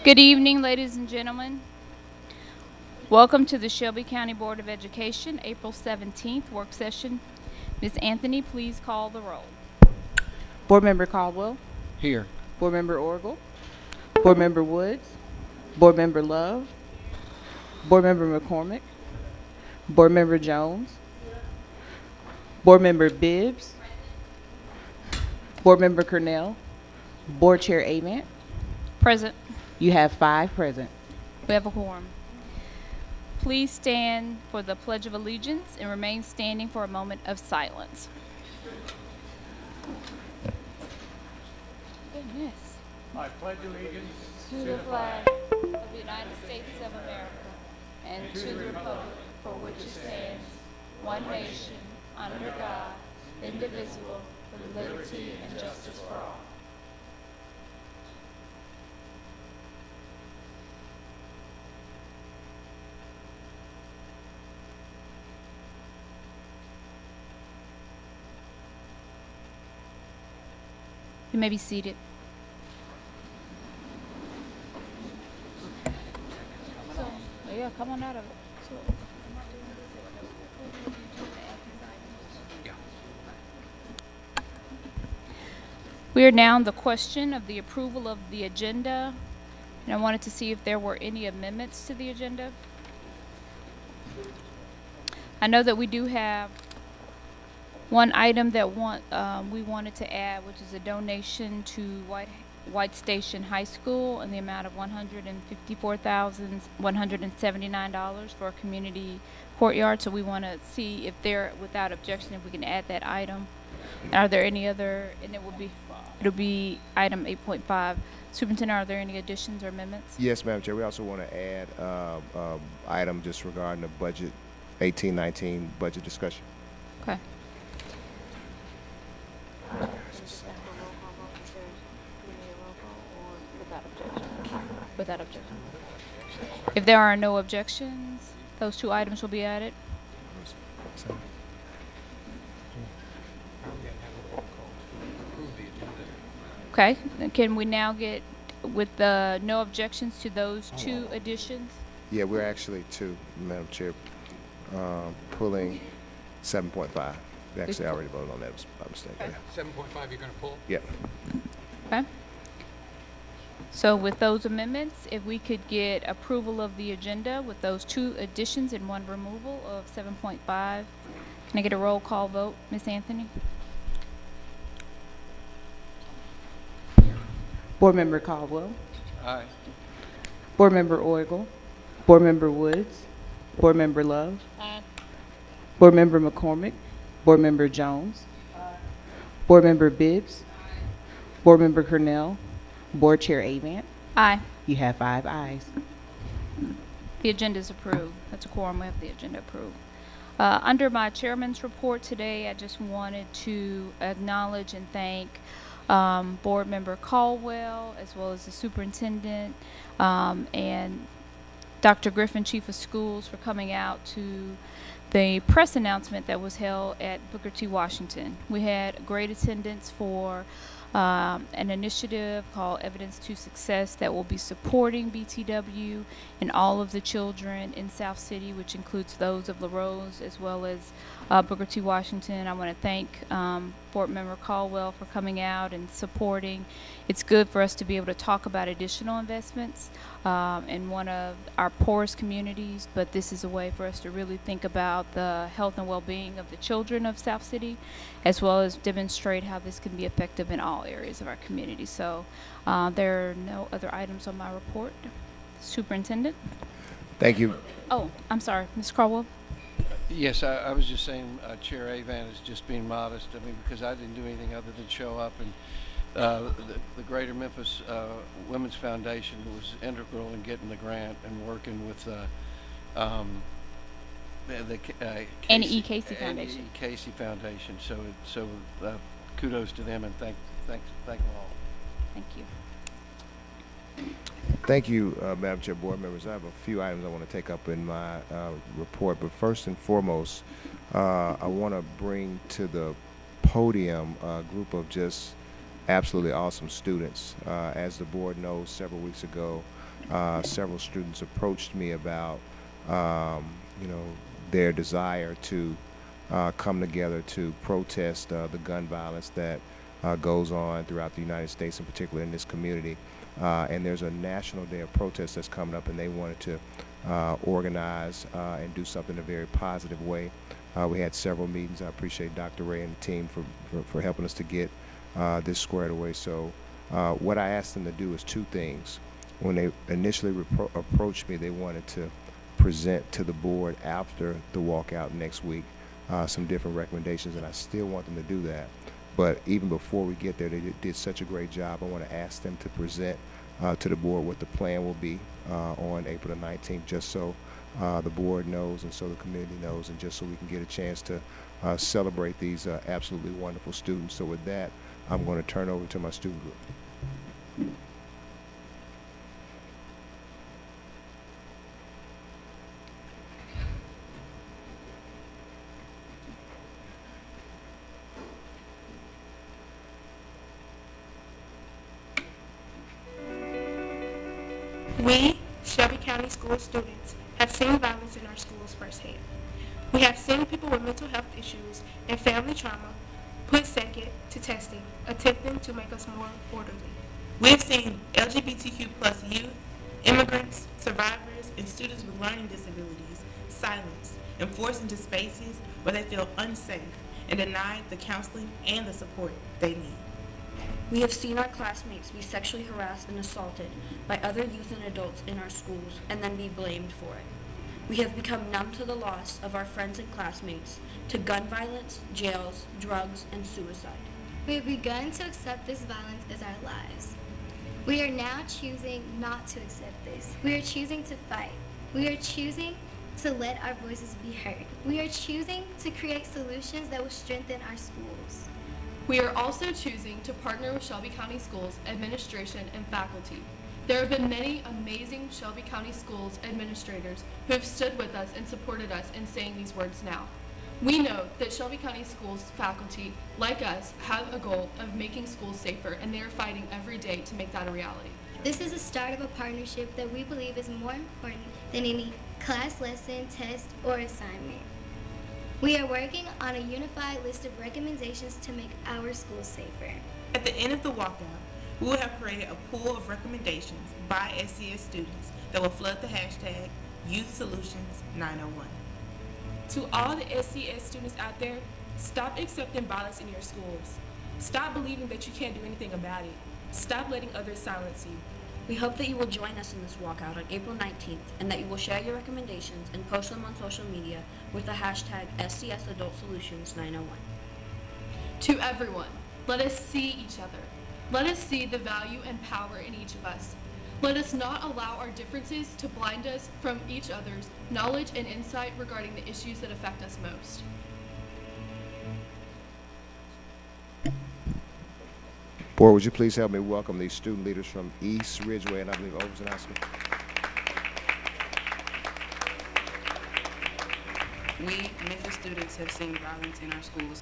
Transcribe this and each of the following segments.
Good evening, ladies and gentlemen. Welcome to the Shelby County Board of Education, April 17th work session. Ms. Anthony, please call the roll. Board Member Caldwell. Here. Board Member Orgel. Board Member Woods. Board Member Love. Board Member McCormick. Board Member Jones. Board Member Bibbs. Board Member Cornell. Board Chair Avant. Present. You have 5 present. We have a quorum. Please stand for the Pledge of Allegiance and remain standing for a moment of silence. Goodness. I pledge allegiance To the flag of the United States of America and to the republic for which it stands, one nation, under God, indivisible, with liberty and justice for all. You may be seated. Yeah, come on out of it. We are now on the question of the approval of the agenda, and I wanted to see if there were any amendments to the agenda. I know that we do have one item that we wanted to add, which is a donation to White Station High School in the amount of $154,179 for a community courtyard. So we want to see if there, without objection, if we can add that item. Are there any other? And it'll be item 8.5. Superintendent, are there any additions or amendments? Yes, Madam Chair. We also want to add item just regarding the budget, 18-19 budget discussion. Okay. Without objection. If there are no objections, those 2 items will be added. Okay, then can we now get with the no objections to those 2 additions? Yeah, we're actually Madam Chair, pulling 7.5. We actually already voted on that. It was my mistake. Okay. 7.5 you're going to pull? Yeah. Okay. So with those amendments, if we could get approval of the agenda with those 2 additions and 1 removal of 7.5, can I get a roll call vote, Ms. Anthony? Board Member Caldwell. Aye. Board Member Orgel. Board Member Woods. Board Member Love. Aye. Board Member McCormick. Board Member Jones. Board Member Bibbs. Board Member Cornell. Board Chair Avant. Aye. You have 5 ayes. The agenda is approved. That's a quorum. We have the agenda approved. Under my chairman's report today, I just wanted to acknowledge and thank Board Member Caldwell, as well as the superintendent, and Dr. Griffin, Chief of Schools, for coming out to the press announcement that was held at Booker T. Washington. We had great attendance for an initiative called Evidence to Success that will be supporting BTW and all of the children in South City, which includes those of LaRose as well as Booker T. Washington. I want to thank Board Member Caldwell for coming out and supporting. It's good for us to be able to talk about additional investments in one of our poorest communities, but this is a way for us to really think about the health and well-being of the children of South City, as well as demonstrate how this can be effective in all areas of our community. So there are no other items on my report. Superintendent? Thank you. Oh, I'm sorry, Ms. Caldwell? Yes, I was just saying Chair Avant is just being modest. I mean, because I didn't do anything other than show up, and the Greater Memphis Women's Foundation was integral in getting the grant and working with the Annie E. Casey Foundation. Annie E. Casey Foundation. So kudos to them, and thank them all. Thank you. Thank you, Madam Chair, board members. I have a few items I want to take up in my report, but first and foremost, I want to bring to the podium a group of just absolutely awesome students. As the board knows, several weeks ago, several students approached me about, you know, their desire to come together to protest the gun violence that goes on throughout the United States, in particular in this community. And there's a national day of protest that's coming up, and they wanted to organize and do something in a very positive way. We had several meetings. I appreciate Dr. Ray and the team for helping us to get this squared away. So what I asked them to do is two things. When they initially approached me, they wanted to present to the board after the walkout next week some different recommendations, and I still want them to do that. But even before we get there, they did such a great job. I want to ask them to present to the board what the plan will be on April the 19th, just so the board knows and so the community knows, and just so we can get a chance to celebrate these absolutely wonderful students. So with that, I'm going to turn over to my student group. We, Shelby County School students, have seen violence in our schools firsthand. We have seen people with mental health issues and family trauma put second to testing, attempting to make us more orderly. We have seen LGBTQ plus youth, immigrants, survivors, and students with learning disabilities silenced and forced into spaces where they feel unsafe and denied the counseling and the support they need. We have seen our classmates be sexually harassed and assaulted by other youth and adults in our schools and then be blamed for it. We have become numb to the loss of our friends and classmates, to gun violence, jails, drugs, and suicide. We have begun to accept this violence as our lives. We are now choosing not to accept this. We are choosing to fight. We are choosing to let our voices be heard. We are choosing to create solutions that will strengthen our schools. We are also choosing to partner with Shelby County Schools administration and faculty. There have been many amazing Shelby County Schools administrators who have stood with us and supported us in saying these words now. We know that Shelby County Schools faculty, like us, have a goal of making schools safer, and they are fighting every day to make that a reality. This is the start of a partnership that we believe is more important than any class lesson, test, or assignment. We are working on a unified list of recommendations to make our schools safer. At the end of the walkout, we will have created a pool of recommendations by SCS students that will flood the hashtag YouthSolutions901. To all the SCS students out there, stop accepting violence in your schools. Stop believing that you can't do anything about it. Stop letting others silence you. We hope that you will join us in this walkout on April 19th and that you will share your recommendations and post them on social media with the hashtag SCSAdultSolutions901. To everyone, let us see each other. Let us see the value and power in each of us. Let us not allow our differences to blind us from each other's knowledge and insight regarding the issues that affect us most. Board, would you please help me welcome these student leaders from East Ridgeway and I believe Overton High School. We, Memphis students, have seen violence in our schools.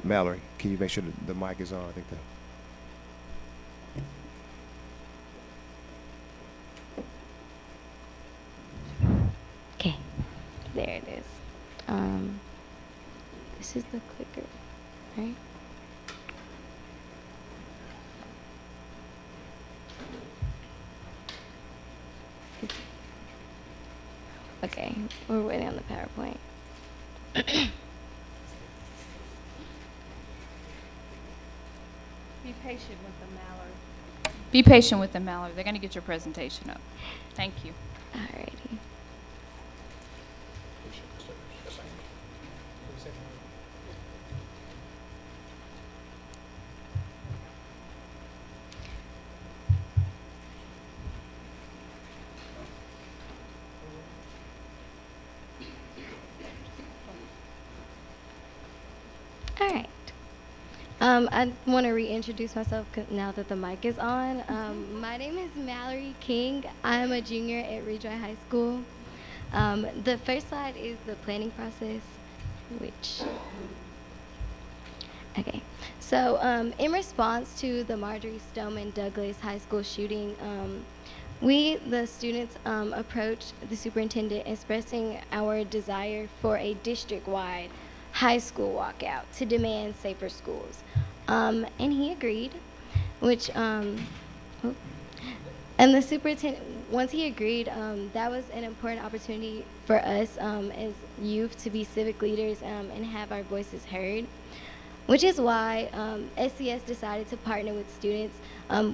Mallory, can you make sure the mic is on? I think that. Okay, there it is. This is the clicker, right? Okay, we're waiting on the PowerPoint. Be patient with them, Mallory. Be patient with them, Mallory. They're going to get your presentation up. Thank you. Alrighty. All right. I want to reintroduce myself now that the mic is on. My name is Mallory King. I'm a junior at Ridgeway High School. The first slide is the planning process, which, okay. So in response to the Marjorie Stoneman Douglas High School shooting, we, the students, approached the superintendent expressing our desire for a district-wide high school walkout to demand safer schools. And he agreed, which, and the superintendent, once he agreed, that was an important opportunity for us as youth to be civic leaders and have our voices heard, which is why SCS decided to partner with students,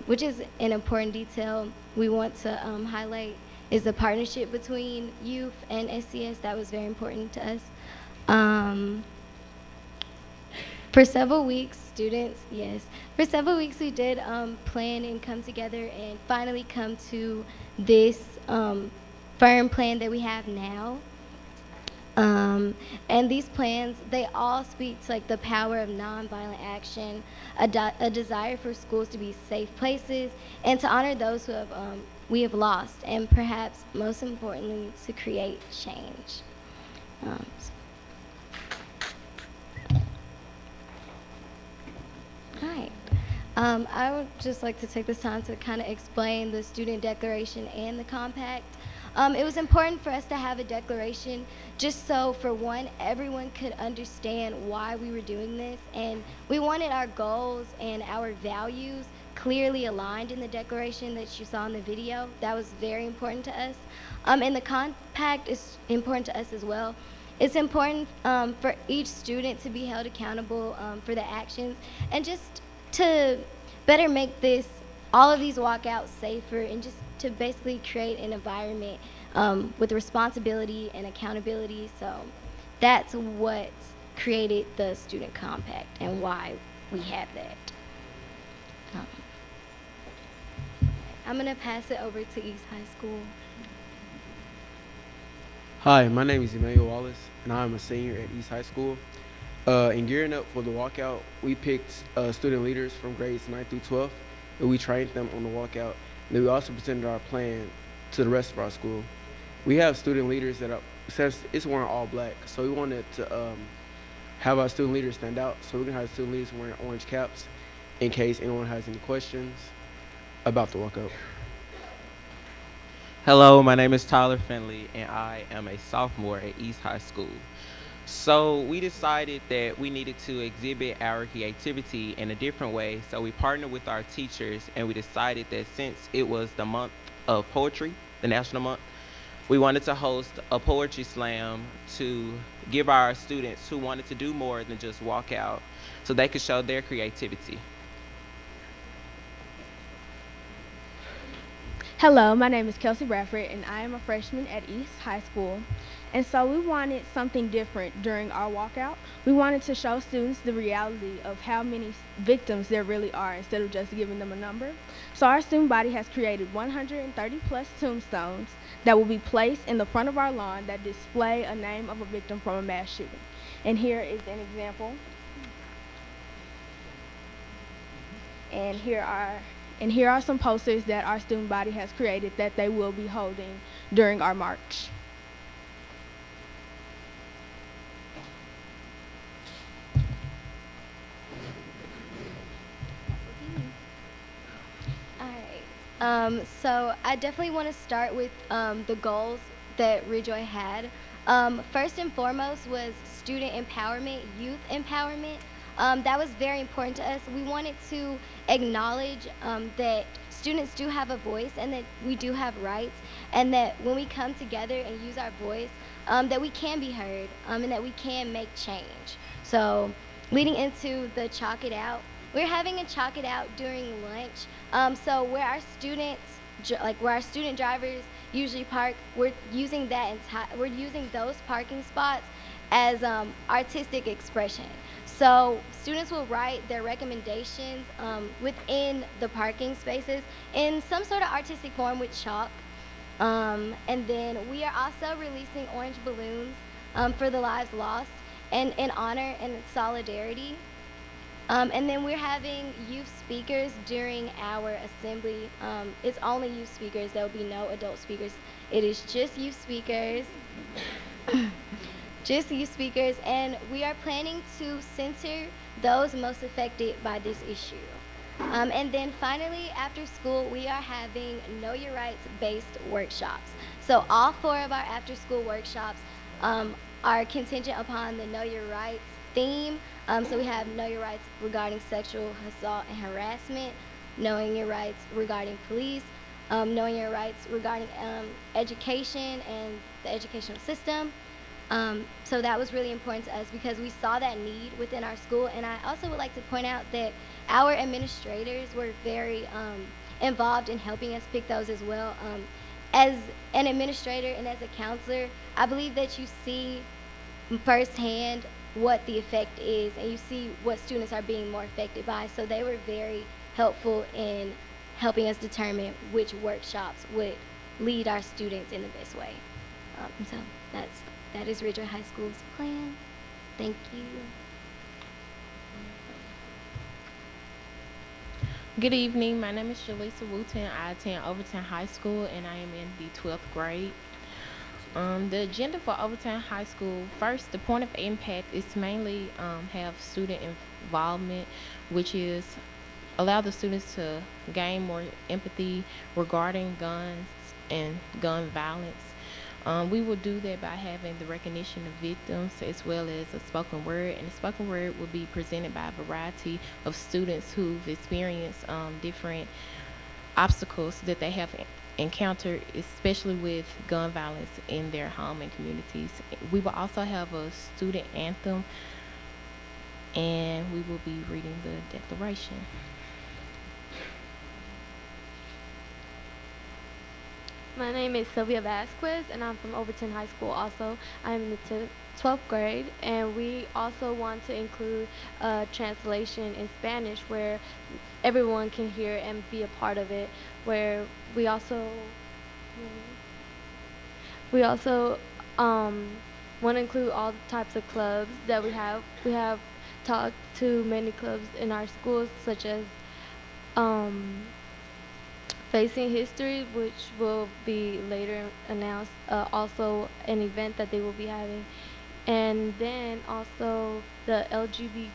which is an important detail we want to highlight is the partnership between youth and SCS. That was very important to us. For several weeks, students, yes, for several weeks we did plan and come together and finally come to this firm plan that we have now. And these plans, they all speak to like the power of nonviolent action, a desire for schools to be safe places, and to honor those who we have lost, and perhaps most importantly, to create change. Right. I would just like to take this time to kind of explain the student declaration and the compact. It was important for us to have a declaration just so, for one, everyone could understand why we were doing this, and we wanted our goals and our values clearly aligned in the declaration that you saw in the video. That was very important to us. And the compact is important to us as well. It's important for each student to be held accountable for the actions, and just to better make all of these walkouts safer, and just to basically create an environment with responsibility and accountability. So that's what created the student compact and why we have that. I'm gonna pass it over to East High School. Hi, my name is Emmanuel Wallace, and I'm a senior at East High School. In gearing up for the walkout, we picked student leaders from grades 9 through 12, and we trained them on the walkout. And then we also presented our plan to the rest of our school. We have student leaders that since it's wearing all black, so we wanted to have our student leaders stand out. So we're gonna have student leaders wearing orange caps in case anyone has any questions about the walkout. Hello, my name is Tyler Finley, and I am a sophomore at East High School. So we decided that we needed to exhibit our creativity in a different way, so we partnered with our teachers, and we decided that since it was the month of poetry, the national month, we wanted to host a poetry slam to give our students who wanted to do more than just walk out so they could show their creativity. Hello, my name is Kelsey Bradford, and I am a freshman at East High School. And so we wanted something different during our walkout. We wanted to show students the reality of how many victims there really are instead of just giving them a number. So our student body has created 130 plus tombstones that will be placed in the front of our lawn that display a name of a victim from a mass shooting. And here is an example. And here are some posters that our student body has created that they will be holding during our march. So I definitely want to start with the goals that Rejoy had. First and foremost was student empowerment, youth empowerment. That was very important to us. We wanted to acknowledge that students do have a voice and that we do have rights, and that when we come together and use our voice, that we can be heard and that we can make change. So leading into the Chalk It Out, we're having a Chalk It Out during lunch. So where our students, where our student drivers usually park, we're using those parking spots as artistic expression. So students will write their recommendations within the parking spaces in some sort of artistic form with chalk. And then we are also releasing orange balloons for the lives lost, and in honor and solidarity. And then we're having youth speakers during our assembly. It's only youth speakers. There will be no adult speakers. It is just youth speakers. Just youth speakers. And we are planning to censor those most affected by this issue. And then finally, after school, we are having Know Your Rights based workshops. So all 4 of our after school workshops are contingent upon the Know Your Rights theme. So we have Know Your Rights regarding sexual assault and harassment, knowing your rights regarding police, knowing your rights regarding education and the educational system. So that was really important to us because we saw that need within our school. And I also would like to point out that our administrators were very involved in helping us pick those as well. As an administrator and as a counselor, I believe that you see firsthand what the effect is and you see what students are being more affected by. So they were very helpful in helping us determine which workshops would lead our students in the best way. So that is Ridgeway High School's plan. Thank you. Good evening. My name is Jaleesa Wooten. I attend Overton High School and I am in the 12th grade. The agenda for Overton High School, first, the point of impact is to mainly have student involvement, which is allow the students to gain more empathy regarding guns and gun violence. We will do that by having the recognition of victims as well as a spoken word, and the spoken word will be presented by a variety of students who've experienced different obstacles that they have encountered, especially with gun violence in their home and communities. We will also have a student anthem, and we will be reading the declaration. My name is Sylvia Vasquez, and I'm from Overton High School also. I'm in the 12th grade, and we also want to include a translation in Spanish where everyone can hear and be a part of it, where we also want to include all the types of clubs that we have. We have talked to many clubs in our schools, such as Facing History, which will be later announced, also an event that they will be having. And then also the LGBTQ,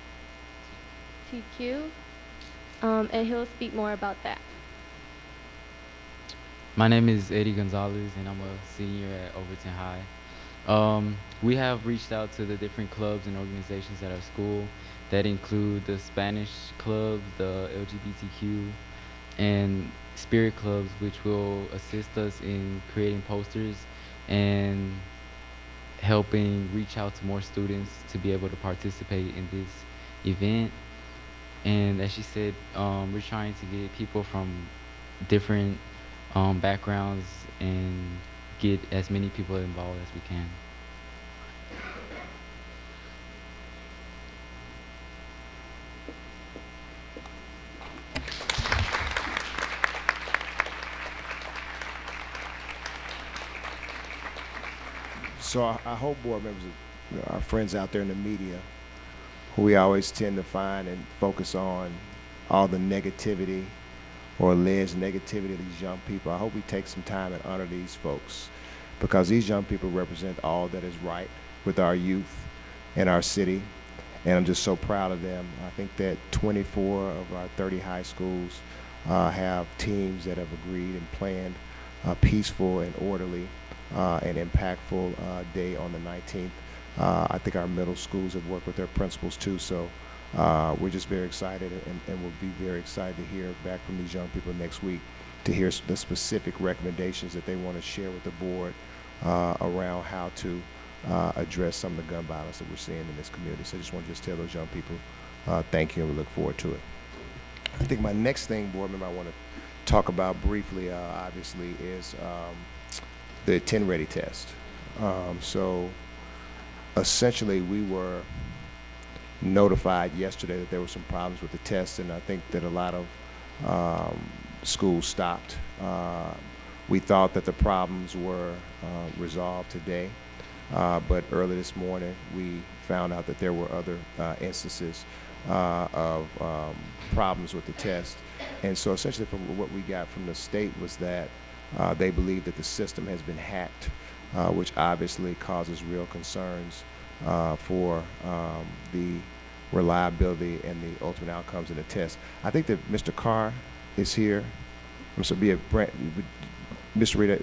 and he'll speak more about that. My name is Eddie Gonzalez, and I'm a senior at Overton High. We have reached out to the different clubs and organizations at our school that include the Spanish clubs, the LGBTQ, and spirit clubs, which will assist us in creating posters and helping reach out to more students to be able to participate in this event. And as she said, we're trying to get people from different backgrounds and get as many people involved as we can. So I hope board members, our friends out there in the media, who we always tend to find and focus on all the negativity or alleged negativity of these young people, I hope we take some time and honor these folks, because these young people represent all that is right with our youth and our city, and I'm just so proud of them. I think that 24 of our 30 high schools have teams that have agreed and planned a peaceful and orderly and impactful day on the 19th. I think our middle schools have worked with their principals too, so we're just very excited, and we'll be very excited to hear back from these young people next week to hear the specific recommendations that they want to share with the board around how to address some of the gun violence that we're seeing in this community. So I just want to tell those young people thank you, and we look forward to it. I think my next thing, board member, I want to talk about briefly, obviously, is the Attend Ready test. So essentially, we were notified yesterday that there were some problems with the test, and I think that a lot of schools stopped. We thought that the problems were resolved today, but early this morning we found out that there were other instances of problems with the test. And so essentially from what we got from the state was that they believe that the system has been hacked, which obviously causes real concerns for the reliability and the ultimate outcomes of the test. I think that Mr. Carr is here. I'm sorry, Mr. Rita,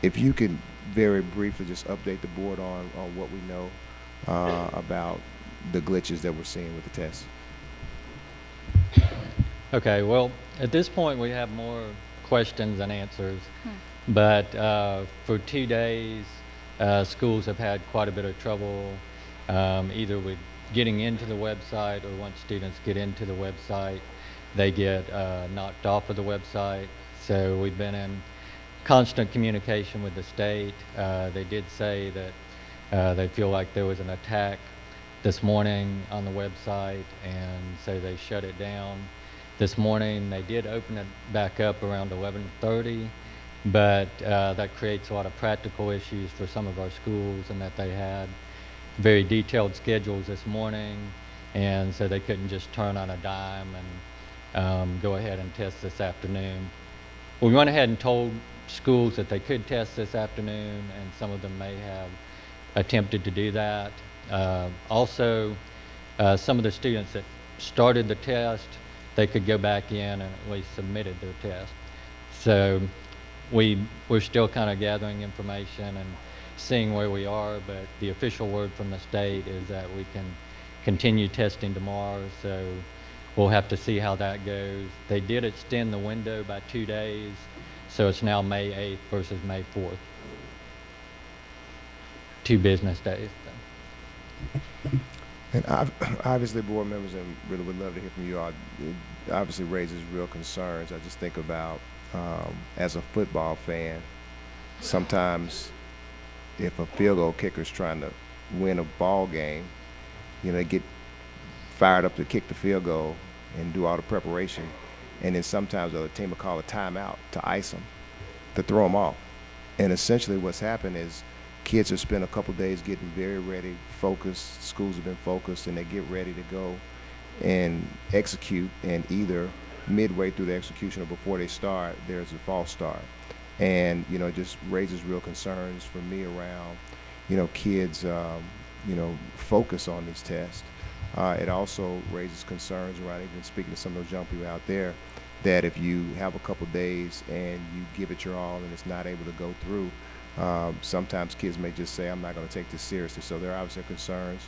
if you can very briefly just update the board on what we know about the glitches that we're seeing with the test. Okay, well, at this point we have more questions than answers, but for 2 days schools have had quite a bit of trouble either with getting into the website, or once students get into the website they get knocked off of the website. So we've been in constant communication with the state. They did say that they feel like there was an attack this morning on the website, and so they shut it down. This morning they did open it back up around 11:30, but that creates a lot of practical issues for some of our schools, and that they had very detailed schedules this morning, and so they couldn't just turn on a dime and go ahead and test this afternoon. We went ahead and told schools that they could test this afternoon, and some of them may have attempted to do that. Also, some of the students that started the test, they could go back in and at least submitted their test. So we're still kind of gathering information and seeing where we are, but the official word from the state is that we can continue testing tomorrow, so we'll have to see how that goes. They did extend the window by 2 days, so it's now May 8th versus May 4th. 2 business days. And obviously, board members, and really would love to hear from you all, it obviously raises real concerns. I just think about, as a football fan, sometimes if a field goal kicker is trying to win a ball game, you know, they get fired up to kick the field goal and do all the preparation, and then sometimes the other team will call a timeout to ice them, to throw them off. And essentially what's happened is kids have spent a couple days getting very ready, focused, schools have been focused, and they get ready to go and execute, and either midway through the execution or before they start, there's a false start. And, you know, it just raises real concerns for me around, you know, kids, you know, focus on these tests. It also raises concerns around, even speaking to some of those young people out there, that if you have a couple days and you give it your all and it's not able to go through, sometimes kids may just say, I'm not going to take this seriously. So there are obviously concerns.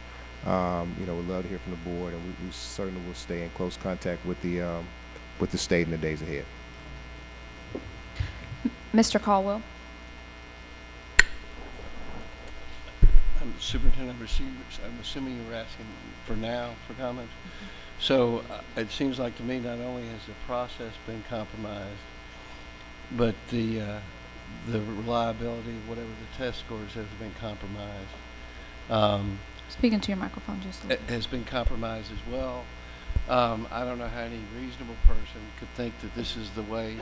You know, we'd love to hear from the board, and we certainly will stay in close contact with the state in the days ahead. Mr. Caldwell. Superintendent, I'm assuming you were asking for now for comments. So it seems like to me not only has the process been compromised, but the reliability, whatever the test scores, has been compromised. Speaking to your microphone just a little. Has been compromised as well. I don't know how any reasonable person could think that this is the way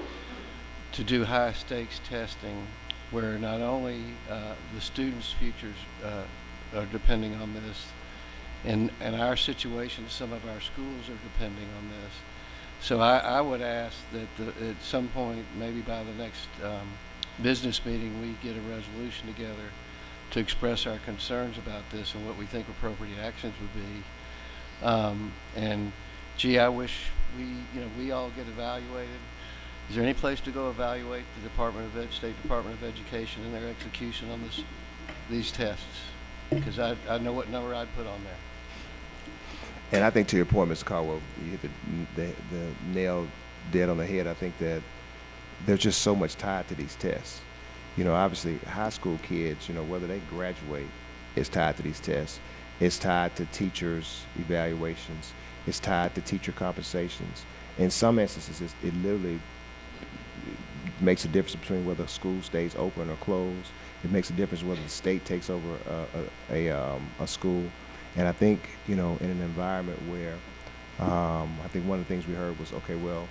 to do high stakes testing, where not only the students' futures are depending on this, and our situation, some of our schools are depending on this. So I would ask that at some point, maybe by the next business meeting, we get a resolution together to express our concerns about this and what we think appropriate actions would be. And gee, I wish we all get evaluated. Is there any place to go evaluate the State Department of Education and their execution on these tests? Because I know what number I'd put on there. And I think to your point, Mr. Caldwell, you hit the nail dead on the head. I think that there's just so much tied to these tests. You know, obviously high school kids, you know, whether they graduate is tied to these tests. It's tied to teachers' evaluations. It's tied to teacher compensations. In some instances, it literally makes a difference between whether a school stays open or closed. It makes a difference whether the state takes over a school. And I think, you know, in an environment where I think one of the things we heard was, okay, well,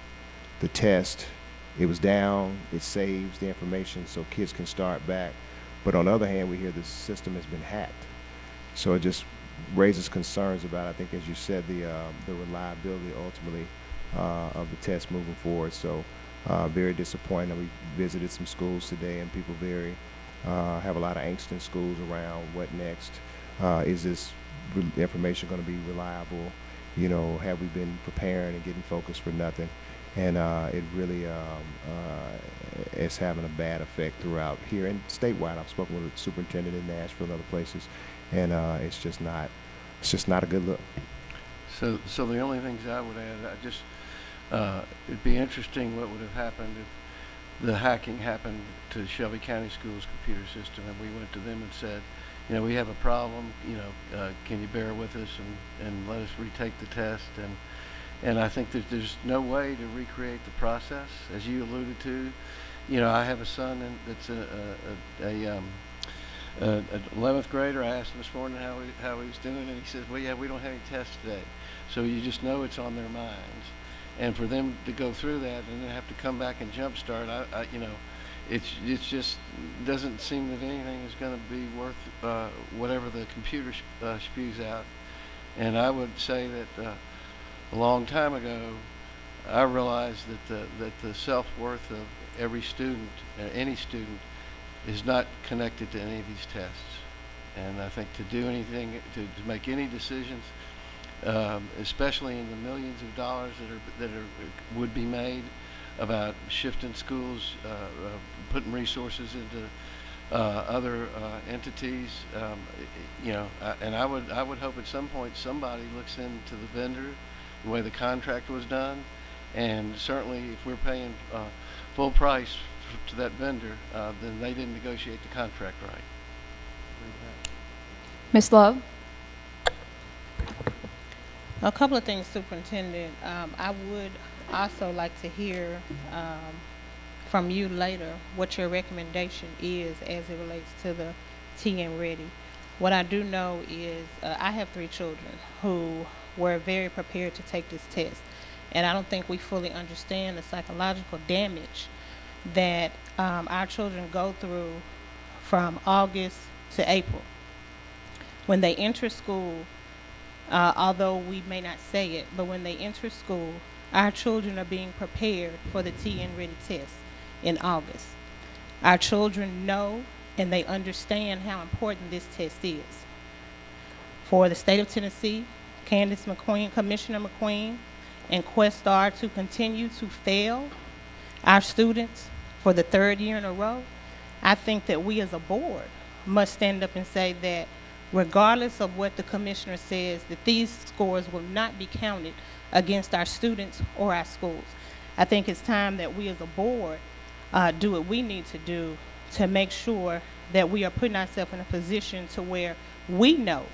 the test, it was down, it saves the information so kids can start back. But on the other hand, we hear the system has been hacked. So it just raises concerns about, I think, as you said, the reliability ultimately of the test moving forward. So very disappointing. We visited some schools today, and people have a lot of angst in schools around what next. Is this information going to be reliable? You know, have we been preparing and getting focused for nothing? And it really is having a bad effect throughout here and statewide. I've spoken with the superintendent in Nashville and other places, and it's just not a good look. So the only things I would add, it'd be interesting what would have happened if the hacking happened to Shelby County Schools' computer system, and we went to them and said, you know, we have a problem. You know, can you bear with us and let us retake the test? And I think that there's no way to recreate the process, as you alluded to. You know, I have a son that's a 11th grader. I asked him this morning how he was doing, and he says, well, yeah, we don't have any tests today. So you just know it's on their minds. And for them to go through that and then have to come back and jumpstart, you know, it's just doesn't seem that anything is going to be worth whatever the computer spews out. And I would say that a long time ago, I realized that the self-worth of every student, any student, is not connected to any of these tests. And I think to do anything, to make any decisions, especially in the millions of dollars that would be made about shifting schools, putting resources into other entities, you know, and I would hope at some point somebody looks into the vendor, the way the contract was done, and certainly if we're paying full price to that vendor, then they didn't negotiate the contract right. Ms. Love? A couple of things, Superintendent. I would also like to hear from you later what your recommendation is as it relates to the TN Ready. What I do know is I have 3 children who were very prepared to take this test, and I don't think we fully understand the psychological damage that our children go through from August to April. When they enter school, although we may not say it, but when they enter school, our children are being prepared for the TN Ready test in August. Our children know and they understand how important this test is. For the state of Tennessee, Candace McQueen, Commissioner McQueen, and Questar to continue to fail our students for the 3rd year in a row, I think that we as a board must stand up and say that regardless of what the commissioner says, that these scores will not be counted against our students or our schools. I think it's time that we as a board do what we need to do to make sure that we are putting ourselves in a position to where we know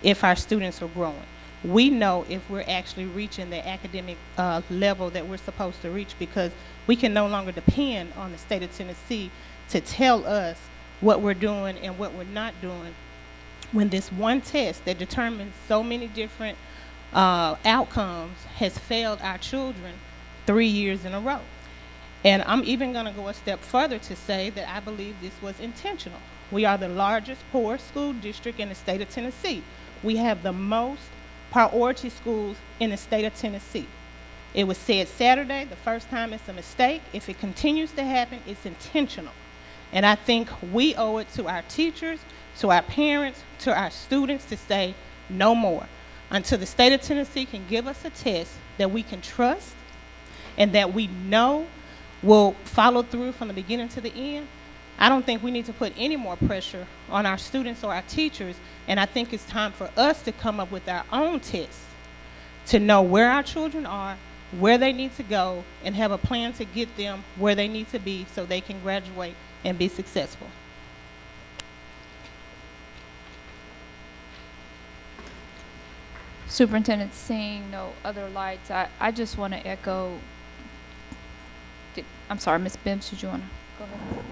if our students are growing. We know if we're actually reaching the academic level that we're supposed to reach, because we can no longer depend on the state of Tennessee to tell us what we're doing and what we're not doing, when this one test that determines so many different outcomes has failed our children 3 years in a row. And I'm even going to go a step further to say that I believe this was intentional. We are the largest poor school district in the state of Tennessee. We have the most priority schools in the state of Tennessee. It was said Saturday, the first time it's a mistake. If it continues to happen, it's intentional. And I think we owe it to our teachers, to our parents, to our students to say no more until the state of Tennessee can give us a test that we can trust and that we know will follow through from the beginning to the end. I don't think we need to put any more pressure on our students or our teachers, and I think it's time for us to come up with our own tests to know where our children are, where they need to go, and have a plan to get them where they need to be so they can graduate and be successful. Superintendent, seeing no other lights, I just want to echo. I'm sorry, Ms. Bibbs, did you want to go ahead?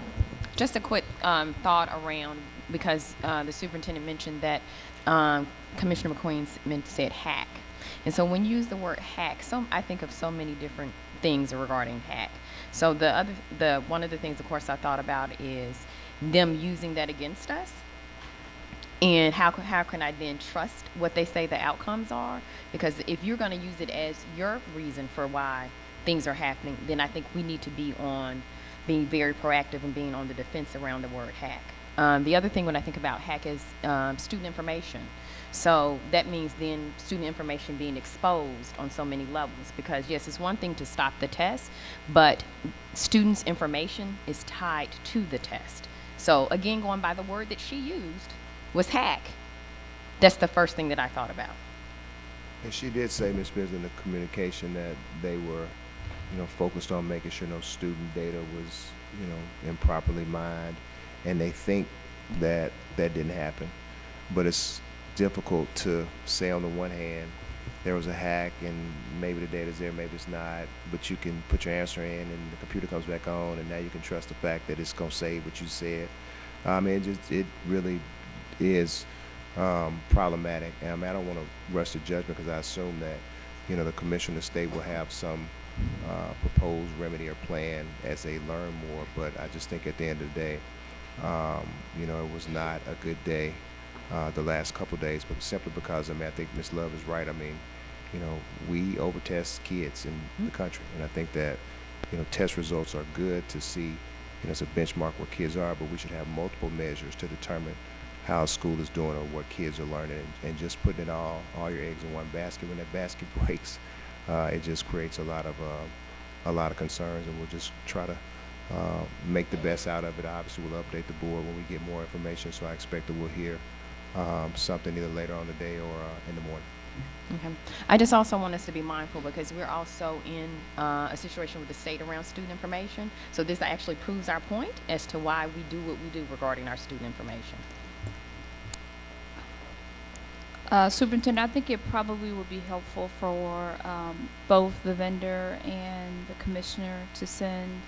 Just a quick thought around, because the superintendent mentioned that Commissioner McQueen said hack. And so when you use the word hack, I think of so many different things regarding hack. So one of the things, of course, I thought about is them using that against us. And how can I then trust what they say the outcomes are? Because if you're going to use it as your reason for why things are happening, then I think we need to be on being very proactive and being on the defense around the word hack. The other thing when I think about hack is student information. So that means then student information being exposed on so many levels, because yes, it's one thing to stop the test, but students' information is tied to the test. So again, going by the word that she used was hack. That's the first thing that I thought about. And she did say, Ms. Mills, in the communication that they were, focused on making sure no student data was, improperly mined, and they think that that didn't happen. But it's difficult to say on the one hand there was a hack and maybe the data's there, maybe it's not, but you can put your answer in and the computer comes back on and now you can trust the fact that it's going to say what you said. It really is problematic. And I don't want to rush to judgment because I assume that the commissioner of state will have some proposed remedy or plan as they learn more, but I just think at the end of the day it was not a good day the last couple days, but simply because I think Ms. Love is right. We overtest kids in the country, and I think that test results are good to see. It's a benchmark where kids are, but we should have multiple measures to determine how a school is doing or what kids are learning, and just putting all your eggs in one basket. When that basket breaks, it just creates a lot of concerns, and we'll just try to make the best out of it. Obviously, we'll update the board when we get more information, so I expect that we'll hear something either later on the day or in the morning. Okay. I just also want us to be mindful because we're also in a situation with the state around student information. So this actually proves our point as to why we do what we do regarding our student information. Superintendent, I think it probably would be helpful for both the vendor and the commissioner to send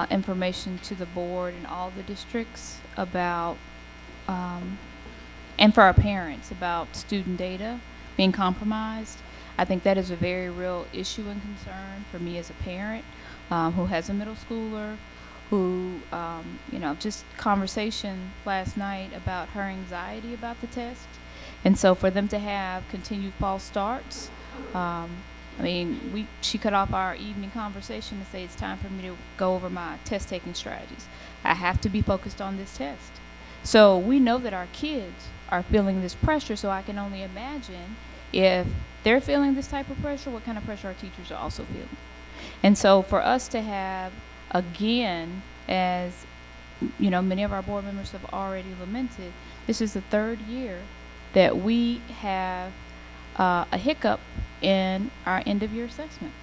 information to the board and all the districts about, and for our parents about student data being compromised. I think that is a very real issue and concern for me as a parent who has a middle schooler who, just conversation last night about her anxiety about the test. And so for them to have continued false starts, she cut off our evening conversation to say it's time for me to go over my test taking strategies. I have to be focused on this test. So we know that our kids are feeling this pressure, so I can only imagine if they're feeling this type of pressure, what kind of pressure our teachers are also feeling. And so for us to have, again, as many of our board members have already lamented, this is the third year that we have a hiccup in our end of year assessment.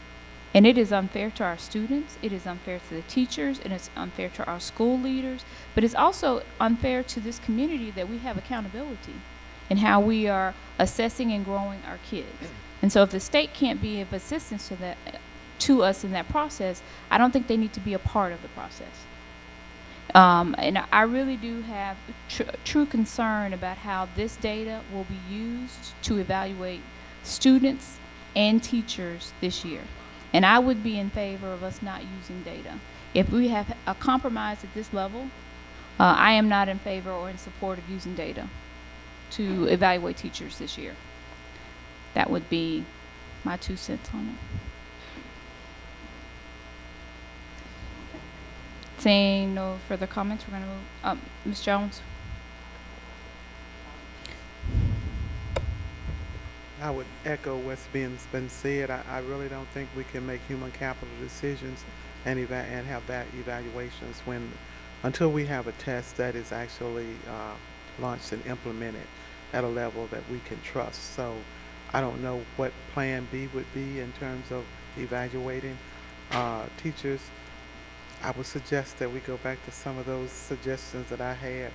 And it is unfair to our students, it is unfair to the teachers, and it's unfair to our school leaders, but it's also unfair to this community that we have accountability in how we are assessing and growing our kids. And so if the state can't be of assistance to us in that process, I don't think they need to be a part of the process. And I really do have true concern about how this data will be used to evaluate students and teachers this year. And I would be in favor of us not using data. If we have a compromise at this level, I am not in favor or in support of using data to evaluate teachers this year. That would be my 2 cents on it. Seeing no further comments, we're going to move. Ms. Jones? I would echo what's been said. I really don't think we can make human capital decisions and have bad evaluations until we have a test that is actually launched and implemented at a level that we can trust. So I don't know what plan B would be in terms of evaluating teachers. I would suggest that we go back to some of those suggestions that I had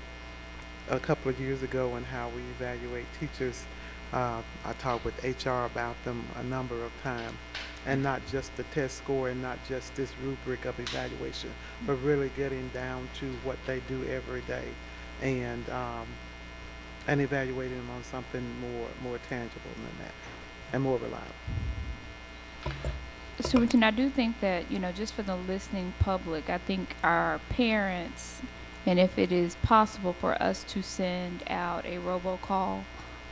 a couple of years ago on how we evaluate teachers. I talked with HR about them a number of times, and not just the test score and not just this rubric of evaluation, but really getting down to what they do every day and evaluating them on something more tangible than that and more reliable. Superintendent, I do think that, just for the listening public, I think our parents and if it is possible for us to send out a robocall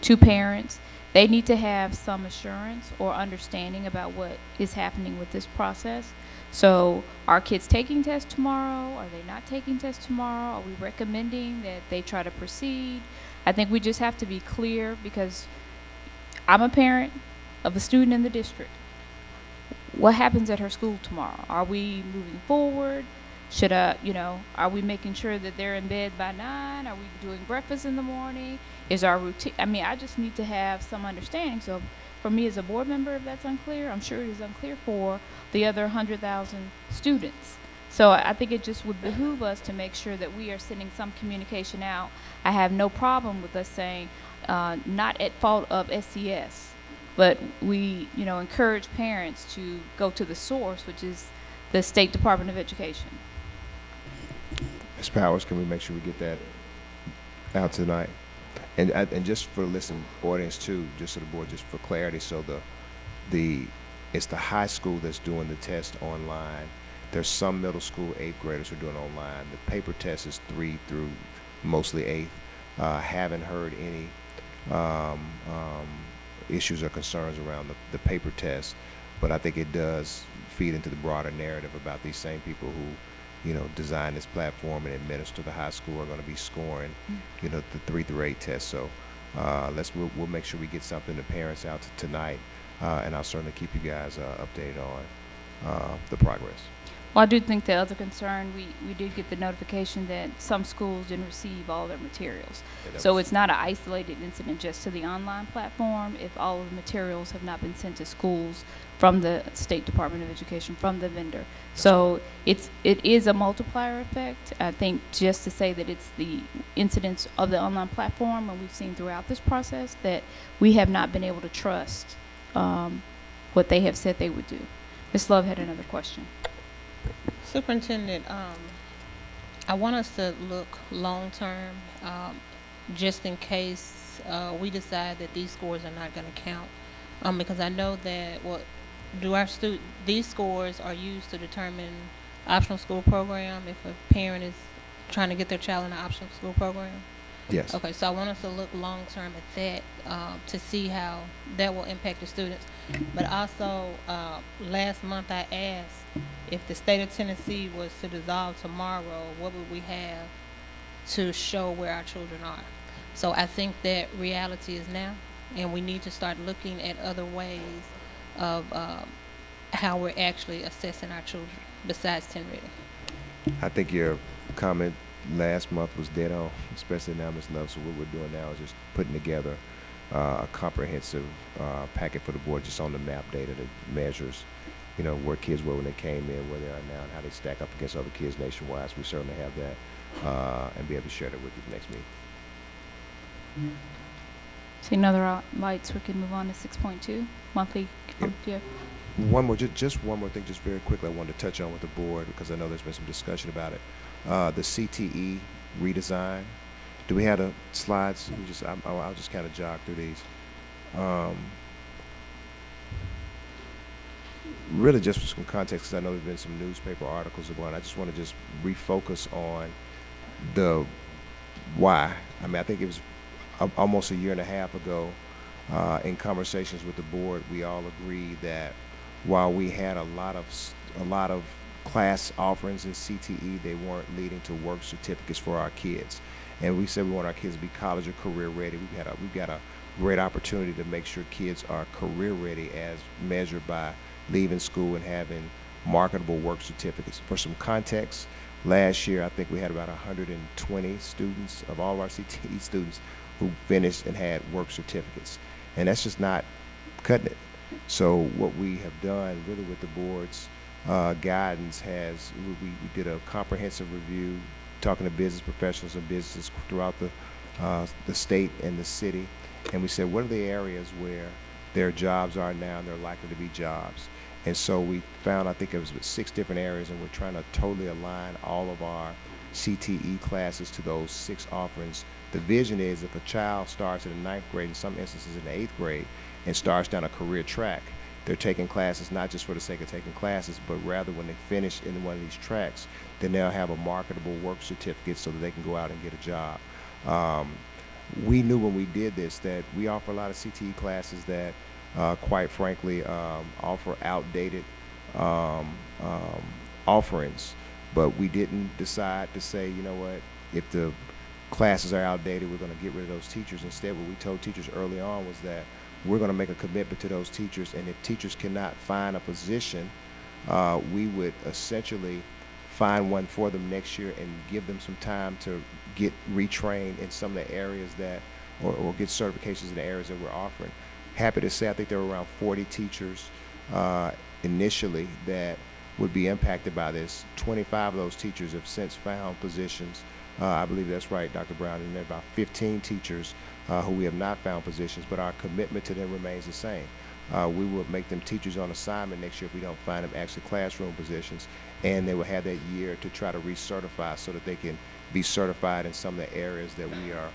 to parents, they need to have some assurance or understanding about what is happening with this process. So are kids taking tests tomorrow? Are they not taking tests tomorrow? Are we recommending that they try to proceed? I think we just have to be clear, because I'm a parent of a student in the district. What happens at her school tomorrow? Are we moving forward? Should are we making sure that they're in bed by 9? Are we doing breakfast in the morning? Is our routine, I just need to have some understanding. So for me as a board member, if that's unclear, I'm sure it is unclear for the other 100,000 students. So I think it just would behoove us to make sure that we are sending some communication out. I have no problem with us saying, not at fault of SCS, but we, encourage parents to go to the source, which is the State Department of Education. Ms. Powers, can we make sure we get that out tonight? And just for the listening audience too, just so the board, just for clarity, so it's the high school that's doing the test online. There's some middle school 8th graders who are doing it online. The paper test is 3 through mostly 8th. Haven't heard any issues or concerns around the paper test, but I think it does feed into the broader narrative about these same people who, design this platform and administer the high school are going to be scoring, the 3 through 8 tests. So we'll make sure we get something to parents out tonight, and I'll certainly keep you guys updated on the progress. Well, I do think the other concern, we did get the notification that some schools didn't receive all their materials. Yeah, so it's not an isolated incident just to the online platform. If all of the materials have not been sent to schools from the State Department of Education, from the vendor. So it is a multiplier effect. I think just to say that it's the incidents of the online platform, and we've seen throughout this process that we have not been able to trust what they have said they would do. Ms. Love had another question. Superintendent, I want us to look long term, just in case we decide that these scores are not going to count, because I know that these scores are used to determine optional school program if a parent is trying to get their child in an optional school program. Yes. Okay, so I want us to look long term at that to see how that will impact the students. But also, last month I asked if the state of Tennessee was to dissolve tomorrow, what would we have to show where our children are? So I think that reality is now, and we need to start looking at other ways of how we're actually assessing our children besides 10 reading. I think your comment last month was dead on, especially now, Ms. Love. So what we're doing now is just putting together a comprehensive packet for the board, just on the map data that measures, where kids were when they came in, where they are now, and how they stack up against other kids nationwide. So we certainly have that and be able to share that with you next meeting. See another lights, we can move on to 6.2 monthly. Yep. One more, just one more thing, just very quickly, I wanted to touch on with the board because I know there's been some discussion about it. The CTE redesign. Do we have the slides? I'll just kind of jog through these. Really, just for some context, because I know there's been some newspaper articles about it. I just want to just refocus on the why. I think it was almost a year and a half ago, in conversations with the board, we all agreed that while we had a lot of class offerings in CTE, they weren't leading to work certificates for our kids. And we said we want our kids to be college or career ready. We've got a great opportunity to make sure kids are career ready as measured by leaving school and having marketable work certificates. For some context, last year I think we had about 120 students of all of our CTE students who finished and had work certificates. And that's just not cutting it. So what we have done really with the board's guidance we did a comprehensive review, talking to business professionals and businesses throughout the state and the city, and we said, what are the areas where their jobs are now and they're likely to be jobs? And so we found, I think it was 6 different areas, and we're trying to totally align all of our CTE classes to those 6 offerings. The vision is if a child starts in the 9th grade, in some instances in the 8th grade, and starts down a career track, they're taking classes not just for the sake of taking classes, but rather when they finish in one of these tracks, then they'll have a marketable work certificate so that they can go out and get a job. We knew when we did this that we offer a lot of CTE classes that, quite frankly, offer outdated offerings, but we didn't decide to say, you know what, if the classes are outdated, we're going to get rid of those teachers. Instead, what we told teachers early on was that we're going to make a commitment to those teachers, and if teachers cannot find a position, we would essentially find one for them next year and give them some time to get retrained in some of the areas that, or get certifications in the areas that we're offering. Happy to say I think there were around 40 teachers initially that would be impacted by this. 25 of those teachers have since found positions. I believe that's right, Dr. Brown, and there are about 15 teachers who we have not found positions, but our commitment to them remains the same. We will make them teachers on assignment next year if we don't find them actually classroom positions, and they will have that year to try to recertify so that they can be certified in some of the areas that we are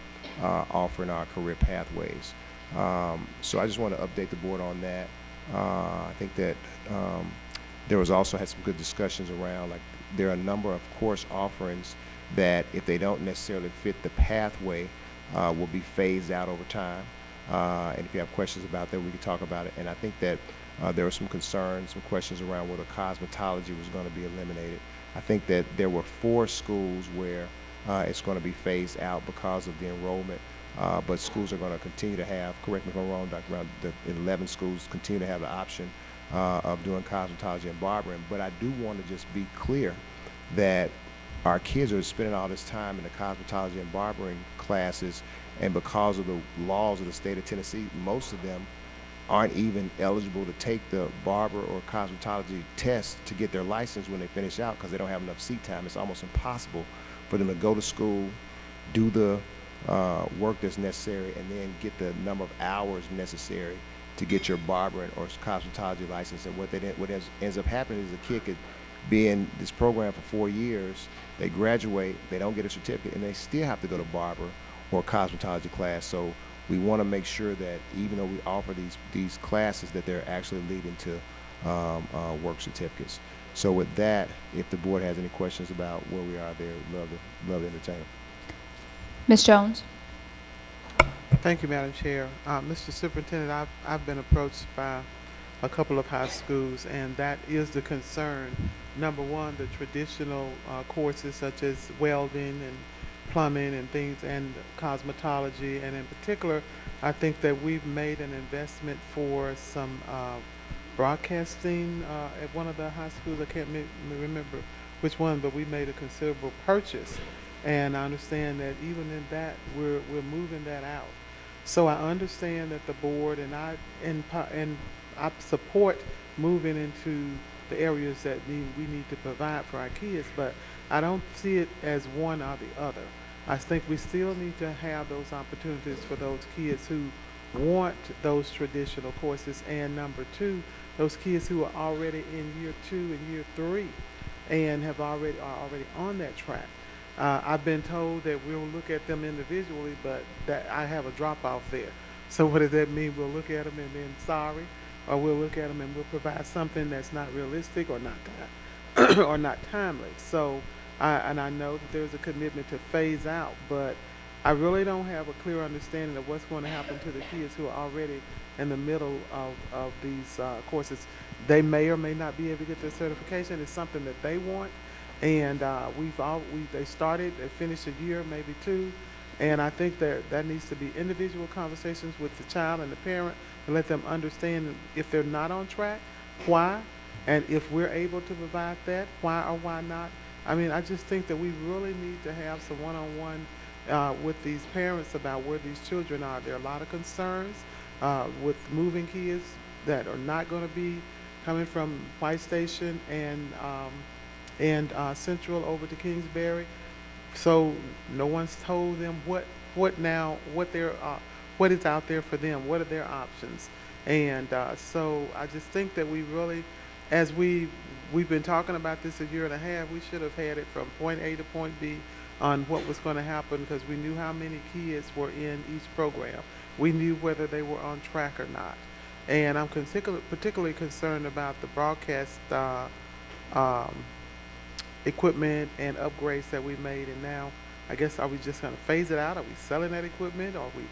offering our career pathways. So I just want to update the board on that. I think that there was also had some good discussions around, like, there are a number of course offerings that if they don't necessarily fit the pathway will be phased out over time. And if you have questions about that, we can talk about it. And I think that there were some concerns, some questions around whether cosmetology was going to be eliminated. I think that there were 4 schools where it's going to be phased out because of the enrollment, but schools are going to continue to have, correct me if I'm wrong, Dr. Brown, the 11 schools continue to have the option of doing cosmetology and barbering. But I do want to just be clear that our kids are spending all this time in the cosmetology and barbering classes, and because of the laws of the state of Tennessee, most of them aren't even eligible to take the barber or cosmetology test to get their license when they finish out because they don't have enough seat time. It's almost impossible for them to go to school, do the work that's necessary, and then get the number of hours necessary to get your barbering or cosmetology license. And what ends up happening is a kid could be in this program for 4 years, they graduate, they don't get a certificate, and they still have to go to barber or cosmetology class. So we want to make sure that even though we offer these classes, that they're actually leading to work certificates. So with that, if the board has any questions about where we are there, love to entertain them. Ms. Jones. Thank you, Madam Chair. Mr. Superintendent, I've been approached by a couple of high schools, and that is the concern. Number one, the traditional courses such as welding and plumbing and things, and cosmetology, and in particular, I think that we've made an investment for some broadcasting at one of the high schools. I can't remember which one, but we made a considerable purchase, and I understand that even in that, we're moving that out. So I understand that the board and I support moving into the areas that we need to provide for our kids, but I don't see it as one or the other. I think we still need to have those opportunities for those kids who want those traditional courses, and number two, those kids who are already in year 2 and year 3 and are already on that track. I've been told that we'll look at them individually, but that I have a drop off there. So what does that mean? We'll look at them and then sorry, or we'll look at them and we'll provide something that's not realistic or not or not timely. So I know that there's a commitment to phase out, but I really don't have a clear understanding of what's going to happen to the kids who are already in the middle of these courses. They may or may not be able to get their certification. It's something that they want, and they started, they finished a year, maybe 2, and I think that needs to be individual conversations with the child and the parent to let them understand if they're not on track, why, and if we're able to provide that, why or why not. I mean, I just think that we really need to have some one-on-one with these parents about where these children are. There are a lot of concerns with moving kids that are not going to be coming from White Station and Central over to Kingsbury. So no one's told them what is out there for them, what are their options. And so I just think that we really, as we've been talking about this a year and a half, we should have had it from point A to point B on what was going to happen, because we knew how many kids were in each program. We knew whether they were on track or not. And I'm particularly concerned about the broadcast um, equipment and upgrades that we made. And now, I guess, are we just going to phase it out? Are we selling that equipment? Are we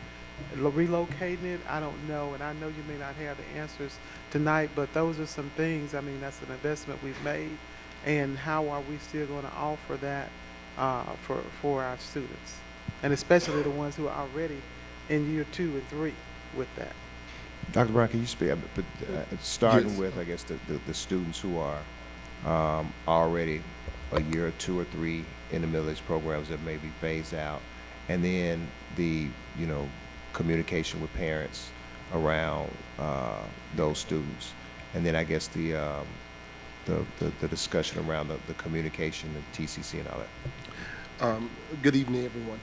relocating it? I don't know. And I know you may not have the answers tonight, but those are some things. I mean, that's an investment we've made. And how are we still going to offer that for our students? And especially the ones who are already in year 2 and 3 with that. Dr. Brown, can you speak? But starting Yes. with, I guess, the students who are already a year or 2 or 3 in the middle of these programs that may be phased out, and then the communication with parents around those students, and then I guess the discussion around the communication and TCC and all that. Good evening, everyone.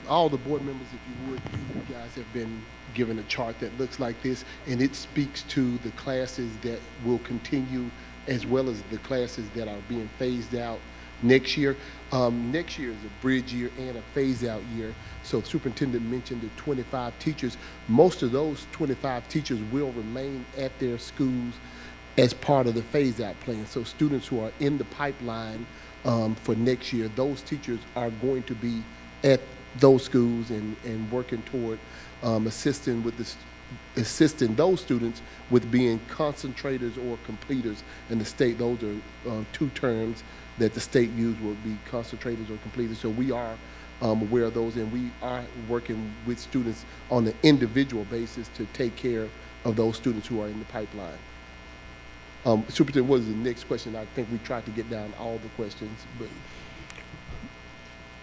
All the board members, if you would, you guys have been given a chart that looks like this, and it speaks to the classes that will continue as well as the classes that are being phased out next year. Next year is a bridge year and a phase-out year. So the superintendent mentioned the 25 teachers. Most of those 25 teachers will remain at their schools as part of the phase-out plan. So students who are in the pipeline for next year, those teachers are going to be at those schools and working toward assisting those students with being concentrators or completers. In the state, those are 2 terms that the state used, would be concentrators or completers. So we are aware of those, and we are working with students on an individual basis to take care of those students who are in the pipeline. Superintendent, what is the next question? I think we tried to get down all the questions, but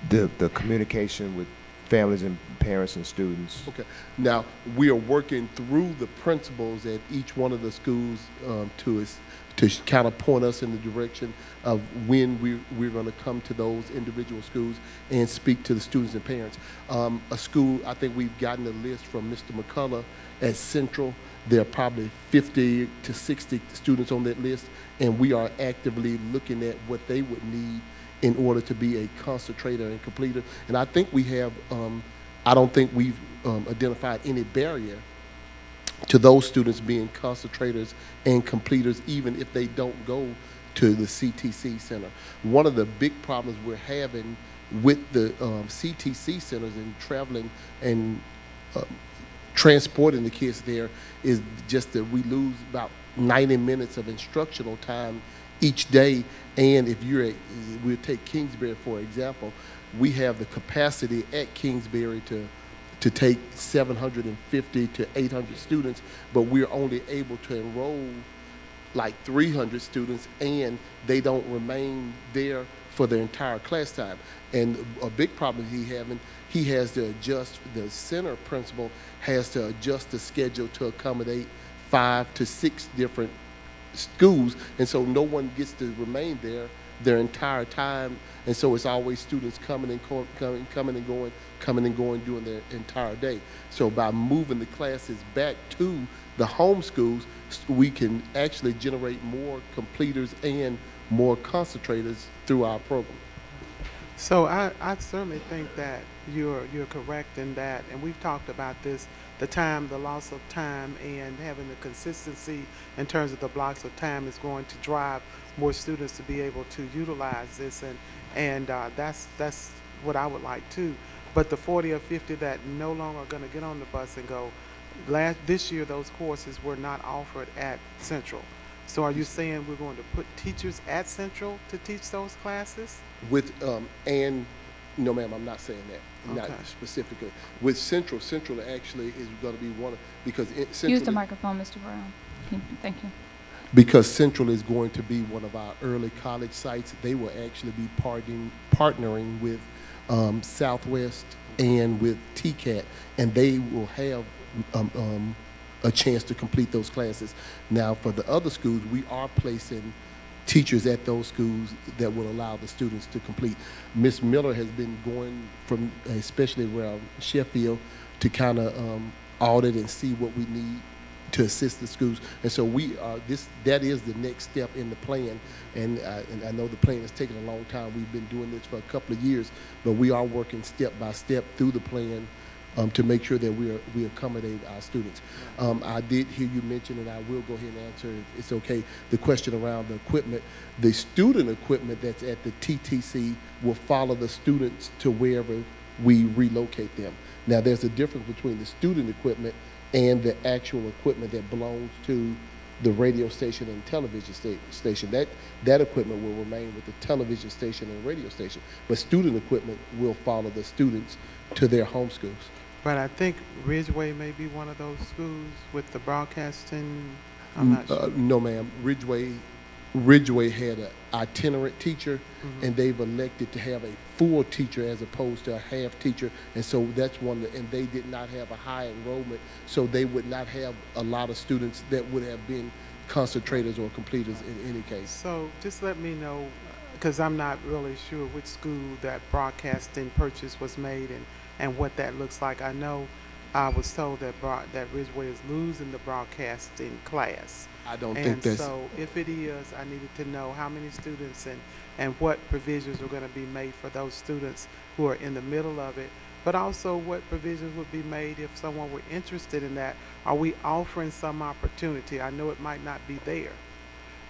The communication with families and parents and students. okay. Now, we are working through the principals at each one of the schools to kind of point us in the direction of when we're going to come to those individual schools and speak to the students and parents. A school, I think we've gotten a list from Mr. McCullough at Central. There are probably 50 to 60 students on that list, and we are actively looking at what they would need in order to be a concentrator and completer. And I think we have, I don't think we've identified any barrier to those students being concentrators and completers, even if they don't go to the CTC center. One of the big problems we're having with the CTC centers and traveling and transporting the kids there is just that we lose about 90 minutes of instructional time each day. And if you're at, we'll take Kingsbury for example, we have the capacity at Kingsbury to take 750 to 800 students, but we're only able to enroll like 300 students, and they don't remain there for their entire class time. And a big problem he has to adjust, the center principal has to adjust the schedule to accommodate 5 to 6 different schools, and so no one gets to remain there their entire time, and so it's always students coming and going during their entire day. So by moving the classes back to the home schools, we can actually generate more completers and more concentrators through our program. So I certainly think that you're correct in that, and we've talked about this, the loss of time, and having the consistency in terms of the blocks of time is going to drive more students to be able to utilize this, and that's what I would like too. But the 40 or 50 that no longer are going to get on the bus and go, this year those courses were not offered at Central. So are you saying we're going to put teachers at Central to teach those classes? With and no, ma'am, I'm not saying that. Okay. Not specifically. With Central actually is going to be one of, because Central Use the microphone, Mr. Brown. Thank you. Because Central is going to be one of our early college sites. They will actually be partnering with Southwest and with TCAT, and they will have a chance to complete those classes. Now, for the other schools, we are placing teachers at those schools that will allow the students to complete. Ms. Miller has been going from, especially around Sheffield, to kind of audit and see what we need to assist the schools. And so we are, that is the next step in the plan. And I know the plan has taken a long time. We've been doing this for a couple of years, but we are working step by step through the plan to make sure that we accommodate our students. I did hear you mention, and I will go ahead and answer, if it's okay, the question around the equipment. The student equipment that's at the TTC will follow the students to wherever we relocate them. Now, there's a difference between the student equipment and the actual equipment that belongs to the radio station and television station. That equipment will remain with the television station and radio station, but student equipment will follow the students to their home schools. But I think Ridgeway may be one of those schools with the broadcasting. I'm not sure. No, ma'am. Ridgeway had an itinerant teacher, and they've elected to have a full teacher as opposed to a half teacher, and so that's one. And they did not have a high enrollment, so they would not have a lot of students that would have been concentrators or completers in any case. So just let me know, because I'm not really sure which school that broadcasting purchase was made and what that looks like. I know I was told that that Ridgeway is losing the broadcasting class. I don't think that's... So if it is, I needed to know how many students and what provisions were going to be made for those students who are in the middle of it, but also what provisions would be made if someone were interested in that. Are we offering some opportunity? I know it might not be there,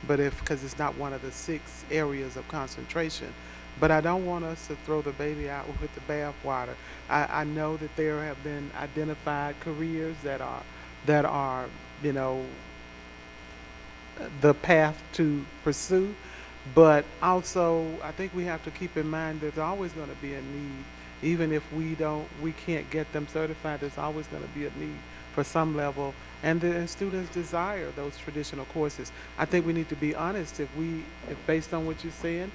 but because it's not one of the 6 areas of concentration. But I don't want us to throw the baby out with the bathwater. I know that there have been identified careers that are, you know, the path to pursue, but also I think we have to keep in mind there's always going to be a need. Even if we can't get them certified, there's always going to be a need for some level, and students desire those traditional courses. I think we need to be honest. If based on what you're saying,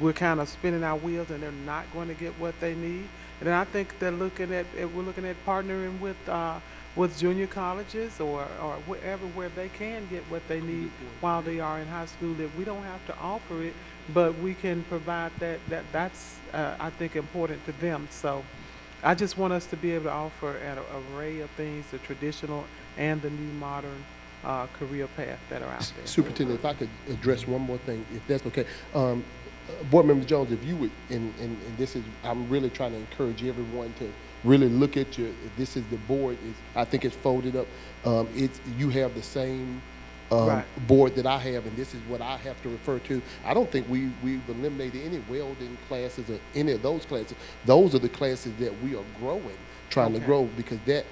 we're kind of spinning our wheels and they're not going to get what they need, and then I think we're looking at partnering with junior colleges or wherever where they can get what they need while they are in high school, that we don't have to offer it, but we can provide that's I think important to them. So I just want us to be able to offer an array of things, the traditional and the new modern career path that are out there. Superintendent, if I could address one more thing, if that's okay. Board Member Jones, if you would, and this is, I'm really trying to encourage everyone to really look at this is the board, I think it's folded up. You have the same board that I have, and this is what I have to refer to. I don't think we've eliminated any welding classes or any of those classes. Those are the classes that we are growing, trying to grow, because that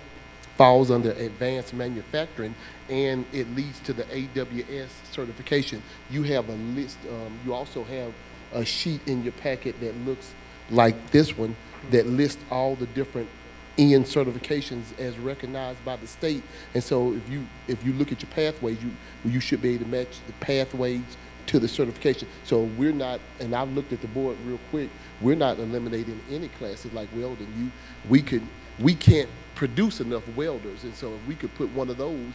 falls under advanced manufacturing, and it leads to the AWS certification. You have a list, you also have a sheet in your packet that looks like this one that lists all the different EN certifications as recognized by the state. And so if you look at your pathways, you should be able to match the pathways to the certification. So we're not, and I've looked at the board real quick, we're not eliminating any classes like welding. We can't produce enough welders, and so if we could put one of those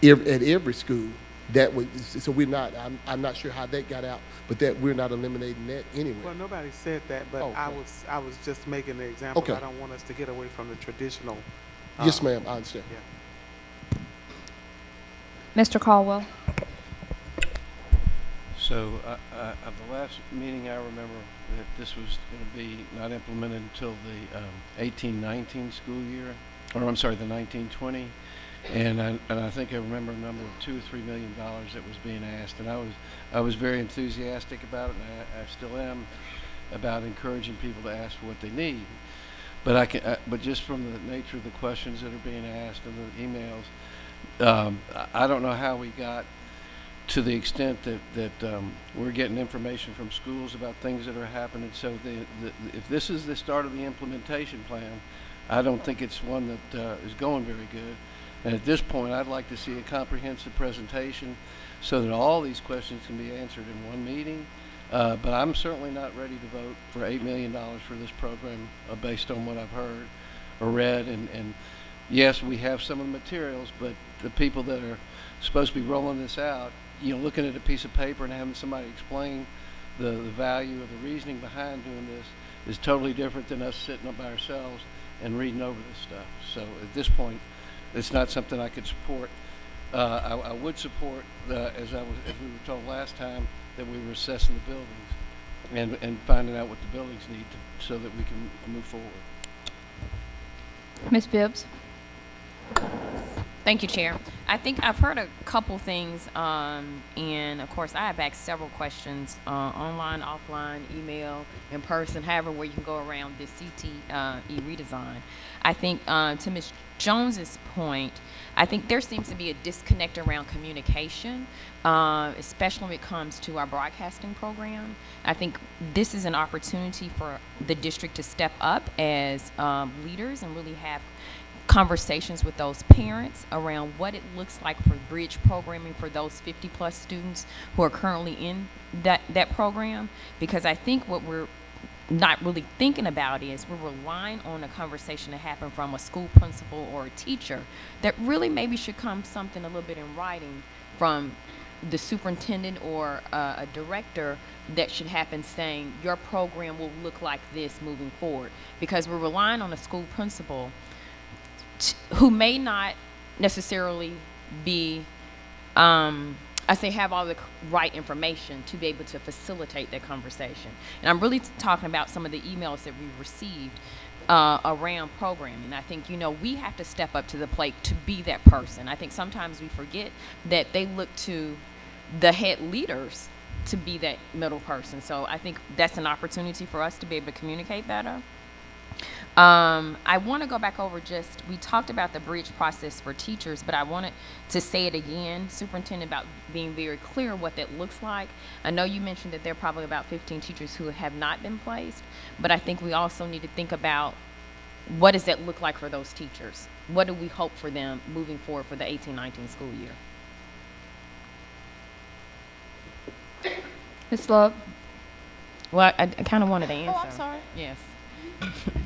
at every school, that would, so we're not, I'm not sure how that got out, but that we're not eliminating that anyway. Well, nobody said that, but I was just making the example. I don't want us to get away from the traditional. Yes, ma'am, I understand. Yeah. Mr. Caldwell. So at the last meeting, I remember that this was going to be not implemented until the 18-19 school year, or I'm sorry, the 19-20. And I think I remember a number of $2 or $3 million that was being asked, and I was very enthusiastic about it, and I still am, about encouraging people to ask for what they need. But but just from the nature of the questions that are being asked and the emails, I don't know how we got to the extent that we're getting information from schools about things that are happening. So if this is the start of the implementation plan, I don't think it's one that is going very good. And at this point, I'd like to see a comprehensive presentation so that all these questions can be answered in one meeting. But I'm certainly not ready to vote for $8 million for this program based on what I've heard or read. And yes, we have some of the materials, but the people that are supposed to be rolling this out, looking at a piece of paper and having somebody explain the value of the reasoning behind doing this is totally different than us sitting up by ourselves and reading over this stuff. So at this point, it's not something I could support. I would support, as we were told last time, that we were assessing the buildings and finding out what the buildings need so that we can move forward. Ms. Bibbs? Thank you, Chair. I think I've heard a couple things, and of course, I have asked several questions online, offline, email, in person, however, where you can go around this CTE redesign. I think to Ms. Jones's point, I think there seems to be a disconnect around communication, especially when it comes to our broadcasting program. I think this is an opportunity for the district to step up as leaders and really have conversations with those parents around what it looks like for bridge programming for those 50+ students who are currently in that program, because I think what we're not really thinking about is we're relying on a conversation to happen from a school principal or a teacher that really maybe should come something a little bit in writing from the superintendent or a director that should happen saying your program will look like this moving forward, because we're relying on a school principal who may not necessarily be, I say, have all the right information to be able to facilitate that conversation. And I'm really talking about some of the emails that we've received around programming. I think, you know, we have to step up to the plate to be that person. I think sometimes we forget that they look to the head leaders to be that middle person. So I think that's an opportunity for us to be able to communicate better. I want to go back over we talked about the bridge process for teachers, but I wanted to say it again, Superintendent, about being very clear what that looks like. I know you mentioned that there are probably about 15 teachers who have not been placed, but I think we also need to think about what does that look like for those teachers? What do we hope for them moving forward for the 18-19 school year? Ms. Love? Well, I kind of wanted to answer. Oh, I'm sorry. Yes.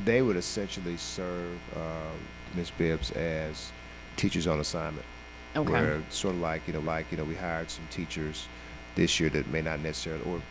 They would essentially serve Ms. Bibbs as teachers on assignment. Okay. Where sort of like we hired some teachers this year that may not necessarily, or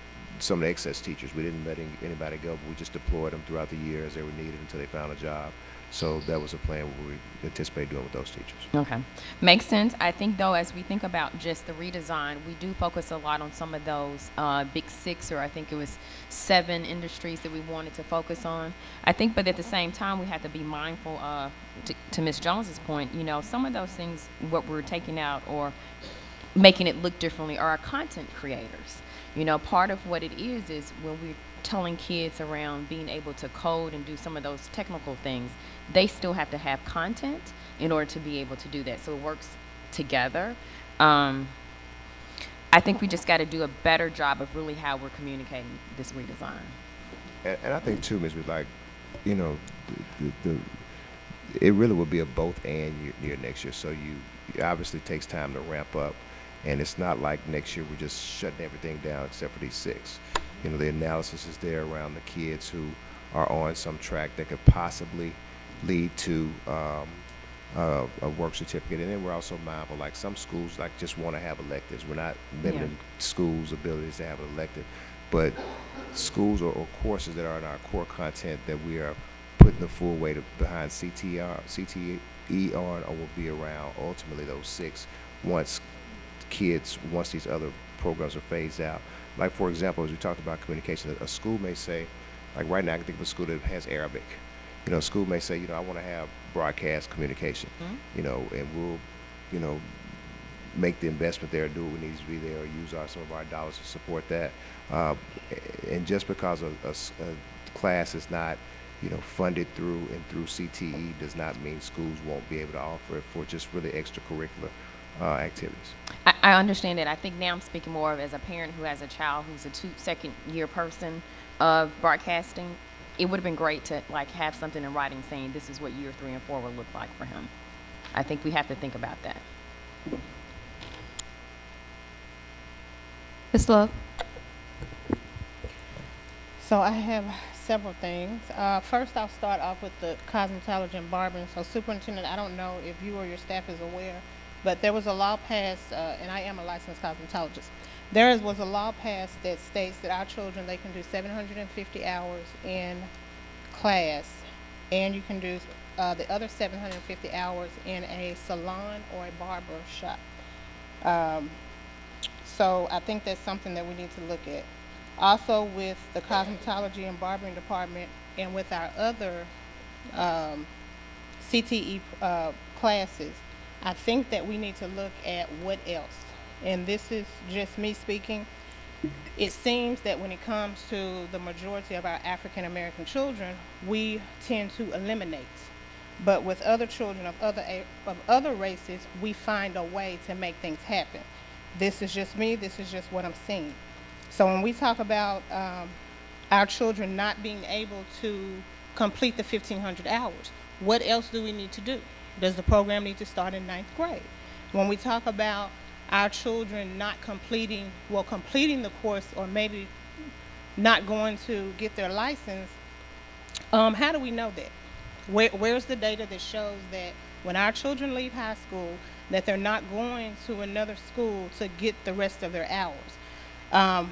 some of the excess teachers, we didn't let anybody go, but we just deployed them throughout the year as they were needed until they found a job. So that was a plan what we anticipate doing with those teachers. Okay. Makes sense. I think, though, as we think about just the redesign, we do focus a lot on some of those big 6, or I think it was 7 industries that we wanted to focus on. I think, but at the same time, we have to be mindful of, to Ms. Jones's point, you know, some of those things, what we're taking out or making it look differently are our content creators. You know, part of what it is when we're telling kids around being able to code and do some of those technical things, they still have to have content in order to be able to do that. So it works together. I think we just got to do a better job of really how we're communicating this redesign. And I think too, Ms. like, you know, it really will be a both and year next year. So it obviously takes time to ramp up, and it's not like next year we're just shutting everything down except for these 6. You know, the analysis is there around the kids who are on some track that could possibly lead to a work certificate. And then we're also mindful, like some schools just want to have electives. We're not limiting schools' abilities to have an elective, but schools or courses that are in our core content that we are putting the full weight behind CTE on, or will be around ultimately those 6 once these other programs are phased out. Like, for example, as we talked about communication, a school may say, like right now I can think of a school that has Arabic. You know, a school may say, you know, I want to have broadcast communication, you know, and we'll, you know, make the investment there, do what needs to be there, or use some of our dollars to support that. And just because a class is not, you know, funded through CTE does not mean schools won't be able to offer it for just really extracurricular activities. I understand that. I think now I'm speaking more of as a parent who has a child who's a second-year person of broadcasting. It would have been great to have something in writing saying this is what year 3 and 4 will look like for him. I think we have to think about that. Ms. Love? So I have several things. First, I'll start off with the cosmetology and barbering. So, Superintendent, I don't know if you or your staff is aware, but there was a law passed, and I am a licensed cosmetologist. There was a law passed that states that our children, they can do 750 hours in class, and you can do the other 750 hours in a salon or a barber shop. So I think that's something that we need to look at. Also, with the cosmetology and barbering department and with our other CTE classes, I think that we need to look at what else. And this is just me speaking. It seems that when it comes to the majority of our African American children, we tend to eliminate. But with other children of other races, we find a way to make things happen. This is just me, this is just what I'm seeing. So when we talk about our children not being able to complete the 1,500 hours, what else do we need to do? Does the program need to start in 9th grade? When we talk about our children not completing the course, or maybe not going to get their license, how do we know that? Where's the data that shows that when our children leave high school, that they're not going to another school to get the rest of their hours?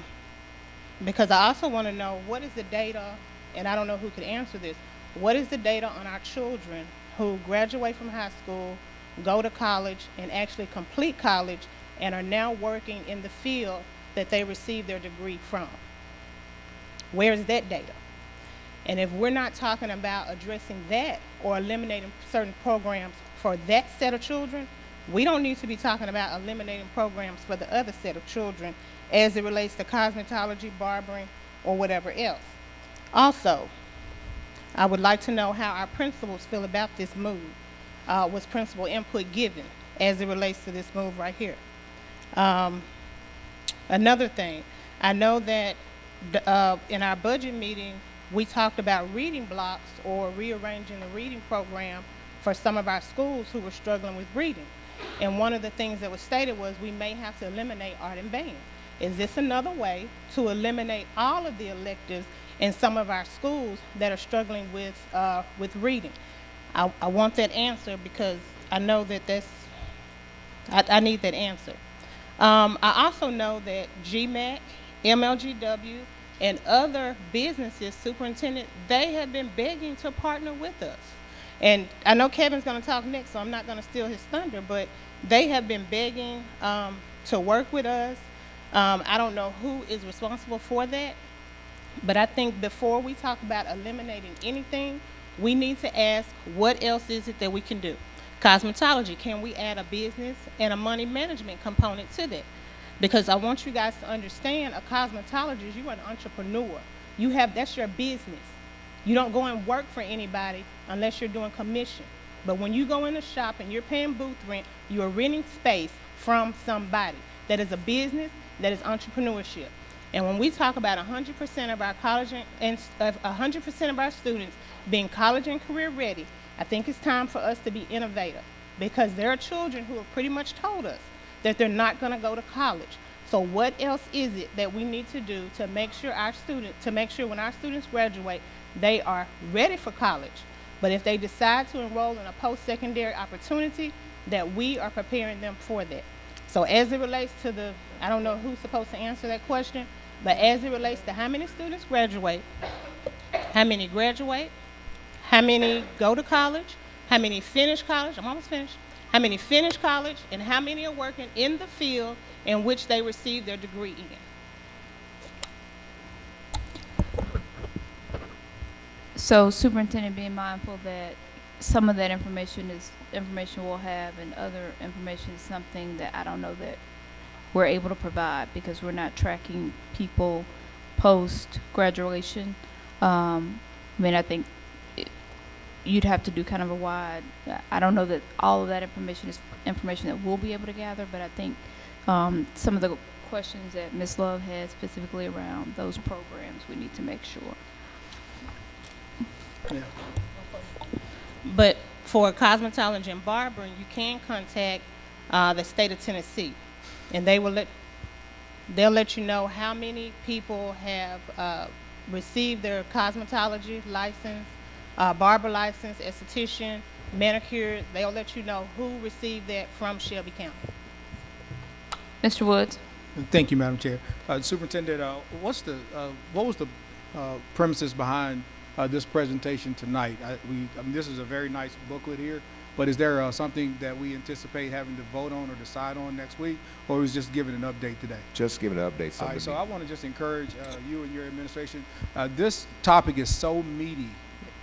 Because I also want to know, what is the data, and I don't know who could answer this, what is the data on our children who graduate from high school, go to college, and actually complete college, and are now working in the field that they received their degree from? Where is that data? And if we're not talking about addressing that or eliminating certain programs for that set of children, we don't need to be talking about eliminating programs for the other set of children as it relates to cosmetology, barbering, or whatever else. Also, I would like to know how our principals feel about this move. Was principal input given as it relates to this move right here? Another thing, I know that in our budget meeting, we talked about reading blocks or rearranging the reading program for some of our schools who were struggling with reading. And one of the things that was stated was we may have to eliminate art and band. Is this another way to eliminate all of the electives in some of our schools that are struggling with reading? I want that answer, because I know that I need that answer. I also know that GMAC, MLGW, and other businesses, superintendent, they have been begging to partner with us. And I know Kevin's going to talk next, so I'm not going to steal his thunder, but they have been begging to work with us. I don't know who is responsible for that, but I think before we talk about eliminating anything, we need to ask, what else is it that we can do? Cosmetology, can we add a business and a money management component to that? Because I want you guys to understand, a cosmetologist, you are an entrepreneur. That's your business. You don't go and work for anybody unless you're doing commission. But when you go in a shop and you're paying booth rent, you are renting space from somebody. That is a business, that is entrepreneurship. And when we talk about 100% of our college and 100% of our students being college and career ready, I think it's time for us to be innovative, because there are children who have pretty much told us that they're not going to go to college. So what else is it that we need to do to make sure when our students graduate, they are ready for college? But if they decide to enroll in a post-secondary opportunity, that we are preparing them for that. So as it relates to I don't know who's supposed to answer that question, but as it relates to how many students graduate, how many graduate, how many go to college, how many finish college, I'm almost finished, how many finish college, and how many are working in the field in which they received their degree in. So superintendent, being mindful that some of that information is information we'll have, and other information is something that I don't know that we're able to provide, because we're not tracking people post graduation. I mean, I think you'd have to do kind of a wide, I don't know that all of that information is information that we'll be able to gather, but I think some of the questions that Ms. Love had specifically around those programs, we need to make sure. Yeah. But for cosmetology and barbering, you can contact the state of Tennessee, and they'll let you know how many people have received their cosmetology license, barber license, esthetician, manicure. They'll let you know who received that from Shelby County. Mr. Woods. Thank you, Madam Chair. Superintendent, what was the premises behind this presentation tonight? I mean, this is a very nice booklet here, but is there something that we anticipate having to vote on or decide on next week, or is just giving an update today? Just giving an update. All right, so I want to just encourage you and your administration. This topic is so meaty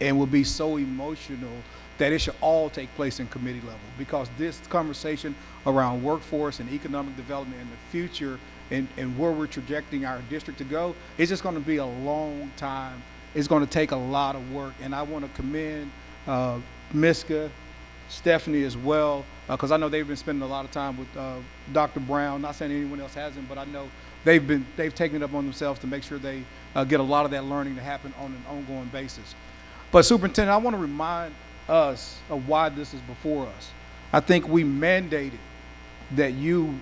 and will be so emotional that it should all take place in committee level, because this conversation around workforce and economic development in the future and where we're trajecting our district to go, it's just going to be a long time. It's going to take a lot of work, and I want to commend Miska, Stephanie as well, because I know they've been spending a lot of time with Dr. Brown. Not saying anyone else hasn't, but I know they've taken it up on themselves to make sure they get a lot of that learning to happen on an ongoing basis. But Superintendent, I want to remind us of why this is before us. I think we mandated that you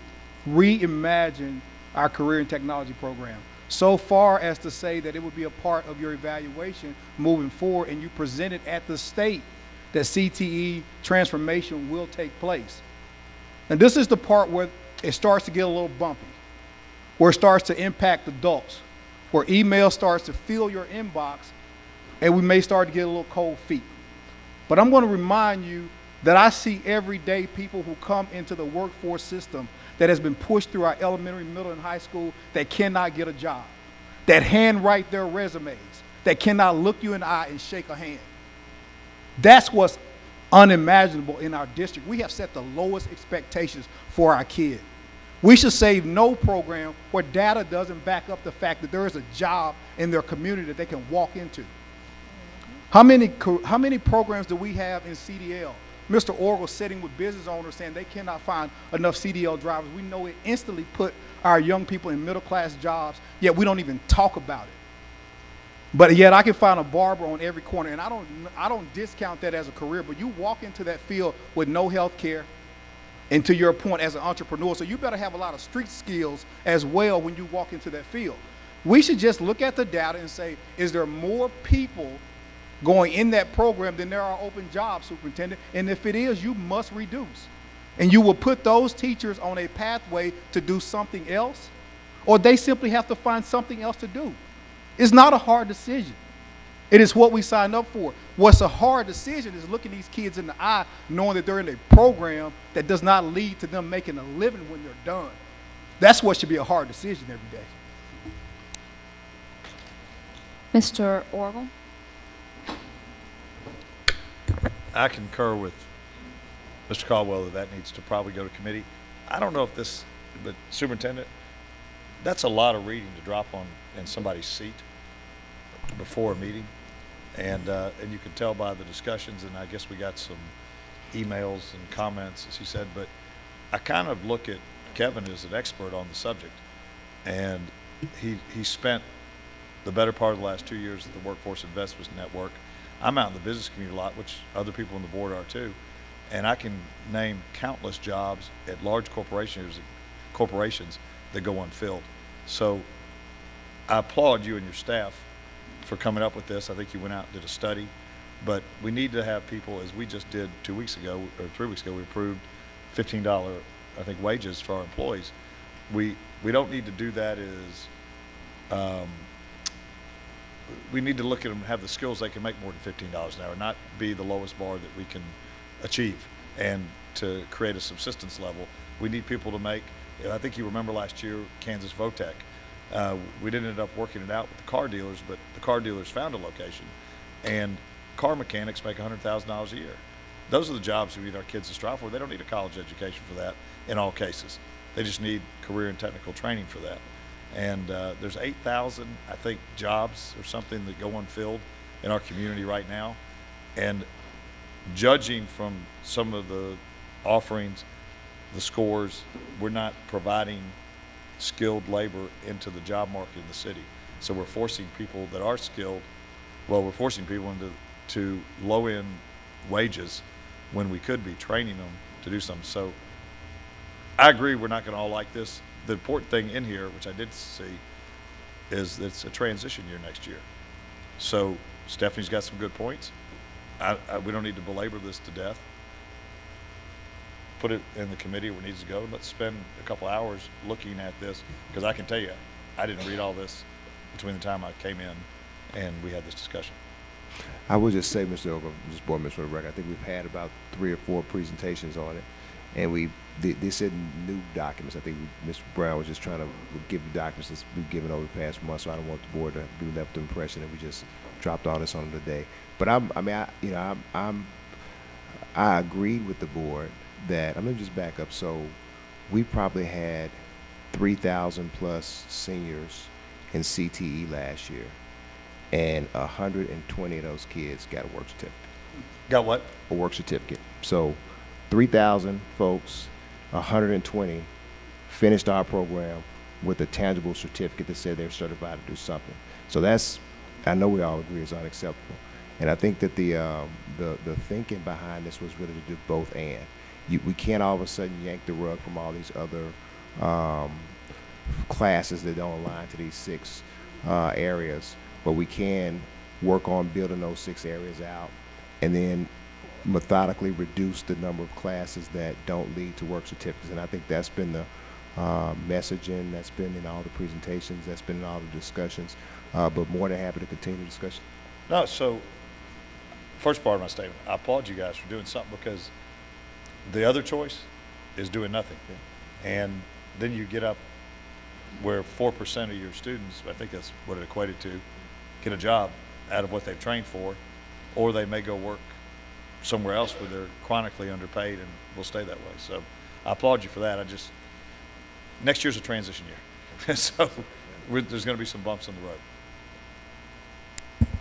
reimagine our career and technology program so far as to say that it would be a part of your evaluation moving forward, and you presented at the state that CTE transformation will take place. And this is the part where it starts to get a little bumpy, where it starts to impact adults, where email starts to fill your inbox, and we may start to get a little cold feet. But I'm going to remind you that I see every day people who come into the workforce system that has been pushed through our elementary, middle, and high school that cannot get a job, that handwrite their resumes, that cannot look you in the eye and shake a hand. That's what's unimaginable in our district. We have set the lowest expectations for our kid. We should save no program where data doesn't back up the fact that there is a job in their community that they can walk into. How many programs do we have in CDL? Mr. Orgel sitting with business owners saying they cannot find enough CDL drivers. We know it instantly put our young people in middle-class jobs, yet we don't even talk about it. But yet I can find a barber on every corner, and I don't discount that as a career, but you walk into that field with no health care, and to your point as an entrepreneur, so you better have a lot of street skills as well when you walk into that field. We should just look at the data and say, is there more people going in that program than there are open jobs, Superintendent? And if it is, you must reduce. And you will put those teachers on a pathway to do something else, or they simply have to find something else to do. It's not a hard decision. It is what we signed up for. What's a hard decision is looking these kids in the eye, knowing that they're in a program that does not lead to them making a living when they're done. That's what should be a hard decision every day. Mr. Orgel? I concur with Mr. Caldwell that needs to probably go to committee. I don't know if this, but Superintendent, that's a lot of reading to drop on in somebody's seat before a meeting, and you can tell by the discussions, and I guess we got some emails and comments, as he said, but I kind of look at Kevin as an expert on the subject, and he spent the better part of the last 2 years at the Workforce Investments Network. I'm out in the business community a lot, which other people on the board are too, and I can name countless jobs at large corporations that go unfilled. So I applaud you and your staff for coming up with this. I think you went out and did a study, but we need to have people, as we just did 2 weeks ago or 3 weeks ago, we approved $15, I think, wages for our employees. We don't need to do that as we need to look at them and have the skills they can make more than $15 an hour, not be the lowest bar that we can achieve. And to create a subsistence level, we need people to make, I think you remember last year, Kansas Votech. We didn't end up working it out with the car dealers, but the car dealers found a location, and car mechanics make $100,000 a year. Those are the jobs we need our kids to strive for. They don't need a college education for that in all cases. They just need career and technical training for that. And there's 8,000, I think, jobs or something that go unfilled in our community right now. And judging from some of the offerings, the scores, we're not providing skilled labor into the job market in the city. So we're forcing people that are skilled, well, we're forcing people into low-end wages when we could be training them to do something. So I agree we're not going to all like this. The important thing in here, which I did see, is that it's a transition year next year. So Stephanie's got some good points. We don't need to belabor this to death. Put it in the committee where it needs to go. Let's spend a couple hours looking at this, because I can tell you, I didn't read all this between the time I came in and we had this discussion. I would just say, Mr. Ogle, just board member for the record, I think we've had about 3 or 4 presentations on it, and they said new documents. I think Mr. Brown was just trying to give the documents that we've given over the past month, so I don't want the board to be left the impression that we just dropped all this on them today. But I'm I agreed with the board that, let me just back up. So we probably had 3,000 plus seniors in CTE last year, and 120 of those kids got a work certificate. Got what? A work certificate. So 3,000 folks, 120 finished our program with a tangible certificate that said they're certified to do something. So that's, I know we all agree, is unacceptable. And I think that the thinking behind this was really to do both and. We can't all of a sudden yank the rug from all these other classes that don't align to these 6 areas, but we can work on building those 6 areas out and then methodically reduce the number of classes that don't lead to work certificates. And I think that's been the messaging, that's been in all the presentations, that's been in all the discussions, but more than happy to continue the discussion. No, so first part of my statement, I applaud you guys for doing something, because the other choice is doing nothing. And then you get up where 4% of your students, I think that's what it equated to, get a job out of what they've trained for, or they may go work somewhere else where they're chronically underpaid and will stay that way. So I applaud you for that. Next year's a transition year. So there's going to be some bumps in the road.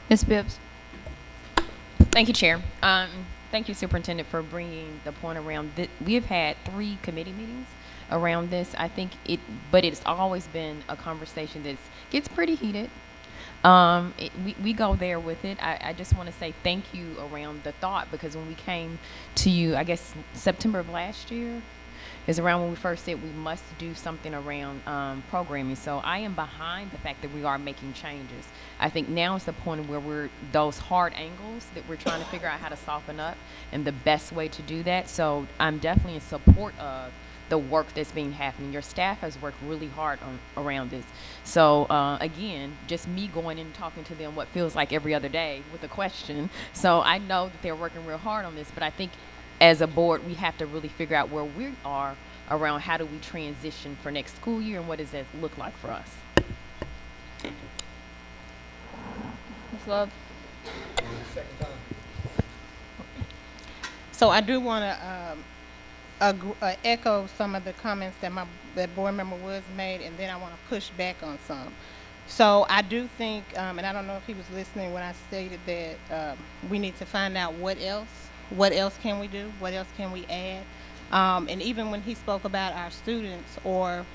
Ms. Bibbs. Thank you, Chair. Thank you, Superintendent, for bringing the point around. We have had 3 committee meetings around this. I think but it's always been a conversation that gets pretty heated. We go there with it. I just want to say thank you around the thought, because when we came to you, I guess September of last year is around when we first said we must do something around programming. So I am behind the fact that we are making changes. I think now is the point where those hard angles that we're trying to figure out how to soften up and the best way to do that. So I'm definitely in support of the work that's being happening. Your staff has worked really hard around this. So again, just me going in and talking to them what feels like every other day with a question. So I know that they're working real hard on this, but I think as a board, we have to really figure out where we are around how do we transition for next school year and what does that look like for us. Ms. Love. So I do want to echo some of the comments that board member Woods made, and then I want to push back on some. So I do think, and I don't know if he was listening when I stated that we need to find out what else can we do, what else can we add. And even when he spoke about our students or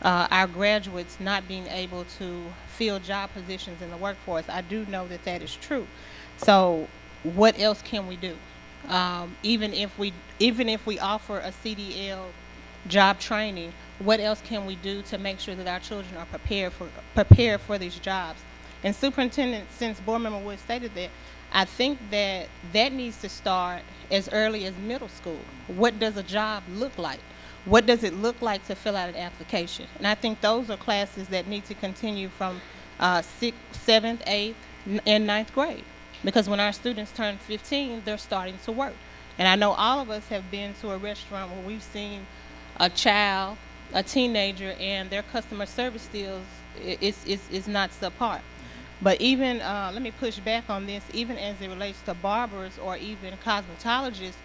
our graduates not being able to fill job positions in the workforce, I do know that that is true. So what else can we do? Even if we offer a CDL job training, what else can we do to make sure that our children are prepared for these jobs? And Superintendent, since Board Member Wood stated that, I think that needs to start as early as middle school. What does a job look like? What does it look like to fill out an application? And I think those are classes that need to continue from 6th, 7th, 8th, and 9th grade. Because when our students turn 15, they're starting to work. And I know all of us have been to a restaurant where we've seen a child, a teenager, and their customer service skills is not subpar. But even, let me push back on this, even as it relates to barbers or even cosmetologists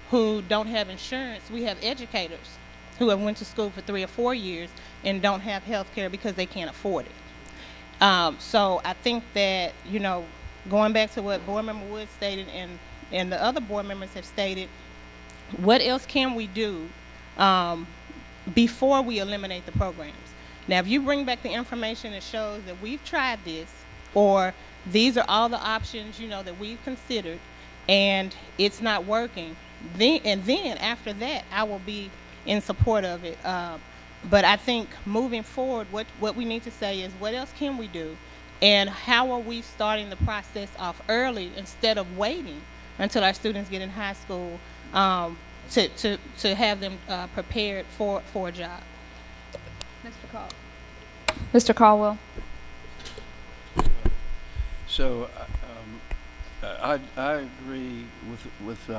who don't have insurance, we have educators who have went to school for 3 or 4 years and don't have health care because they can't afford it. So I think that, you know, going back to what Board Member Wood stated and the other board members have stated, what else can we do before we eliminate the programs? Now, if you bring back the information that shows that we've tried this, or these are all the options, you know, that we've considered, and it's not working, then after that, I will be in support of it. But I think moving forward, what we need to say is, what else can we do? And how are we starting the process off early instead of waiting until our students get in high school to have them prepared for a job? Mr. Caldwell. So I agree with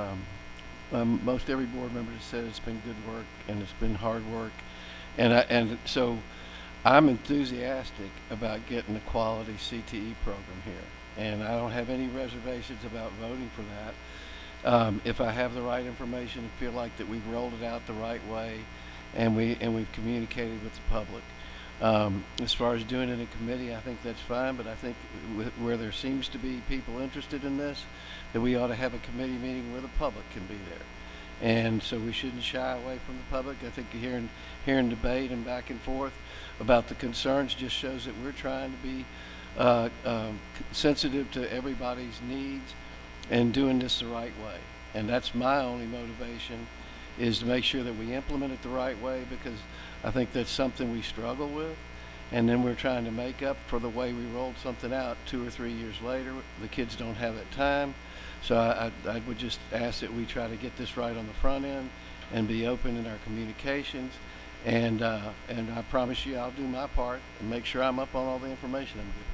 most every board member that said it's been good work and it's been hard work, and so I'm enthusiastic about getting a quality CTE program here, and I don't have any reservations about voting for that. if I have the right information and feel like that we've rolled it out the right way, and we've communicated with the public. As far as doing it in committee, I think that's fine, but I think where there seems to be people interested in this, that we ought to have a committee meeting where the public can be there. And so we shouldn't shy away from the public. I think hearing debate and back and forth about the concerns just shows that we're trying to be sensitive to everybody's needs and doing this the right way. And that's my only motivation, is to make sure that we implement it the right way, because I think that's something we struggle with. And then we're trying to make up for the way we rolled something out 2 or 3 years later. The kids don't have that time. So I would just ask that we try to get this right on the front end and be open in our communications. And I promise you I'll do my part and make sure I'm up on all the information I'm giving.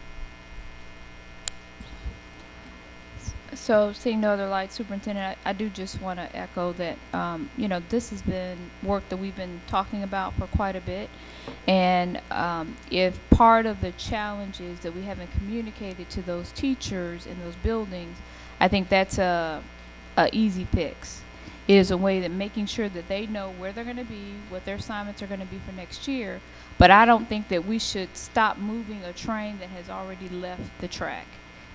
So, seeing no other light, Superintendent, I do just want to echo that, you know, this has been work that we've been talking about for quite a bit. And if part of the challenges that we haven't communicated to those teachers in those buildings, I think that's a easy fix. Is a way that making sure that they know where they're going to be, what their assignments are going to be for next year. But I don't think that we should stop moving a train that has already left the track.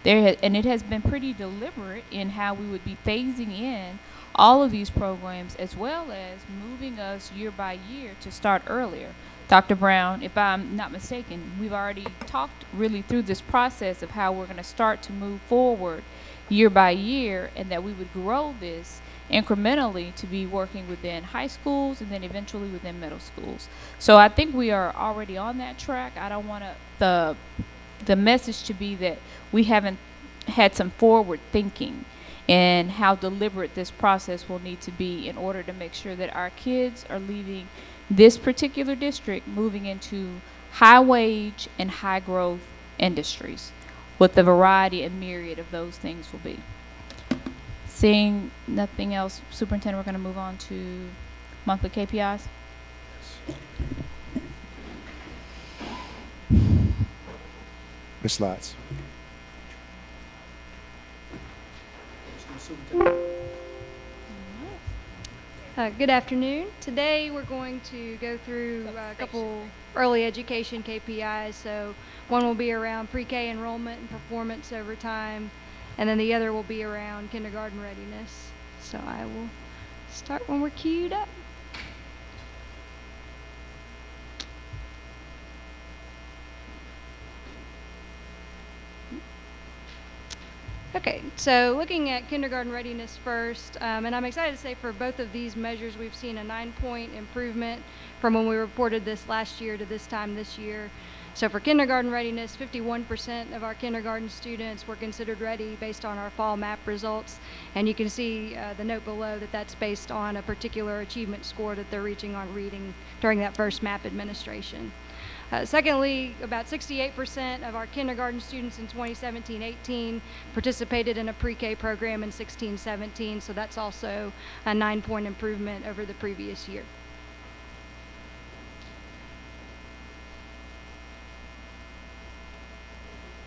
And it has been pretty deliberate in how we would be phasing in all of these programs, as well as moving us year by year to start earlier. Dr. Brown, if I'm not mistaken, we've already talked really through this process of how we're going to start to move forward year by year, and that we would grow this incrementally to be working within high schools and then eventually within middle schools. So I think we are already on that track. I don't want the message to be that we haven't had some forward thinking and how deliberate this process will need to be in order to make sure that our kids are leaving this particular district moving into high wage and high growth industries, what the variety and myriad of those things will be. Seeing nothing else, Superintendent, we're going to move on to monthly KPIs. Ms. Slotts. Good afternoon. Today we're going to go through a couple early education KPIs. So one will be around pre-K enrollment and performance over time, and then the other will be around kindergarten readiness. So I will start when we're queued up. Okay, so looking at kindergarten readiness first, and I'm excited to say for both of these measures we've seen a 9-point improvement from when we reported this last year to this time this year. So for kindergarten readiness, 51% of our kindergarten students were considered ready based on our fall MAP results, and you can see the note below that that's based on a particular achievement score that they're reaching on reading during that first MAP administration. Secondly, about 68% of our kindergarten students in 2017-18 participated in a pre-K program in 16-17, so that's also a 9-point improvement over the previous year.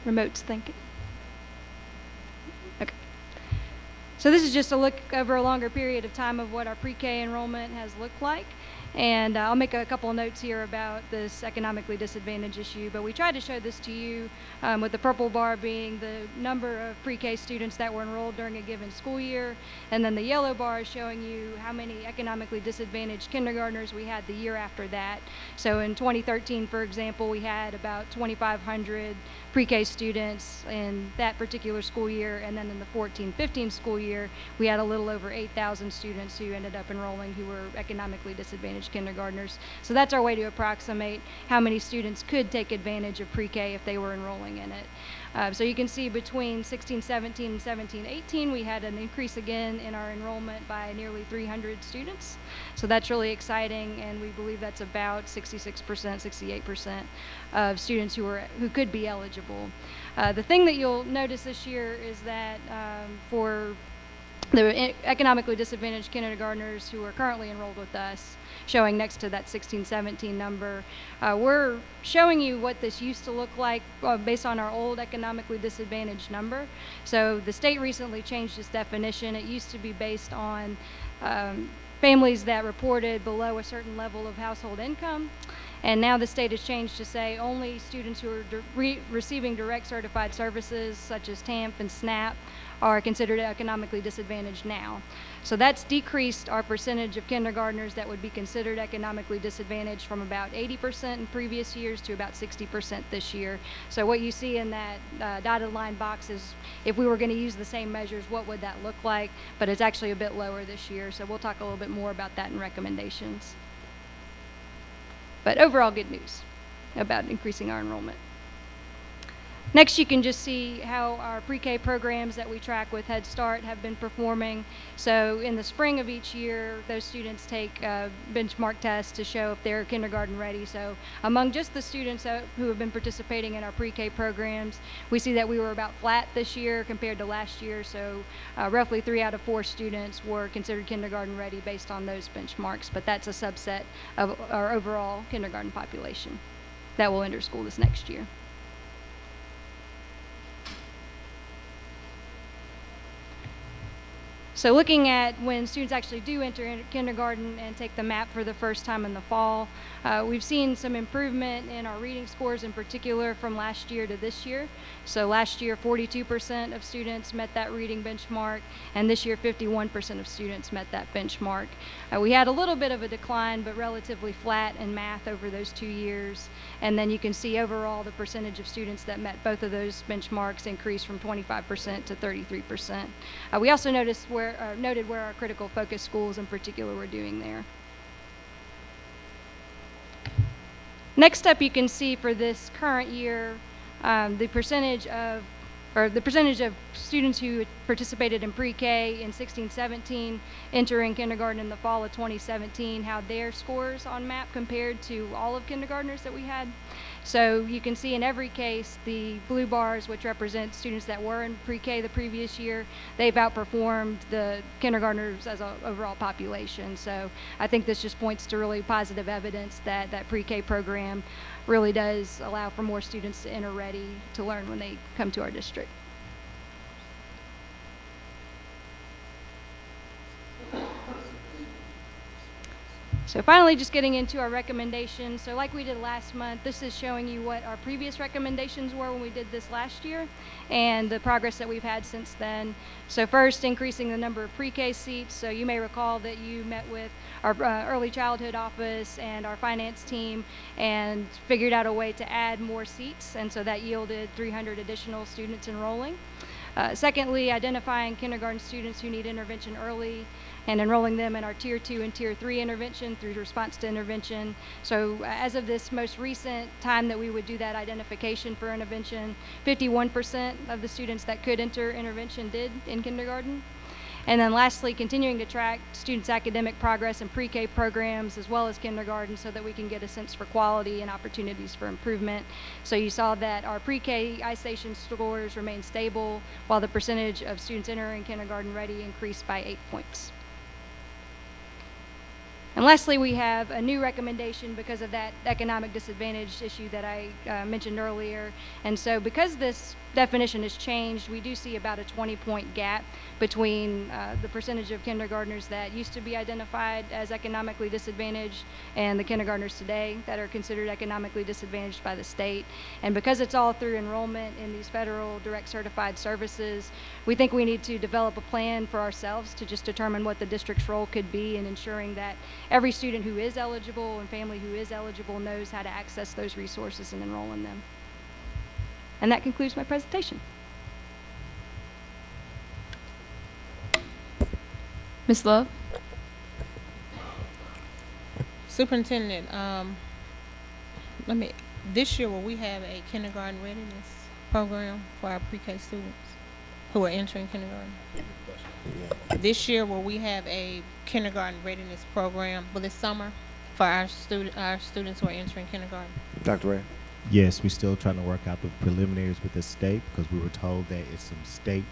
Remote's thinking. Okay. So this is just a look over a longer period of time of what our pre-K enrollment has looked like. And I'll make a couple of notes here about this economically disadvantaged issue, but we tried to show this to you with the purple bar being the number of pre-K students that were enrolled during a given school year, and then the yellow bar is showing you how many economically disadvantaged kindergartners we had the year after that. So in 2013, for example, we had about 2,500 pre-K students in that particular school year, and then in the 14-15 school year, we had a little over 8,000 students who ended up enrolling who were economically disadvantaged kindergartners. So that's our way to approximate how many students could take advantage of pre-K if they were enrolling in it. So you can see between 16-17 and 17-18, we had an increase again in our enrollment by nearly 300 students. So that's really exciting, and we believe that's about 66%, 68% of students who could be eligible. The thing that you'll notice this year is that for the economically disadvantaged kindergartners who are currently enrolled with us, showing next to that 16-17 number. We're showing you what this used to look like based on our old economically disadvantaged number. So the state recently changed its definition. It used to be based on families that reported below a certain level of household income. And now the state has changed to say only students who are receiving direct certified services such as TAMP and SNAP are considered economically disadvantaged now. So that's decreased our percentage of kindergartners that would be considered economically disadvantaged from about 80% in previous years to about 60% this year. So what you see in that dotted line box is if we were going to use the same measures, what would that look like? But it's actually a bit lower this year. So we'll talk a little bit more about that in recommendations. But overall, good news about increasing our enrollment. Next, you can just see how our pre-K programs that we track with Head Start have been performing. So in the spring of each year, those students take benchmark tests to show if they're kindergarten ready. So among just the students who have been participating in our pre-K programs, we see that we were about flat this year compared to last year. So roughly 3 out of 4 students were considered kindergarten ready based on those benchmarks. But that's a subset of our overall kindergarten population that will enter school this next year. So looking at when students actually do enter kindergarten and take the MAP for the first time in the fall, we've seen some improvement in our reading scores in particular from last year to this year. So last year 42% of students met that reading benchmark, and this year 51% of students met that benchmark. We had a little bit of a decline, but relatively flat in math over those 2 years. And then you can see overall the percentage of students that met both of those benchmarks increased from 25% to 33%. We also noticed noted where our critical focus schools in particular were doing there. Next up, you can see for this current year the percentage of students who participated in pre-K in 16-17 entering kindergarten in the fall of 2017, how their scores on MAP compared to all of kindergartners that we had. So you can see in every case the blue bars, which represent students that were in pre-K the previous year, they've outperformed the kindergartners as an overall population. So I think this just points to really positive evidence that that pre-K program really does allow for more students to enter ready to learn when they come to our district. So finally, just getting into our recommendations. So like we did last month, this is showing you what our previous recommendations were when we did this last year and the progress that we've had since then. So first, increasing the number of pre-K seats. So you may recall that you met with our early childhood office and our finance team and figured out a way to add more seats, and so that yielded 300 additional students enrolling. Secondly, identifying kindergarten students who need intervention early and enrolling them in our Tier 2 and Tier 3 intervention through response to intervention. So as of this most recent time that we would do that identification for intervention, 51% of the students that could enter intervention did in kindergarten. And then lastly, continuing to track students' academic progress in pre-K programs as well as kindergarten so that we can get a sense for quality and opportunities for improvement. So you saw that our pre-K iStation scores remained stable while the percentage of students entering kindergarten ready increased by 8 points. And lastly, we have a new recommendation because of that economic disadvantage issue that I mentioned earlier. And so because this definition has changed, we do see about a 20-point gap between the percentage of kindergartners that used to be identified as economically disadvantaged and the kindergartners today that are considered economically disadvantaged by the state. And because it's all through enrollment in these federal direct certified services, we think we need to develop a plan for ourselves to just determine what the district's role could be in ensuring that every student who is eligible and family who is eligible knows how to access those resources and enroll in them. And that concludes my presentation. Ms. Love? Superintendent, this year will we have a kindergarten readiness program for our pre-K students who are entering kindergarten? This year will we have a kindergarten readiness program for this summer for our students who are entering kindergarten? Dr. Ray? Yes, we're still trying to work out the preliminaries with the state because we were told that it's some state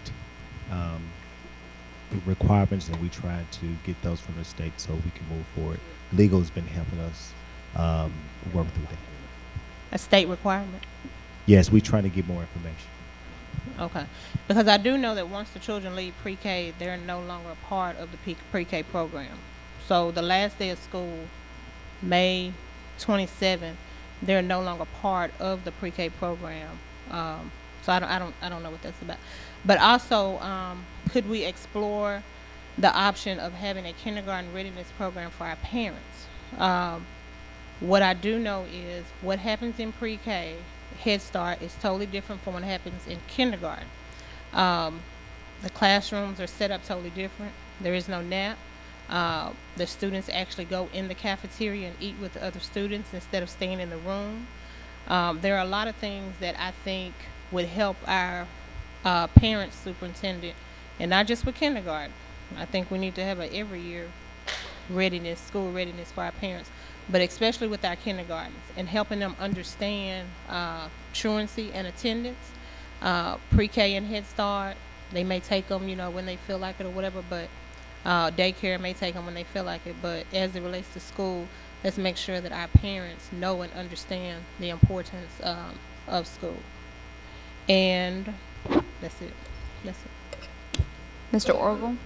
requirements, and we trying to get those from the state so we can move forward. Legal's been helping us work through that. A state requirement? Yes, we trying to get more information. Okay. Because I do know that once the children leave pre-K, they're no longer a part of the pre-K program. So the last day of school, May 27th, they're no longer part of the pre-K program. So I don't know what that's about. But also, could we explore the option of having a kindergarten readiness program for our parents? What I do know is what happens in pre-K, Head Start, is totally different from what happens in kindergarten. The classrooms are set up totally different. There is no nap. The students actually go in the cafeteria and eat with the other students instead of staying in the room. There are a lot of things that I think would help our parents, superintendent, and not just with kindergarten. I think we need to have an every year readiness, school readiness for our parents, but especially with our kindergartens and helping them understand truancy and attendance. Pre-K and Head Start, they may take them, you know, when they feel like it or whatever, but daycare may take them when they feel like it. But as it relates to school, let's make sure that our parents know and understand the importance of school. And that's it. That's it. Mr. Orgel?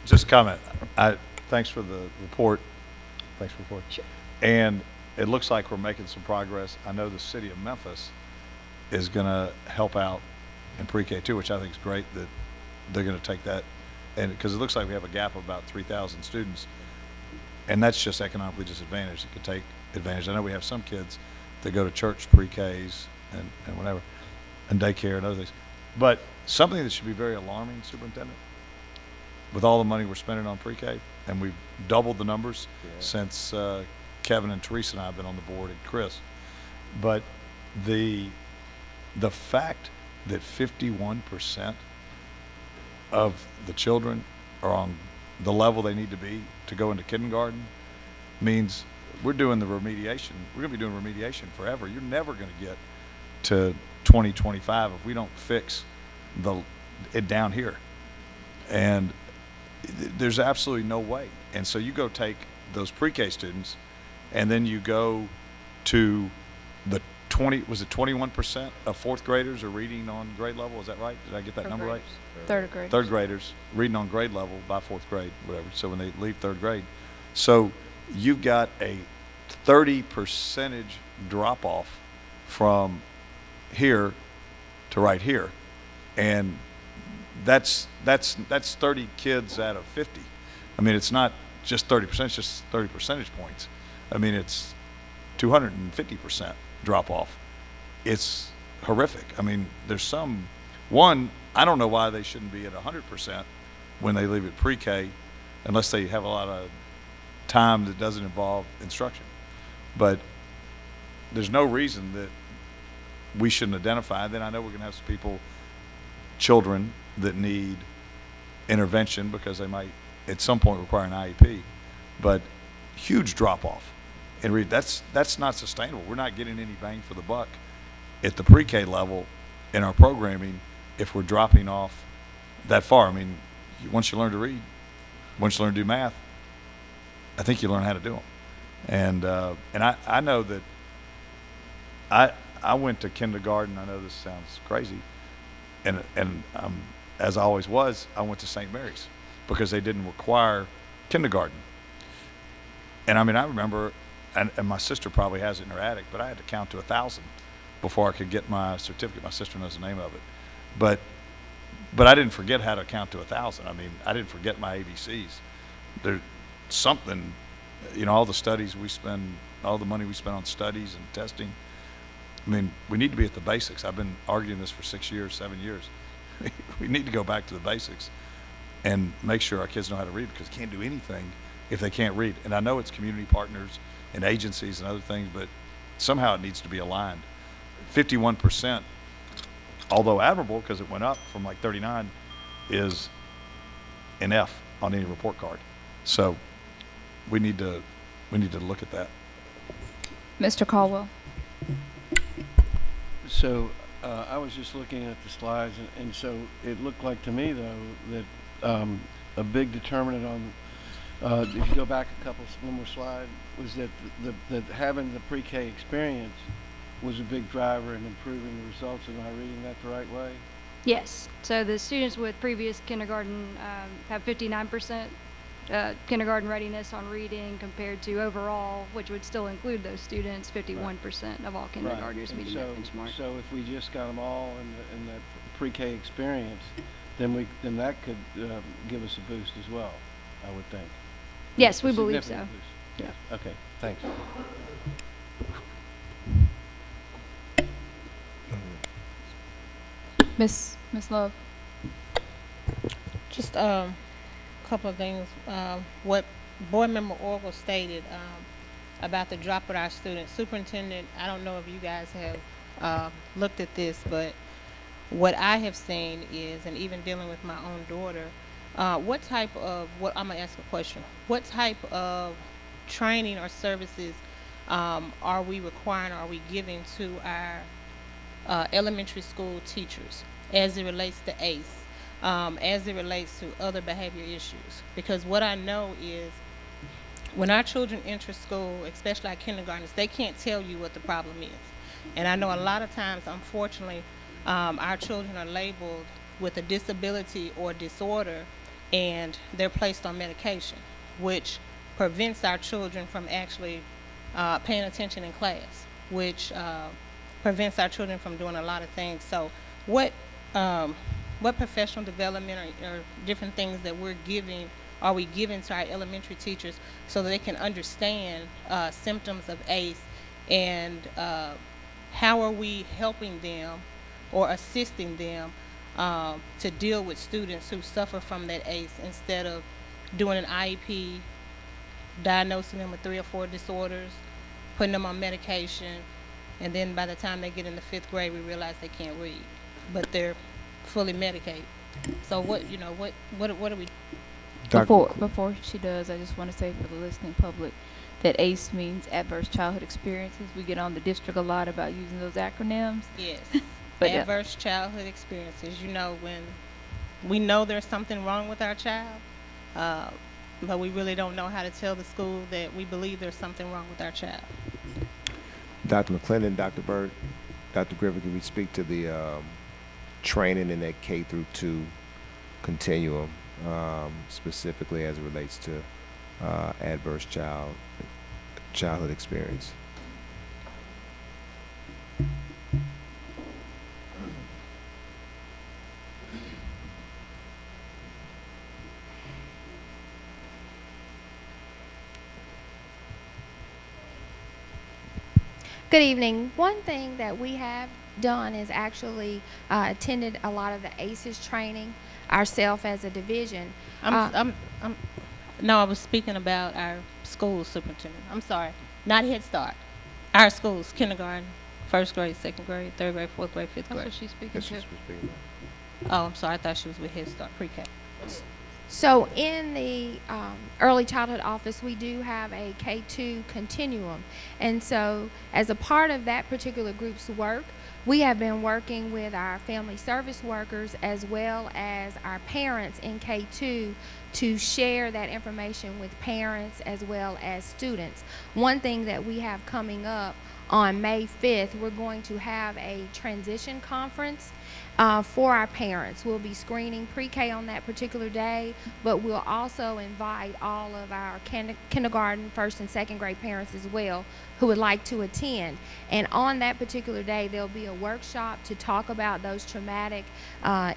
Just comment. Thanks for the report. Thanks for the report. Sure. And it looks like we're making some progress. I know the city of Memphis is going to help out in pre-K too, which I think is great that they're going to take that. And because it looks like we have a gap of about 3,000 students, and that's just economically disadvantaged. It could take advantage. I know we have some kids that go to church pre-Ks and whatever, and daycare and other things. But something that should be very alarming, Superintendent, with all the money we're spending on pre-K, and we've doubled the numbers since Kevin and Teresa and I have been on the board, and Chris. But the fact that 51% of the children are on the level they need to be to go into kindergarten means we're doing the remediation. We're going to be doing remediation forever. You're never going to get to 2025 if we don't fix it down here. And there's absolutely no way. And so you go take those pre-K students, and then you go to the 21% of fourth graders are reading on grade level. Is that right? Did I get that number right? Third graders. Third graders reading on grade level by fourth grade, whatever. So when they leave third grade, so you've got a 30% drop off from here to right here, and that's 30 kids out of 50. I mean, it's not just 30%; it's just 30 percentage points. I mean, it's 250% drop off. It's horrific. I mean, there's I don't know why they shouldn't be at 100% when they leave at pre-K, unless they have a lot of time that doesn't involve instruction. But there's no reason that we shouldn't identify. Then I know we're going to have some children that need intervention because they might at some point require an IEP, but huge drop off. And that's not sustainable. We're not getting any bang for the buck at the pre-K level in our programming if we're dropping off that far. I mean, once you learn to read, once you learn to do math, I think you learn how to do them. And I know that I went to kindergarten. I know this sounds crazy, and as I always was, I went to St. Mary's because they didn't require kindergarten. And I mean, I remember, and my sister probably has it in her attic, but I had to count to 1,000 before I could get my certificate. My sister knows the name of it. But I didn't forget how to count to 1,000. I mean, I didn't forget my ABCs. There's something, all the studies we spend, all the money we spend on studies and testing. I mean, we need to be at the basics. I've been arguing this for 6 years, 7 years. We need to go back to the basics and make sure our kids know how to read, because they can't do anything if they can't read. And I know it's community partners and agencies and other things, but somehow it needs to be aligned. 51%, although admirable because it went up from like 39, is an F on any report card. So we need to look at that. Mr. Caldwell. So I was just looking at the slides, and so it looked like to me, though, that a big determinant on, if you go back one more slide, was that that having the pre-K experience was a big driver in improving the results. Am I reading that the right way? Yes. So the students with previous kindergarten have 59% kindergarten readiness on reading compared to overall, which would still include those students, 51% of all kindergartners Right. meeting that benchmark. So if we just got them all in that pre-K experience, then that could give us a boost as well, I would think. Yes, A we believe so. significant boost. Yes. Okay. Thanks. Miss Love. Just a couple of things. What Board Member Orville stated about the drop with our students. Superintendent, I don't know if you guys have looked at this, but what I have seen is, and even dealing with my own daughter, I'm going to ask a question. What type of training or services are we requiring, are we giving to our elementary school teachers as it relates to ACE, as it relates to other behavior issues? Because what I know is when our children enter school, especially our kindergartners, they can't tell you what the problem is. And I know a lot of times, unfortunately, our children are labeled with a disability or disorder, and they're placed on medication, which prevents our children from actually paying attention in class, which prevents our children from doing a lot of things. So what professional development or different things that are we giving to our elementary teachers so that they can understand symptoms of ACE, and how are we helping them or assisting them to deal with students who suffer from that ACE, instead of doing an IEP, diagnosing them with 3 or 4 disorders, putting them on medication, and then by the time they get in the 5th grade, we realize they can't read, but they're fully medicated. So what are we? Before she does, I just want to say for the listening public that ACE means Adverse Childhood Experiences. We get on the district a lot about using those acronyms. Yes. But Adverse childhood experiences. When we know there's something wrong with our child, but we really don't know how to tell the school that we believe there's something wrong with our child. Dr. McClendon, Dr. Bird, Dr. Griffith, can we speak to the training in that K through 2 continuum, specifically as it relates to adverse childhood experience? Good evening. One thing that we have done is actually attended a lot of the ACEs training ourselves as a division. No, I was speaking about our school superintendent. I'm sorry, not Head Start. Our schools, kindergarten, 1st grade, 2nd grade, 3rd grade, 4th grade, 5th grade. That's what she's speaking to. Oh, I'm sorry. I thought she was with Head Start pre-K. So in the early childhood office, we do have a K-2 continuum. And so as a part of that particular group's work, we have been working with our family service workers as well as our parents in K-2 to share that information with parents as well as students. One thing that we have coming up on May 5th, we're going to have a transition conference for our parents. We'll be screening pre-K on that particular day, but we'll also invite all of our kindergarten, 1st and 2nd grade parents as well who would like to attend. And on that particular day, there'll be a workshop to talk about those traumatic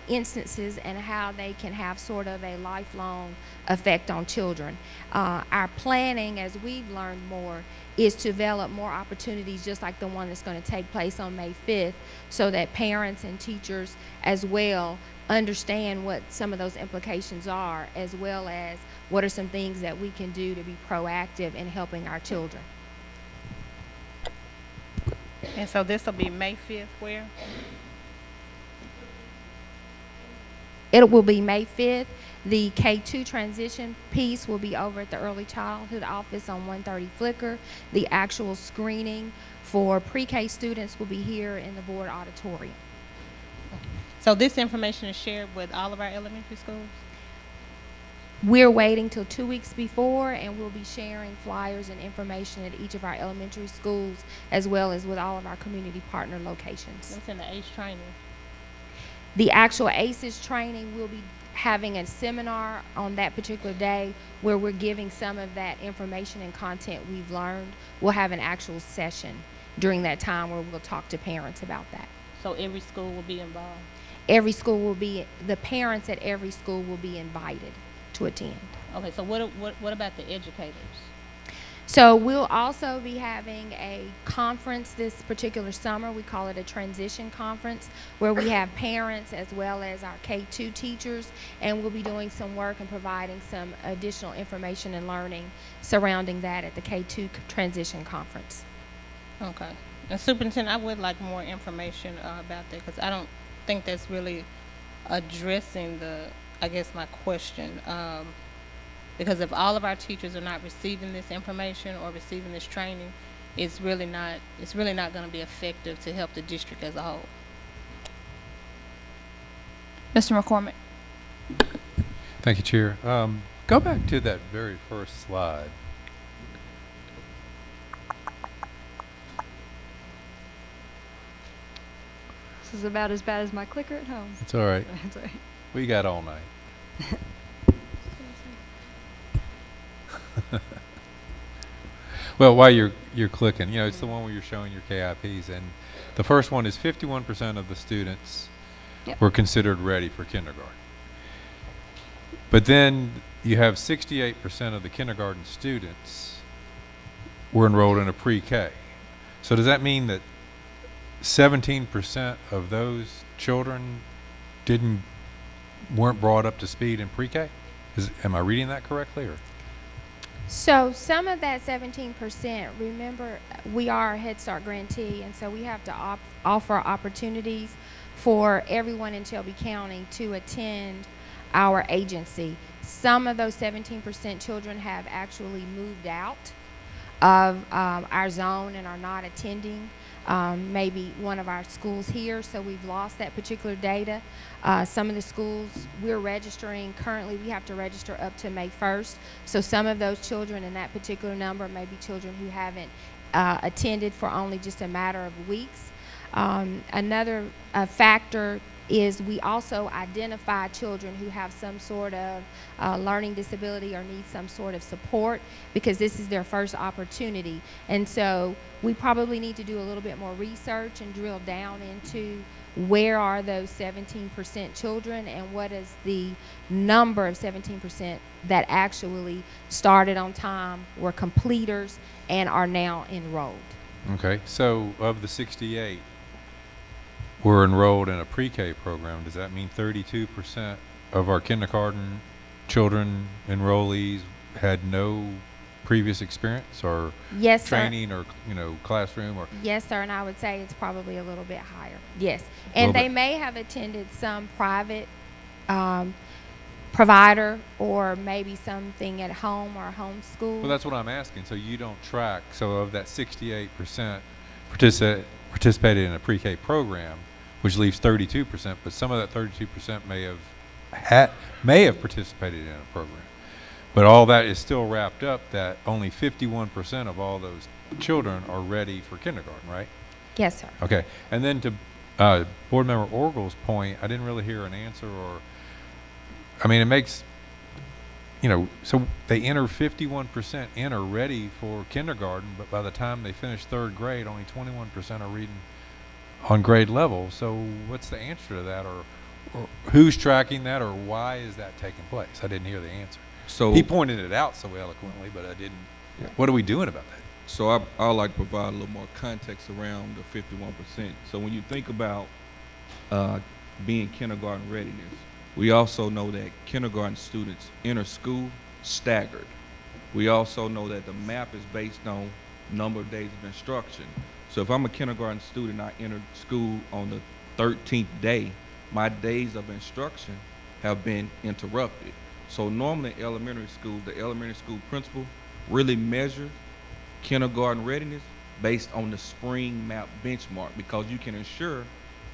instances and how they can have sort of a lifelong effect on children. Our planning, as we've learned more, is to develop more opportunities just like the one that's going to take place on May 5th, so that parents and teachers as well understand what some of those implications are, as well as what are some things that we can do to be proactive in helping our children. And so this will be May 5th where? It will be May 5th. The K-2 transition piece will be over at the early childhood office on 130 Flicker. The actual screening for pre-K students will be here in the board auditorium. So this information is shared with all of our elementary schools? We're waiting till 2 weeks before, and we'll be sharing flyers and information at each of our elementary schools, as well as with all of our community partner locations. What's in the ACE training? The actual ACES training, we'll be having a seminar on that particular day where we're giving some of that information and content we've learned. We'll have an actual session during that time where we'll talk to parents about that. So every school will be involved? Every school will be, the parents at every school will be invited to attend. Okay, so what about the educators? So we'll also be having a conference this particular summer. We call it a transition conference, where we have parents as well as our K-2 teachers, and we'll be doing some work and providing some additional information and learning surrounding that at the K-2 transition conference. Okay. And Superintendent, I would like more information about that, because I don't think that's really addressing I guess my question. Because if all of our teachers are not receiving this information or receiving this training, it's really not going to be effective to help the district as a whole. Mr. McCormick. Thank you, Chair. Go back to that very first slide. This is about as bad as my clicker at home. It's all right. It's all right. We got all night. Well, while you're clicking, you know, it's the one where you're showing your KIPs, and the first one is 51% of the students were considered ready for kindergarten. But then you have 68% of the kindergarten students were enrolled in a pre-K. So does that mean that 17% of those children weren't brought up to speed in pre-K? Am I reading that correctly, or? So some of that 17%, remember, we are a Head Start grantee, and so we have to offer opportunities for everyone in Shelby County to attend our agency. Some of those 17% children have actually moved out of our zone and are not attending maybe one of our schools here, so we've lost that particular data. Some of the schools we're registering currently, we have to register up to May 1st, so some of those children in that particular number may be children who haven't attended for only just a matter of weeks. Another factor is we also identify children who have some sort of learning disability or need some sort of support, because this is their first opportunity. And so we probably need to do a little bit more research and drill down into where are those 17% children and what is the number of 17% that actually started on time, were completers, and are now enrolled. Okay, so of the 68 were enrolled in a pre-K program, does that mean 32% of our kindergarten children enrollees had no previous experience or training or classroom? Or yes, sir, and I would say it's probably a little bit higher. Yes, and they may have attended some private provider or maybe something at home or homeschool. Well, that's what I'm asking. So you don't track. So of that 68% participated in a pre-K program, which leaves 32%, but some of that 32% may have participated in a program. But all that is still wrapped up that only 51% of all those children are ready for kindergarten, right? Yes, sir. Okay. And then to Board Member Orgel's point, I didn't really hear an answer, or, I mean, it makes, so they enter 51% enter ready for kindergarten, but by the time they finish third grade, only 21% are reading on grade level. So what's the answer to that, or who's tracking that, or why is that taking place? I didn't hear the answer. So he pointed it out so eloquently, but I didn't. Yeah. What are we doing about that? So I'd like to provide a little more context around the 51%. So when you think about being kindergarten readiness, we also know that kindergarten students enter school staggered. We also know that the map is based on number of days of instruction. So if I'm a kindergarten student, I enter school on the 13th day, my days of instruction have been interrupted. So normally in elementary school, the elementary school principal really measures kindergarten readiness based on the spring map benchmark, because you can ensure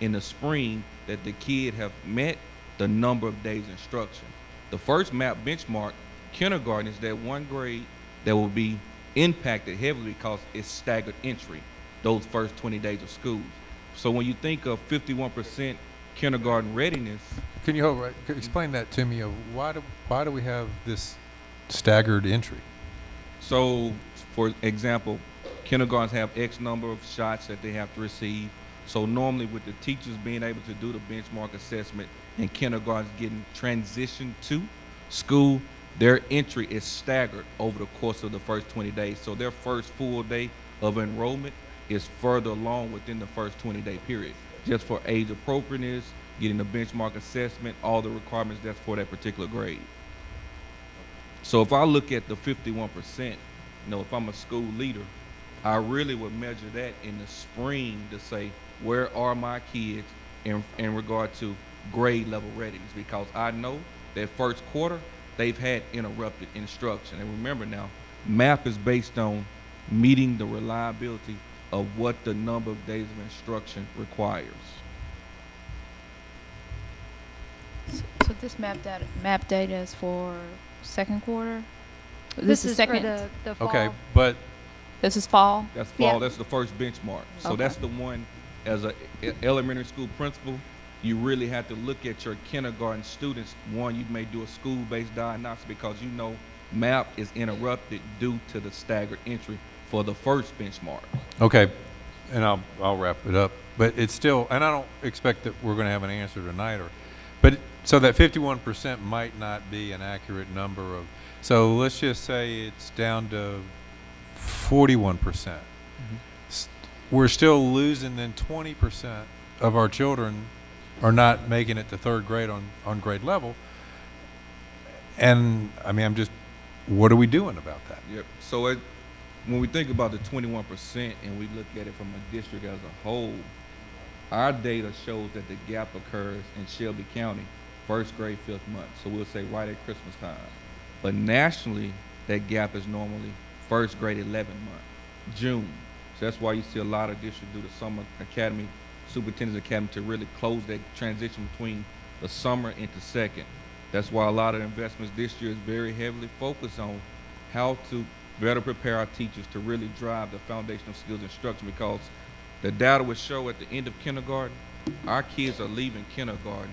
in the spring that the kid have met the number of days instruction. The first MAP benchmark, kindergarten, is that one grade that will be impacted heavily because it's staggered entry, those first 20 days of school. So when you think of 51% kindergarten readiness. Can you explain that to me? Why do we have this staggered entry? So, for example, kindergartens have X number of shots that they have to receive. So normally with the teachers being able to do the benchmark assessment and kindergartens getting transitioned to school, their entry is staggered over the course of the first 20 days. So their first full day of enrollment is further along within the first 20-day period, just for age appropriateness, getting the benchmark assessment, all the requirements that's for that particular grade. So if I look at the 51%, if I'm a school leader, I really would measure that in the spring to say, where are my kids in regard to grade level readiness? Because I know that first quarter, they've had interrupted instruction. And remember now, MAP is based on meeting the reliability of what the number of days of instruction requires. So this MAP data is for second quarter? This is second. for the fall. Okay, but this is fall? That's fall. Yeah. That's the first benchmark. So Okay. that's the one, as a elementary school principal, you really have to look at your kindergarten students. One, you may do a school-based diagnostic because you know MAP is interrupted due to the staggered entry for the first benchmark. Okay, and I'll wrap it up. But it's still, and I don't expect that we're going to have an answer tonight, but so that 51% might not be an accurate number of. So let's just say it's down to 41%. We're still losing then 20% of our children are not making it to third grade on grade level. And I mean, what are we doing about that? Yep. So when we think about the 21% and we look at it from a district as a whole, our data shows that the gap occurs in Shelby County, first grade, 5th month. So we'll say right at Christmas time. But nationally, that gap is normally first grade, 11th month, June. So that's why you see a lot of districts do the summer academy, superintendent's academy, to really close that transition between the summer into second. That's why a lot of investments this year is very heavily focused on how to better prepare our teachers to really drive the foundational skills instruction, because the data will show at the end of kindergarten, our kids are leaving kindergarten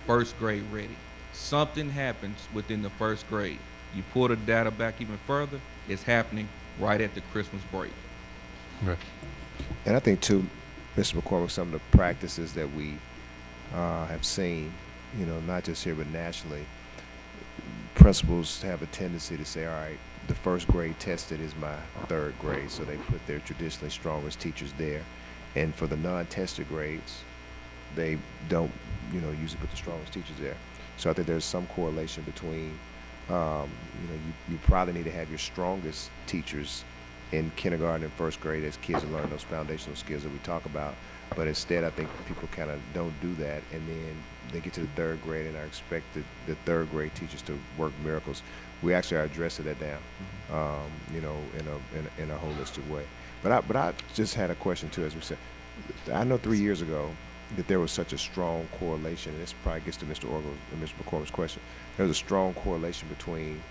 first grade ready. Something happens within the first grade. You pull the data back even further, it's happening right at the Christmas break. Right. And I think too, Mr. McCormick, some of the practices that we have seen, not just here but nationally, principals have a tendency to say, all right, the first grade tested is my third grade, so they put their traditionally strongest teachers there. And for the non-tested grades, they don't, usually put the strongest teachers there. So I think there's some correlation between, you probably need to have your strongest teachers in kindergarten and first grade as kids are learning those foundational skills that we talk about. But instead, I think people kind of don't do that, and then they get to the third grade and are expected the third grade teachers to work miracles. We actually are addressing that down, in a holistic way. But I just had a question too, as we said. I know 3 years ago that there was such a strong correlation, and this probably gets to Mr. Orgel and Mr. McCormick's question. There was a strong correlation between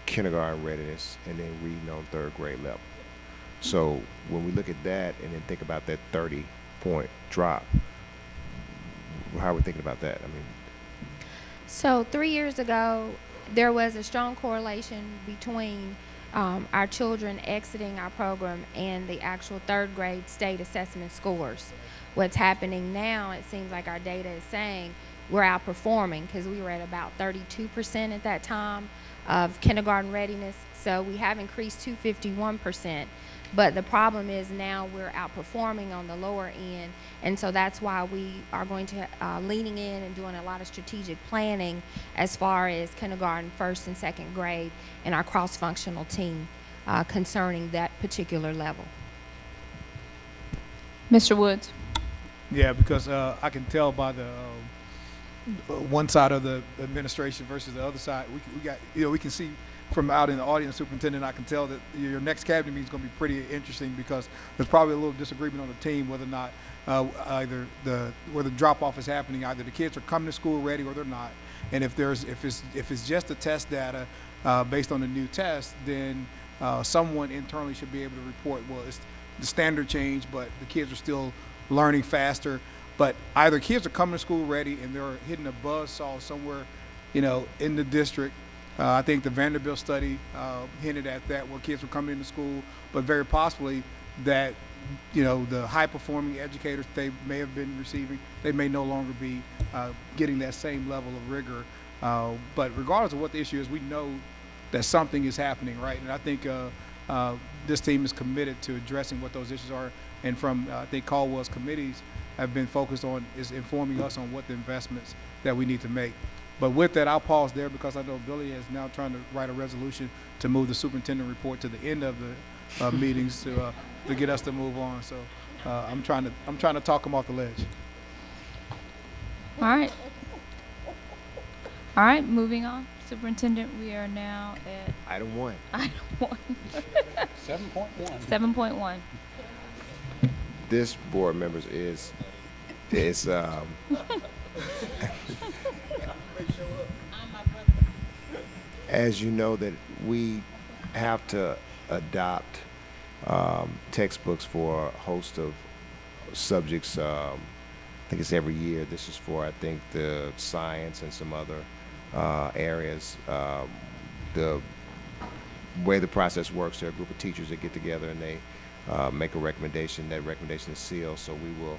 kindergarten readiness and then reading on third grade level. So when we look at that and then think about that 30-point drop, how are we thinking about that? I mean, So 3 years ago, there was a strong correlation between our children exiting our program and the actual third grade state assessment scores. What's happening now, it seems like our data is saying we're outperforming, because we were at about 32% at that time of kindergarten readiness. So we have increased to 51%. But the problem is now we're outperforming on the lower end, and so that's why we are going to leaning in and doing a lot of strategic planning as far as kindergarten, first and second grade, and our cross-functional team concerning that particular level. Mr. Woods. Yeah, because I can tell by the one side of the administration versus the other side. We got, we can see from out in the audience, Superintendent, I can tell that your next cabinet meeting is going to be pretty interesting, because there's probably a little disagreement on the team whether or not where the drop-off is happening. Either the kids are coming to school ready or they're not. And if it's just the test data based on the new test, then someone internally should be able to report, well, it's the standard change, but the kids are still learning faster. But either kids are coming to school ready and they're hitting a buzzsaw somewhere, in the district. I think the Vanderbilt study hinted at that, where kids were coming into school, but very possibly that, the high-performing educators they may have been receiving, they may no longer be getting that same level of rigor. But regardless of what the issue is, we know that something is happening, right? And I think this team is committed to addressing what those issues are. And from, I think Caldwell's committees have been focused on is informing us on what the investments that we need to make. But with that, I'll pause there because I know Billy is now trying to write a resolution to move the superintendent report to the end of the meetings to get us to move on. So I'm trying to talk him off the ledge. All right. All right, moving on. Superintendent, we are now at Item 1. Item 1. 7.1. 7.1. This, board members, is as you know, that we have to adopt textbooks for a host of subjects. I think it's every year. This is for, I think, the science and some other areas. The way the process works, there are a group of teachers that get together and they make a recommendation. That recommendation is sealed, so we will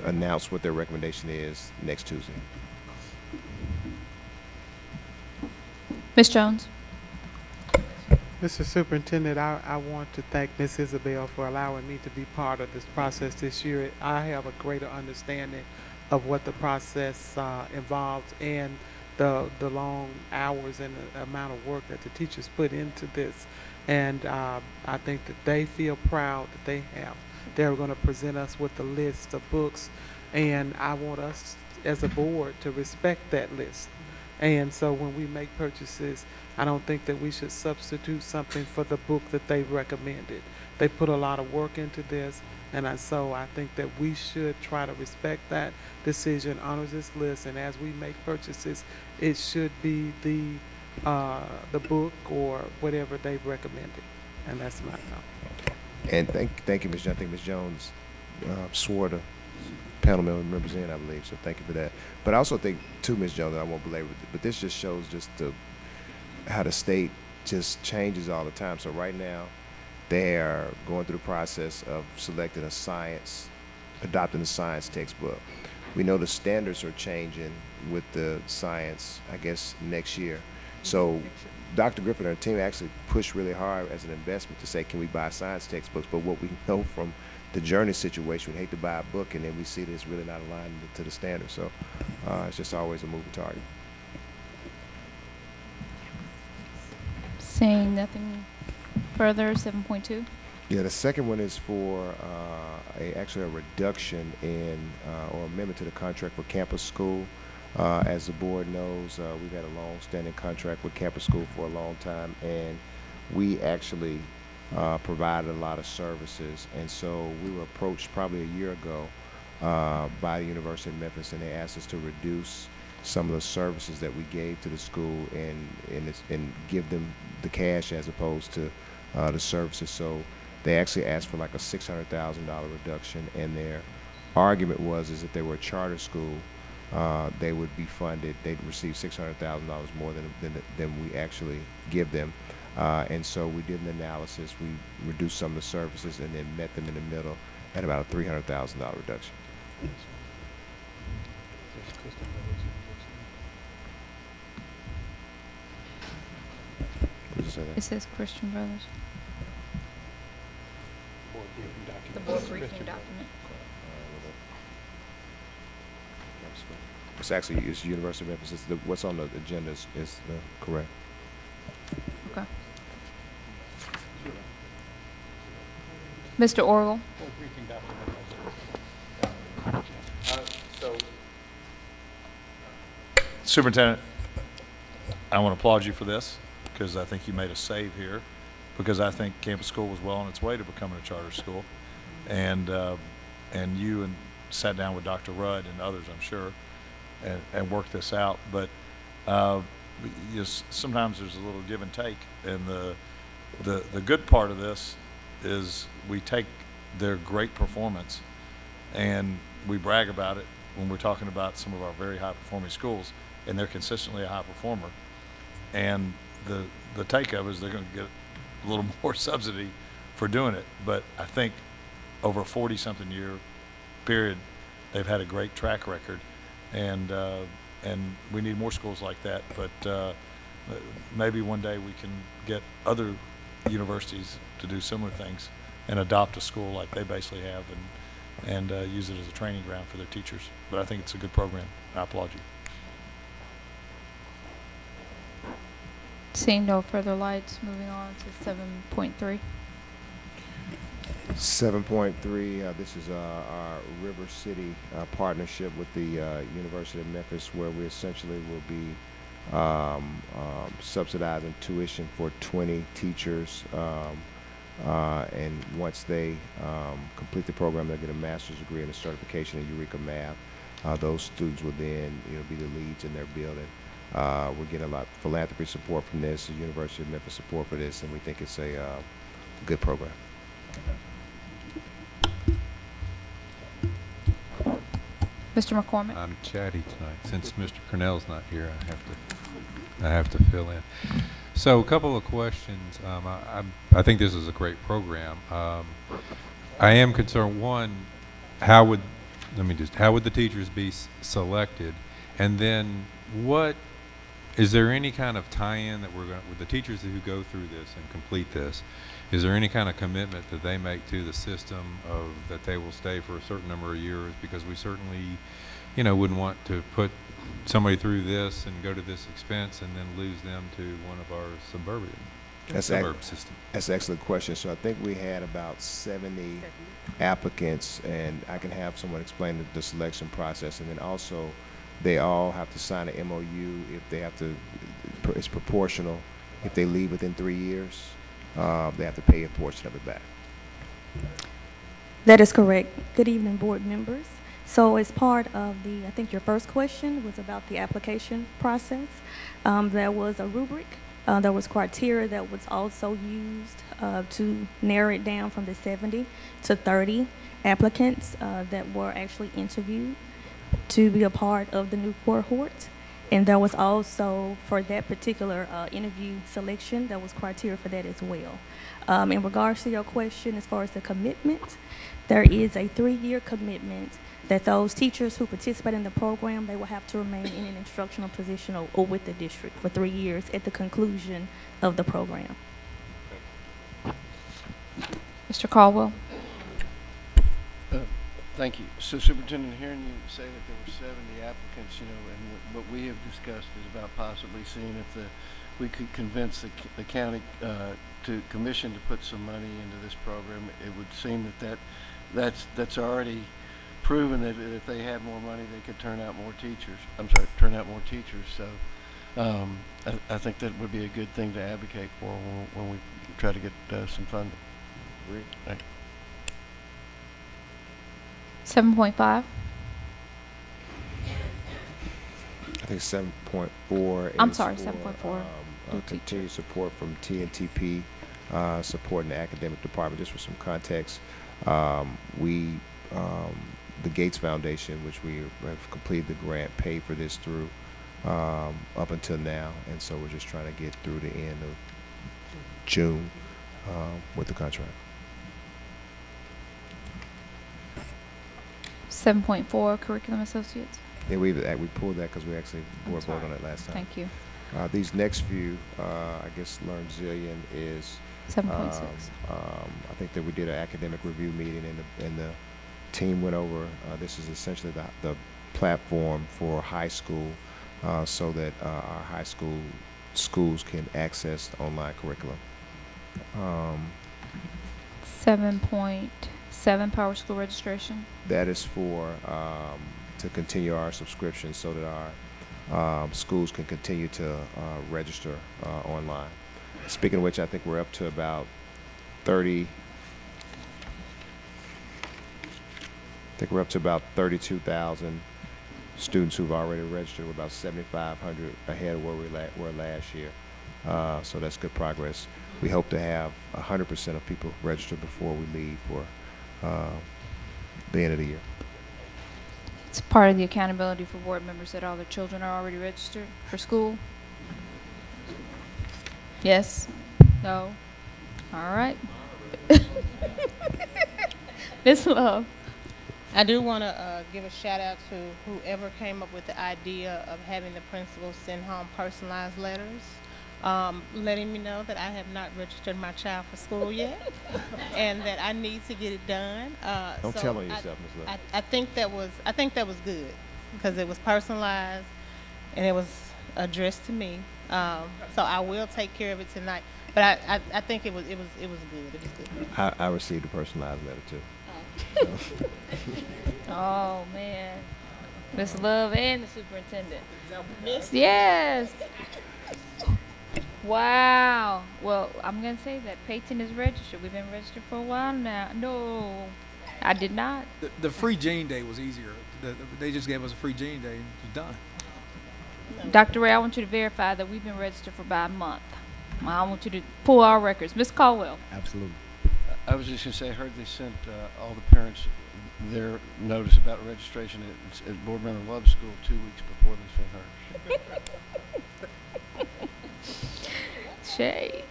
announce what their recommendation is next Tuesday. Ms. Jones. Mr. Superintendent, I want to thank Ms. Isabel for allowing me to be part of this process this year. I have a greater understanding of what the process involves and the long hours and the amount of work that the teachers put into this. And I think that they feel proud that they're going to present us with a list of books, and I want us as a board to respect that list. And so when we make purchases, I don't think that we should substitute something for the book that they recommended. They put a lot of work into this, and so I think that we should try to respect that decision, honor this list, and as we make purchases, it should be the book or whatever they've recommended. And that's my comment. And thank you, Ms. Jones. I think Ms. Jones swore the panel members in, I believe, so thank you for that. But I also think, too, Ms. Jones, and I won't belabor it, but this just shows just how the state just changes all the time. So right now, they are going through the process of selecting adopting a science textbook. We know the standards are changing with the science, I guess, next year. So Dr. Griffin and her team actually pushed really hard as an investment to say, can we buy science textbooks? But what we know from the Journey situation, we hate to buy a book and then we see that it's really not aligned to the standards. So it's just always a moving target. Saying nothing further, 7.2. Yeah, the second one is for actually a reduction in or amendment to the contract for campus school. As the board knows, we've had a long-standing contract with campus school for a long time, and we actually provided a lot of services. And so we were approached probably a year ago by the University of Memphis, and they asked us to reduce some of the services that we gave to the school and give them the cash as opposed to the services. So they actually asked for like a $600,000 reduction, and their argument was is that they were a charter school, they would be funded, they'd receive $600,000 more than we actually give them. And so we did an analysis, we reduced some of the services and then met them in the middle at about a $300,000 reduction. It says Christian Brothers. The board briefing document. It's actually University of Memphis. What's on the agenda is correct. Okay. Mr. Orwell. Superintendent, I want to applaud you for this because I think you made a save here, because I think campus school was well on its way to becoming a charter school, and you sat down with Dr. Rudd and others, I'm sure, and work this out. But sometimes there's a little give and take, and the good part of this is we take their great performance and we brag about it when we're talking about some of our very high performing schools, and they're consistently a high performer. And the take of it is they're going to get a little more subsidy for doing it. But I think over a 40-something year period, they've had a great track record, and we need more schools like that. But maybe one day we can get other universities to do similar things and adopt a school like they basically have, and use it as a training ground for their teachers. But I think it's a good program. I applaud you. Seeing no further lights, moving on to 7.3. 7.3, this is our River City partnership with the University of Memphis, where we essentially will be subsidizing tuition for 20 teachers, and once they complete the program, they'll get a master's degree and a certification in Eureka Math. Those students will then be the leads in their building. We're getting a lot of philanthropy support from this, the University of Memphis support for this, and we think it's a good program. Mr. McCormick. I'm chatty tonight. Since Mr. Cornell's not here, I have to fill in. So a couple of questions. I think this is a great program. I am concerned. One, how would the teachers be selected, and then what is there any kind of tie-in that with the teachers who go through this and complete this? Is there any kind of commitment that they make to the system of that they will stay for a certain number of years? Because we certainly, wouldn't want to put somebody through this and go to this expense and then lose them to one of our suburb system. That's an excellent question. So I think we had about 70 applicants, and I can have someone explain the selection process, and then also they all have to sign an MOU if they have to. It's proportional. If they leave within 3 years, they have to pay a portion of it back. That is correct. Good evening, board members. So as part of I think your first question was about the application process. There was a rubric. There was criteria that was also used to narrow it down from the 70 to 30 applicants that were actually interviewed to be a part of the new cohort. And there was also, for that particular interview selection, there was criteria for that as well. In regards to your question, as far as the commitment, there is a 3-year commitment that those teachers who participate in the program, they will have to remain in an instructional position or with the district for 3 years at the conclusion of the program. Mr. Caldwell. Thank you. So, Superintendent, hearing you say that there were 70 applicants, and what we have discussed is about possibly seeing if we could convince the county to commission to put some money into this program. It would seem that's already proven that if they had more money, they could turn out more teachers. So, I think that would be a good thing to advocate for when we try to get some funding. Agreed. Thank you. 7.5. I think 7.4. I'm sorry, 7.4. Continued support from TNTP, supporting the academic department. Just for some context, the Gates Foundation, which we have completed the grant, paid for this through up until now, and so we're just trying to get through the end of June with the contract. 7.4, curriculum associates. Yeah, we pulled that because we actually voted on it last time. Thank you. These next few, I guess, learn zillion is 7.6. I think that we did an academic review meeting, and the team went over. This is essentially the platform for high school, so that our high school schools can access the online curriculum. 7.7, Power School registration. That is for to continue our subscription so that our schools can continue to register online. Speaking of which, I think we're up to about 30. I think we're up to about 32,000 students who've already registered. We're about 7,500 ahead of where we were last year. So that's good progress. We hope to have 100% of people registered before we leave for the end of the year. It's part of the accountability for board members that all their children are already registered for school. Yes? No? All right. Ms. Love. I do want to give a shout out to whoever came up with the idea of having the principals send home personalized letters, letting me know that I have not registered my child for school yet, and that I need to get it done. Don't tell on yourself, Ms. Love. I think that was good because it was personalized and it was addressed to me. So I will take care of it tonight. But I think it was good. It was good. I received a personalized letter too. Oh man, Ms. Love and the superintendent. Yes. Wow. Well, I'm gonna say that Peyton is registered. We've been registered for a while now. No, I did not. The free gene day was easier. They just gave us a free gene day and it was done. Dr. Ray, I want you to verify that we've been registered for about a month. I want you to pull our records. Ms. Caldwell. Absolutely. I was just going to say, I heard they sent all the parents their notice about registration at Board Member Love's school 2 weeks before they sent hers. Shay.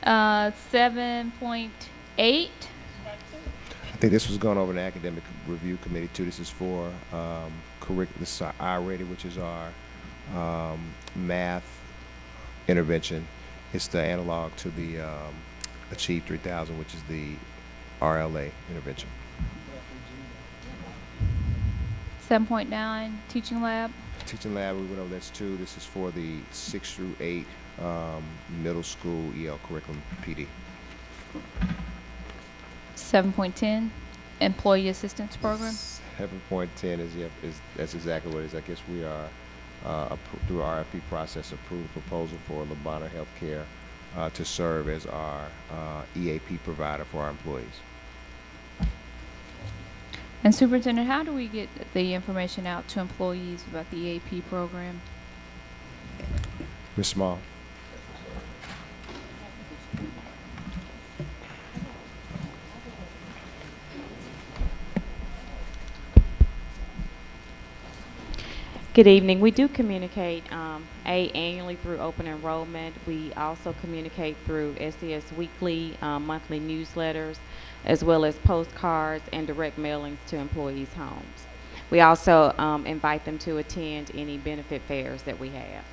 7.8. I think this was going over the academic review committee too. This is for this is our I-Ready, which is our math intervention. It's the analog to the Achieve 3000, which is the RLA intervention. 7.9, teaching lab. Teaching lab, we went over this too. This is for the 6 through 8 middle school EL curriculum PD. 7.10, employee assistance program. 7.10 is that's exactly what it is. I guess we are through our RFP process approved a proposal for Labana Healthcare to serve as our EAP provider for our employees. And Superintendent, how do we get the information out to employees about the EAP program? Ms. Small. Good evening. We do communicate annually through open enrollment. We also communicate through SCS weekly, monthly newsletters, as well as postcards and direct mailings to employees' homes. We also invite them to attend any benefit fairs that we have.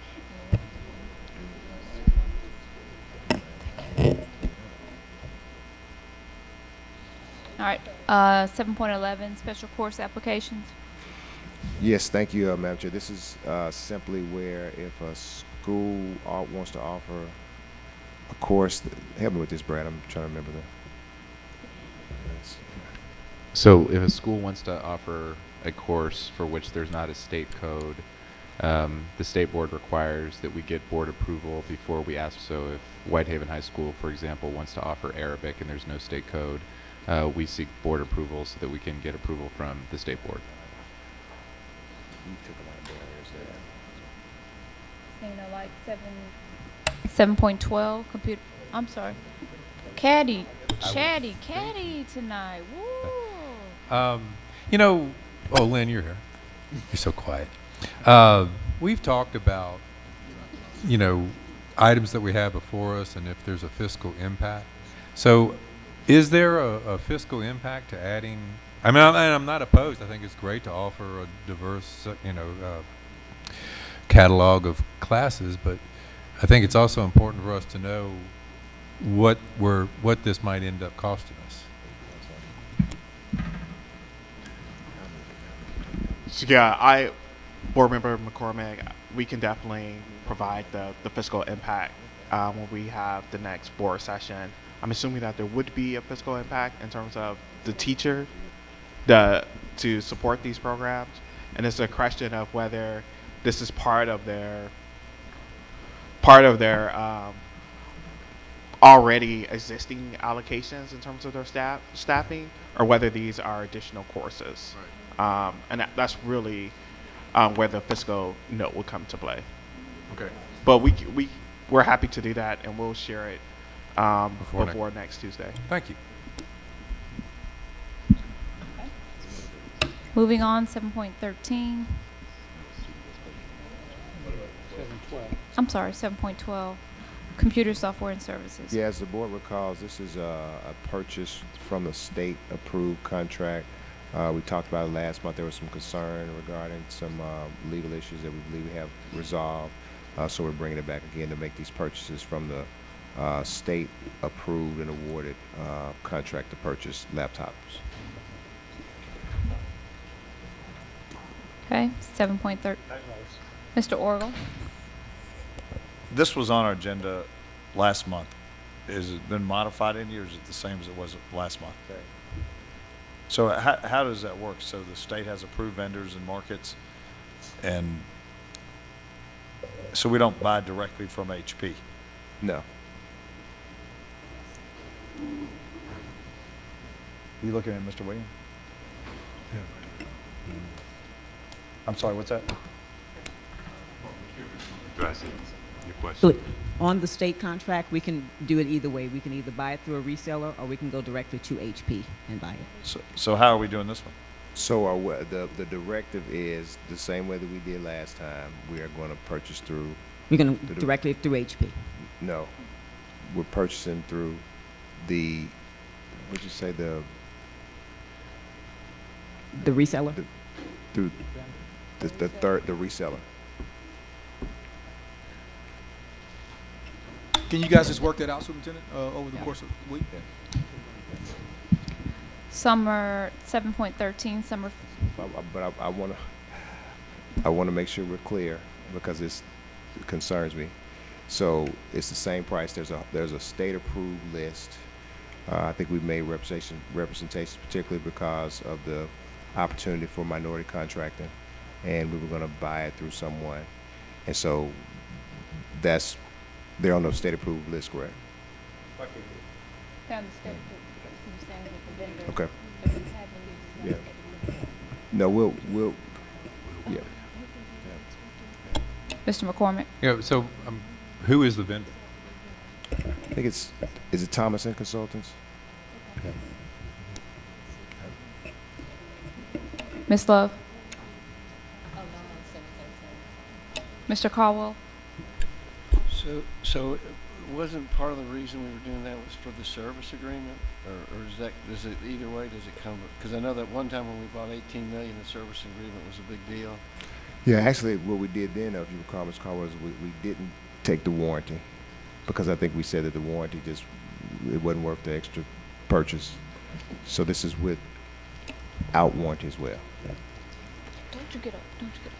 All right, 7.11, special course applications. Yes, thank you, Madam Chair. This is simply where if a school wants to offer a course, help me with this, Brad. I'm trying to remember that. So if a school wants to offer a course for which there's not a state code, the state board requires that we get board approval before we ask. So if Whitehaven High School, for example, wants to offer Arabic and there's no state code, we seek board approval so that we can get approval from the state board. You took a lot of barriers there. You know, like 7.12 computer. I'm sorry, Caddy tonight. Woo. You know, oh, Lynn, you're here. You're so quiet. We've talked about, you know, items that we have before us and if there's a fiscal impact. So is there a fiscal impact to adding? I mean, I'm not opposed. I think it's great to offer a diverse, you know, catalog of classes, but I think it's also important for us to know what this might end up costing us. So yeah, Board Member McCormick, we can definitely provide the fiscal impact when we have the next board session. I'm assuming that there would be a fiscal impact in terms of the teacher to support these programs, and it's a question of whether this is part of their already existing allocations in terms of their staffing, or whether these are additional courses. Right. And that's really where the fiscal note will come to play. Okay. But we're happy to do that, and we'll share it before next Tuesday. Thank you. Moving on, 7.13. I'm sorry, 7.12. Computer software and services. Yeah, as the board recalls, this is a purchase from the state approved contract. We talked about it last month. There was some concern regarding some legal issues that we believe we have resolved. So we're bringing it back again to make these purchases from the state approved and awarded contract to purchase laptops. Okay, 7.3. Mr. Orgel. This was on our agenda last month. Has it been modified any, or is it the same as it was last month? Okay. So how does that work? So the state has approved vendors and markets, and so we don't buy directly from HP? No. You looking at Mr. Williams? I'm sorry, what's that? Addressing your question. On the state contract, we can do it either way. We can either buy it through a reseller, or we can go directly to HP and buy it. So how are we doing this one? So the directive is the same way that we did last time. We are going to purchase through. We're going to directly through HP. No, we're purchasing through the. What'd you say the reseller? Through the reseller. Can you guys just work that out, Superintendent, over the course of the week? Summer 7.13. Summer. But I want to make sure we're clear, because it concerns me. So it's the same price. There's a state approved list. I think we've made representations, particularly because of the opportunity for minority contracting, and we were going to buy it through someone, and so they're on the state approved list, correct? Okay. Yeah. No, we'll yeah. Mr. McCormick. Yeah. So, who is the vendor? I think is it Thomas and Consultants? Okay. Ms. Love. Mr. Caldwell. So it wasn't part of the reason we were doing that was for the service agreement, or does it either way? Does it come? Because I know that one time when we bought $18 million, the service agreement was a big deal. Yeah, actually, what we did then, if you recall, Mr. Caldwell, was we didn't take the warranty, because I think we said that the warranty it wasn't worth the extra purchase. So this is without warranty as well. Don't you get up? Don't you get up?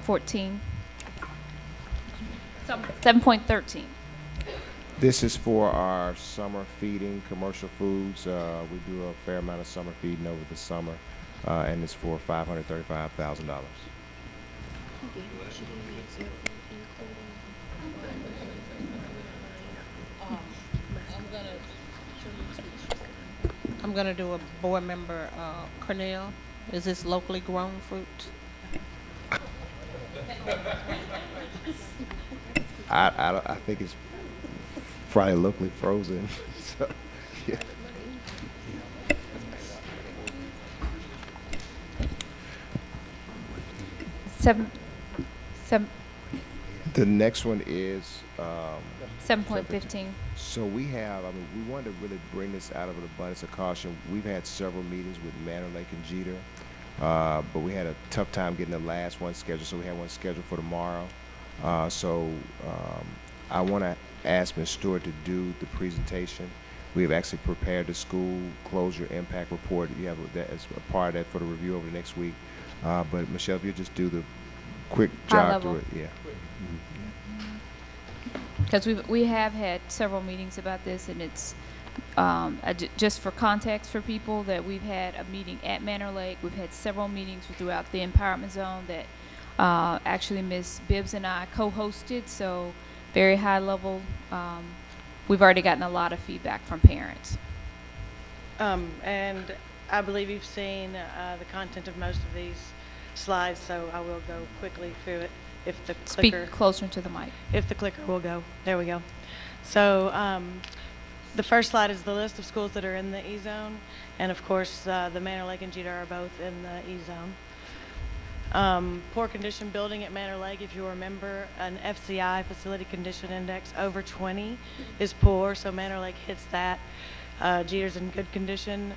7.14. 7.13. This is for our summer feeding, commercial foods. We do a fair amount of summer feeding over the summer, and it's for $535,000. I'm going to do a board member, Cornell. Is this locally grown fruit? I think it's probably locally frozen. So, yeah. Seven. The next one is 7.15. So we we wanted to really bring this out of an abundance of caution. We've had several meetings with Manor Lake and Jeter, but we had a tough time getting the last one scheduled, so we had one scheduled for tomorrow. I want to ask Ms. Stewart to do the presentation. We have actually prepared the school closure impact report. You have that as a part of that for the review over the next week. But Michelle, if you just do the quick jog through it, yeah. Because we have had several meetings about this, and it's just for context for people that we've had a meeting at Manor Lake. We've had several meetings throughout the empowerment zone that actually Ms. Bibbs and I co-hosted, so very high level. We've already gotten a lot of feedback from parents. And I believe you've seen the content of most of these. slides, so I will go quickly through it. If the Speak clicker, closer to the mic. if the clicker will go, there we go. So the first slide is the list of schools that are in the E-zone, and of course the Manor Lake and Jeter are both in the E-zone. Poor condition building at Manor Lake, if you remember, an FCI, Facility Condition Index, over 20 is poor, so Manor Lake hits that. Jeter's in good condition.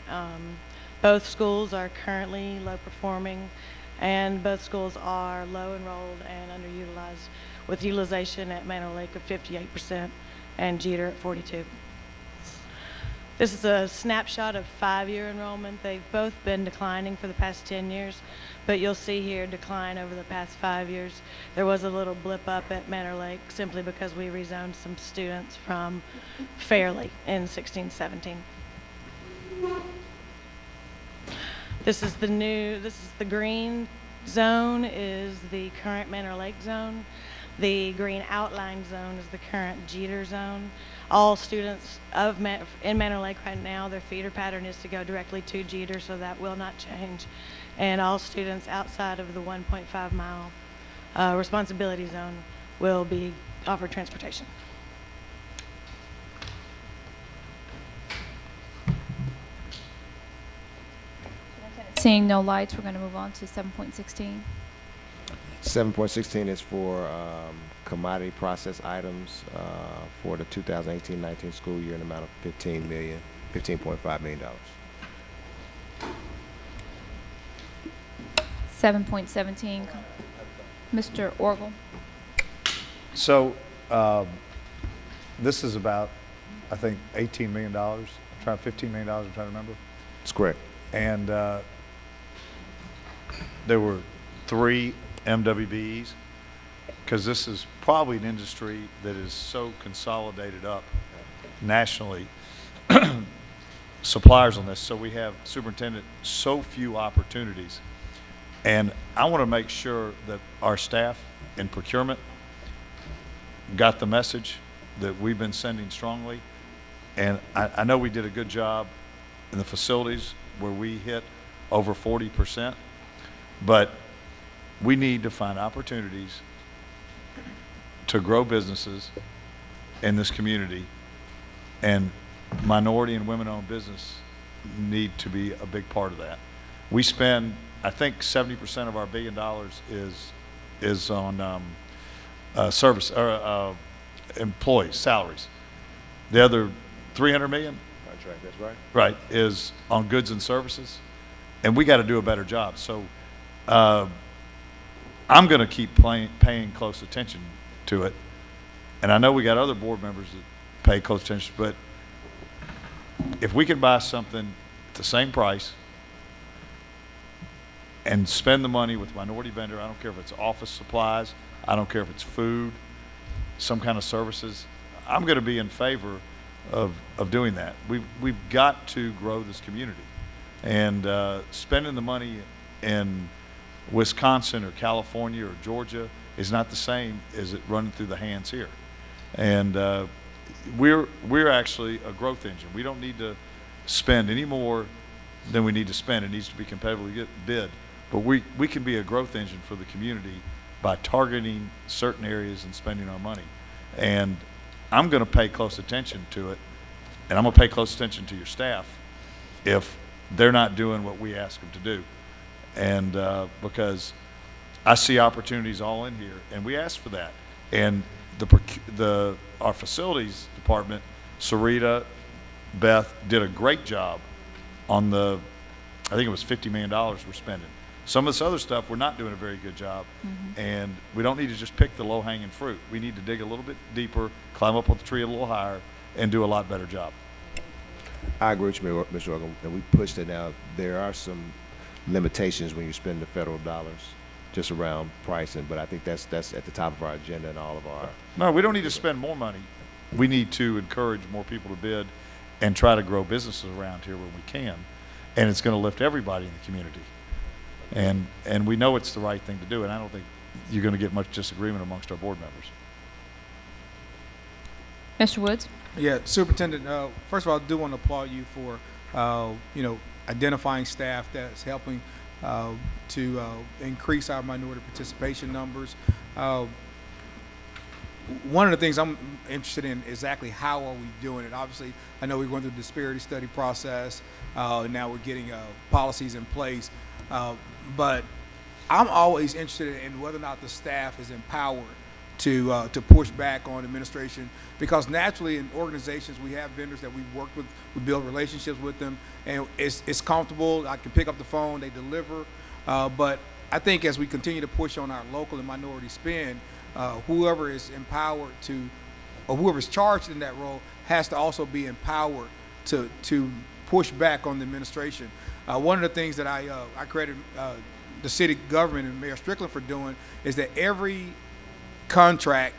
Both schools are currently low performing, and both schools are low enrolled and underutilized, with utilization at Manor Lake of 58% and Jeter at 42%. This is a snapshot of 5-year enrollment. They've both been declining for the past 10 years, but you'll see here decline over the past 5 years. There was a little blip up at Manor Lake simply because we rezoned some students from Fairleigh in 16-17. This is the green zone is the current Manor Lake zone. The green outline zone is the current Jeter zone. All students in Manor Lake right now, their feeder pattern is to go directly to Jeter, so that will not change. And all students outside of the 1.5 mile responsibility zone will be offered transportation. Seeing no lights, we're going to move on to 7.16. 7.16 is for commodity process items for the 2018-19 school year in the amount of $15.5 million. 7.17, Mr. Orgel. So this is about, I think, $18 million. $15 million, I'm trying to remember. That's correct. And there were 3 MWBEs, because this is probably an industry that is so consolidated up nationally, suppliers on this. So we have, superintendent, so few opportunities. And I want to make sure that our staff in procurement got the message that we've been sending strongly. And I know we did a good job in the facilities where we hit over 40%, but we need to find opportunities to grow businesses in this community, and minority and women-owned business need to be a big part of that. We spend, I think 70% of our $1 billion is on service or employees, salaries. The other 300 million, contract, that's right. Right, is on goods and services, and we got to do a better job. So I'm going to keep paying close attention to it, and I know we got other board members that pay close attention, but if we can buy something at the same price and spend the money with minority vendor, I don't care if it's office supplies, I don't care if it's food, some kind of services, I'm going to be in favor of doing that. We've got to grow this community, and spending the money in Wisconsin or California or Georgia is not the same as it running through the hands here. And we're actually a growth engine. We don't need to spend any more than we need to spend. It needs to be competitively bid. But we can be a growth engine for the community by targeting certain areas and spending our money. And I'm going to pay close attention to it, and I'm going to pay close attention to your staff if they're not doing what we ask them to do. And because I see opportunities all in here, and we ask for that. And our facilities department, Sarita, Beth, did a great job on I think it was $50 million we're spending. Some of this other stuff, we're not doing a very good job, and we don't need to just pick the low-hanging fruit. We need to dig a little bit deeper, climb up on the tree a little higher, and do a lot better job. I agree with you, Mr. Organ, and we pushed it now. There are some limitations when you spend the federal dollars just around pricing, but I think that's at the top of our agenda and all of our... No, we don't need to spend more money. We need to encourage more people to bid and try to grow businesses around here when we can, and it's going to lift everybody in the community. And we know it's the right thing to do, and I don't think you're going to get much disagreement amongst our board members. Mr. Woods? Yeah, Superintendent, first of all, I do want to applaud you for, identifying staff that's helping to increase our minority participation numbers. One of the things I'm interested in is exactly how are we doing it. Obviously, I know we're going through the disparity study process. Now we're getting policies in place. But I'm always interested in whether or not the staff is empowered to push back on administration, because naturally in organizations we have vendors that we've worked with, we build relationships with them, and it's comfortable. I can pick up the phone, they deliver. But I think as we continue to push on our local and minority spend, whoever is empowered to, or whoever is charged in that role, has to also be empowered to push back on the administration. One of the things that I credit the city government and Mayor Strickland for doing is that every contract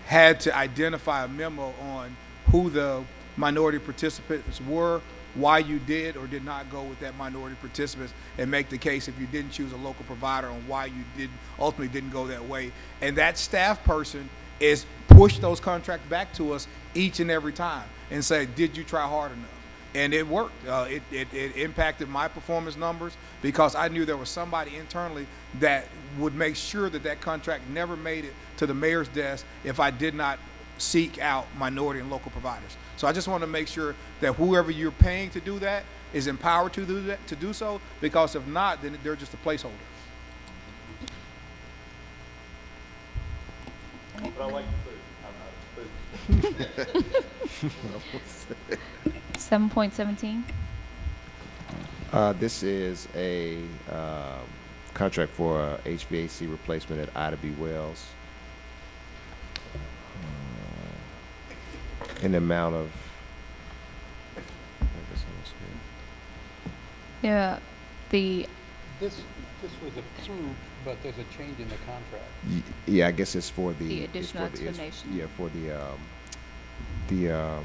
had to identify a memo on who the minority participants were, why you did or did not go with that minority participants, and make the case if you didn't choose a local provider on why you ultimately didn't go that way. And that staff person is push those contracts back to us each and every time and say, did you try hard enough? And it worked. It impacted my performance numbers, because I knew there was somebody internally that would make sure that that contract never made it to the mayor's desk if I did not seek out minority and local providers. So I just want to make sure that whoever you're paying to do that is empowered to do that, to do so, because if not, then they're just a placeholder. But I like the food. 7.17. This is a contract for HVAC replacement at Ida B. Wells in the amount of, Yeah, this was approved, but there's a change in the contract. yeah, I guess it's for the additional explanation. yeah, for the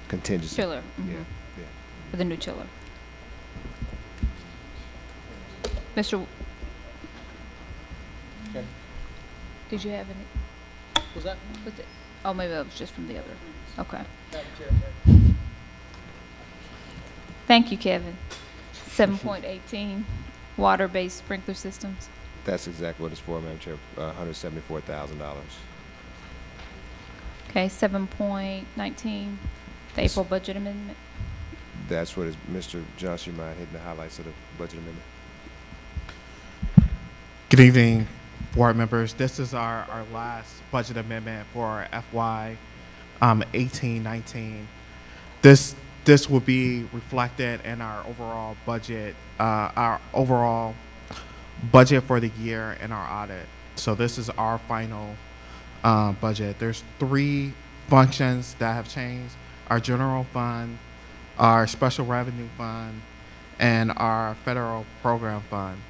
contingency. Chiller. Yeah, yeah. For the new chiller. Mr. Okay. Did you have any? Was that? Was it? Oh, maybe that was just from the other. Okay. Thank you, Kevin. 7.18, water-based sprinkler systems. That's exactly what it's for, Madam Chair. $174,000. Okay, 7.19, the April budget amendment. That's what is, Mr. Johnson, you mind hitting the highlights of the budget amendment? Good evening, board members. This is our last budget amendment for FY 18-19. This will be reflected in our overall budget for the year in our audit. So this is our final budget. There's 3 functions that have changed: our general fund, our special revenue fund, and our federal program fund.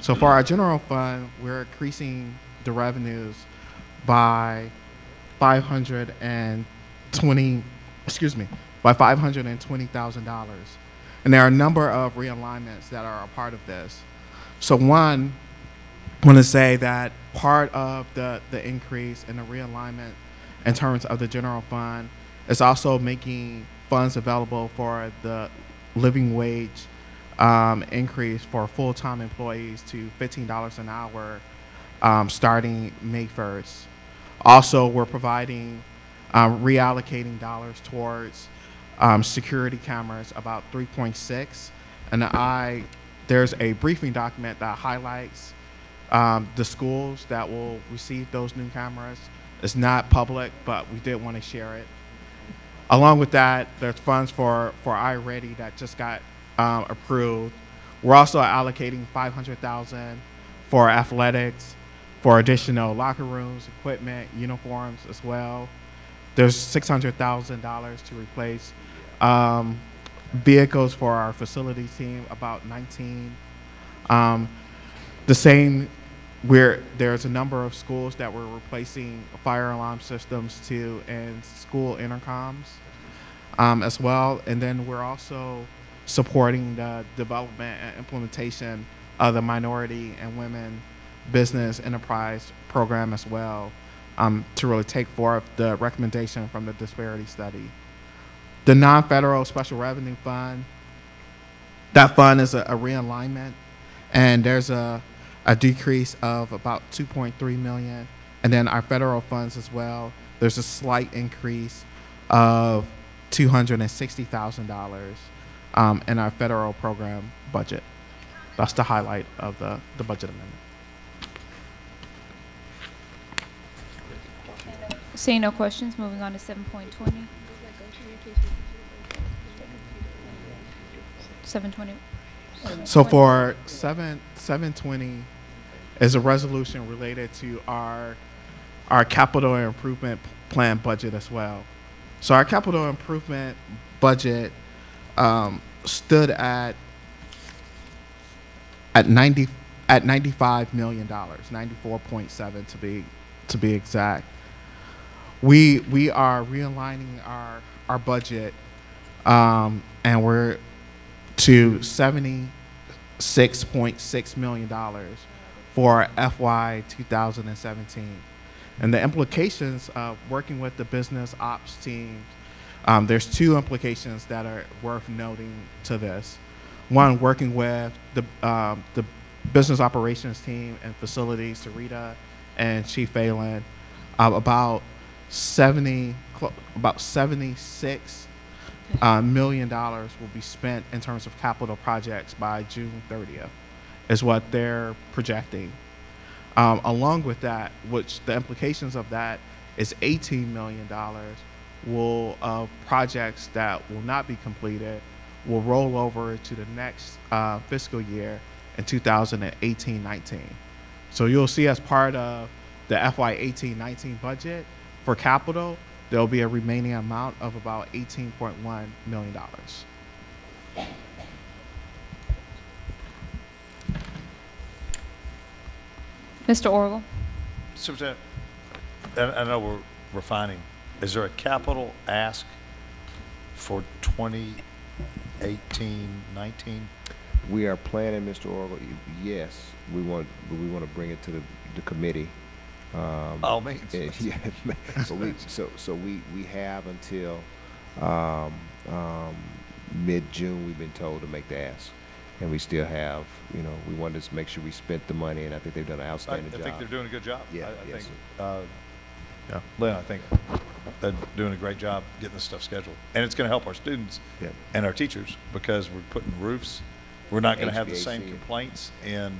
So for our general fund, we're increasing the revenues by $520,000. And there are a number of realignments that are a part of this. So one, I want to say that part of the increase in the realignment in terms of the general fund is also making funds available for the living wage increase for full-time employees to $15 an hour starting May 1st. Also, we're providing reallocating dollars towards security cameras, about 3.6. And there's a briefing document that highlights the schools that will receive those new cameras. It's not public, but we did want to share it. Along with that, there's funds for iReady that just got approved. We're also allocating $500,000 for athletics, for additional locker rooms, equipment, uniforms as well. There's $600,000 to replace vehicles for our facilities team, about 19. The same, there's a number of schools that we're replacing fire alarm systems to, and school intercoms as well. And then we're also supporting the development and implementation of the Minority and Women Business Enterprise Program as well, to really take forth the recommendation from the disparity study. The non-federal special revenue fund, that fund is a realignment, and there's a decrease of about 2.3 million. And then our federal funds as well, there's a slight increase of $260,000 in our federal program budget. That's the highlight of the budget amendment. Seeing no questions, moving on to 7.20. 720. So for 720 is a resolution related to our capital improvement plan budget as well. So our capital improvement budget stood at $95 million, 94.7 to be exact. We are realigning our budget, and we're to $76.6 million for FY 2017. And the implications of working with the business ops teams, there's two implications that are worth noting to this. One, working with the business operations team and facilities, Sarita and Chief Phelan, about $76 million will be spent in terms of capital projects by June 30th, is what they're projecting. Along with that, which the implications of that is $18 million of projects that will not be completed will roll over to the next fiscal year in 2018-19. So you'll see as part of the FY 18-19 budget for capital, there'll be a remaining amount of about $18.1 million. Mr. Orgel. Superintendent, I know we're refining. Is there a capital ask for 2018-19? We are planning, Mr. Orgel. Yes, we want to bring it to the committee. All means. Yeah. So we have until mid-June. We've been told to make the ask, and we still have. We wanted to make sure we spent the money, and I think they've done an outstanding job. I think they're doing a good job. Yeah, I yes, think. Yeah, Lynn, I think they're doing a great job getting this stuff scheduled, and it's going to help our students and our teachers because we're putting roofs. We're not going to have the same complaints in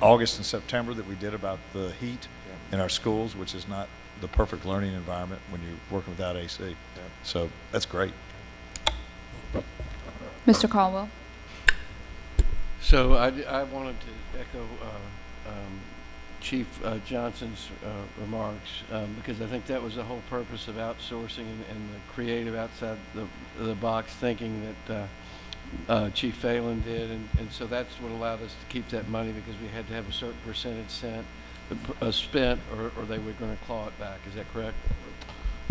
August and September that we did about the heat in our schools, which is not the perfect learning environment when you're working without AC. So that's great. Mr. Caldwell. So I wanted to echo Chief Johnson's remarks because I think that was the whole purpose of outsourcing and the creative outside the box thinking that Chief Phelan did, and so that's what allowed us to keep that money because we had to have a certain percentage spent or they were going to claw it back. Is that correct?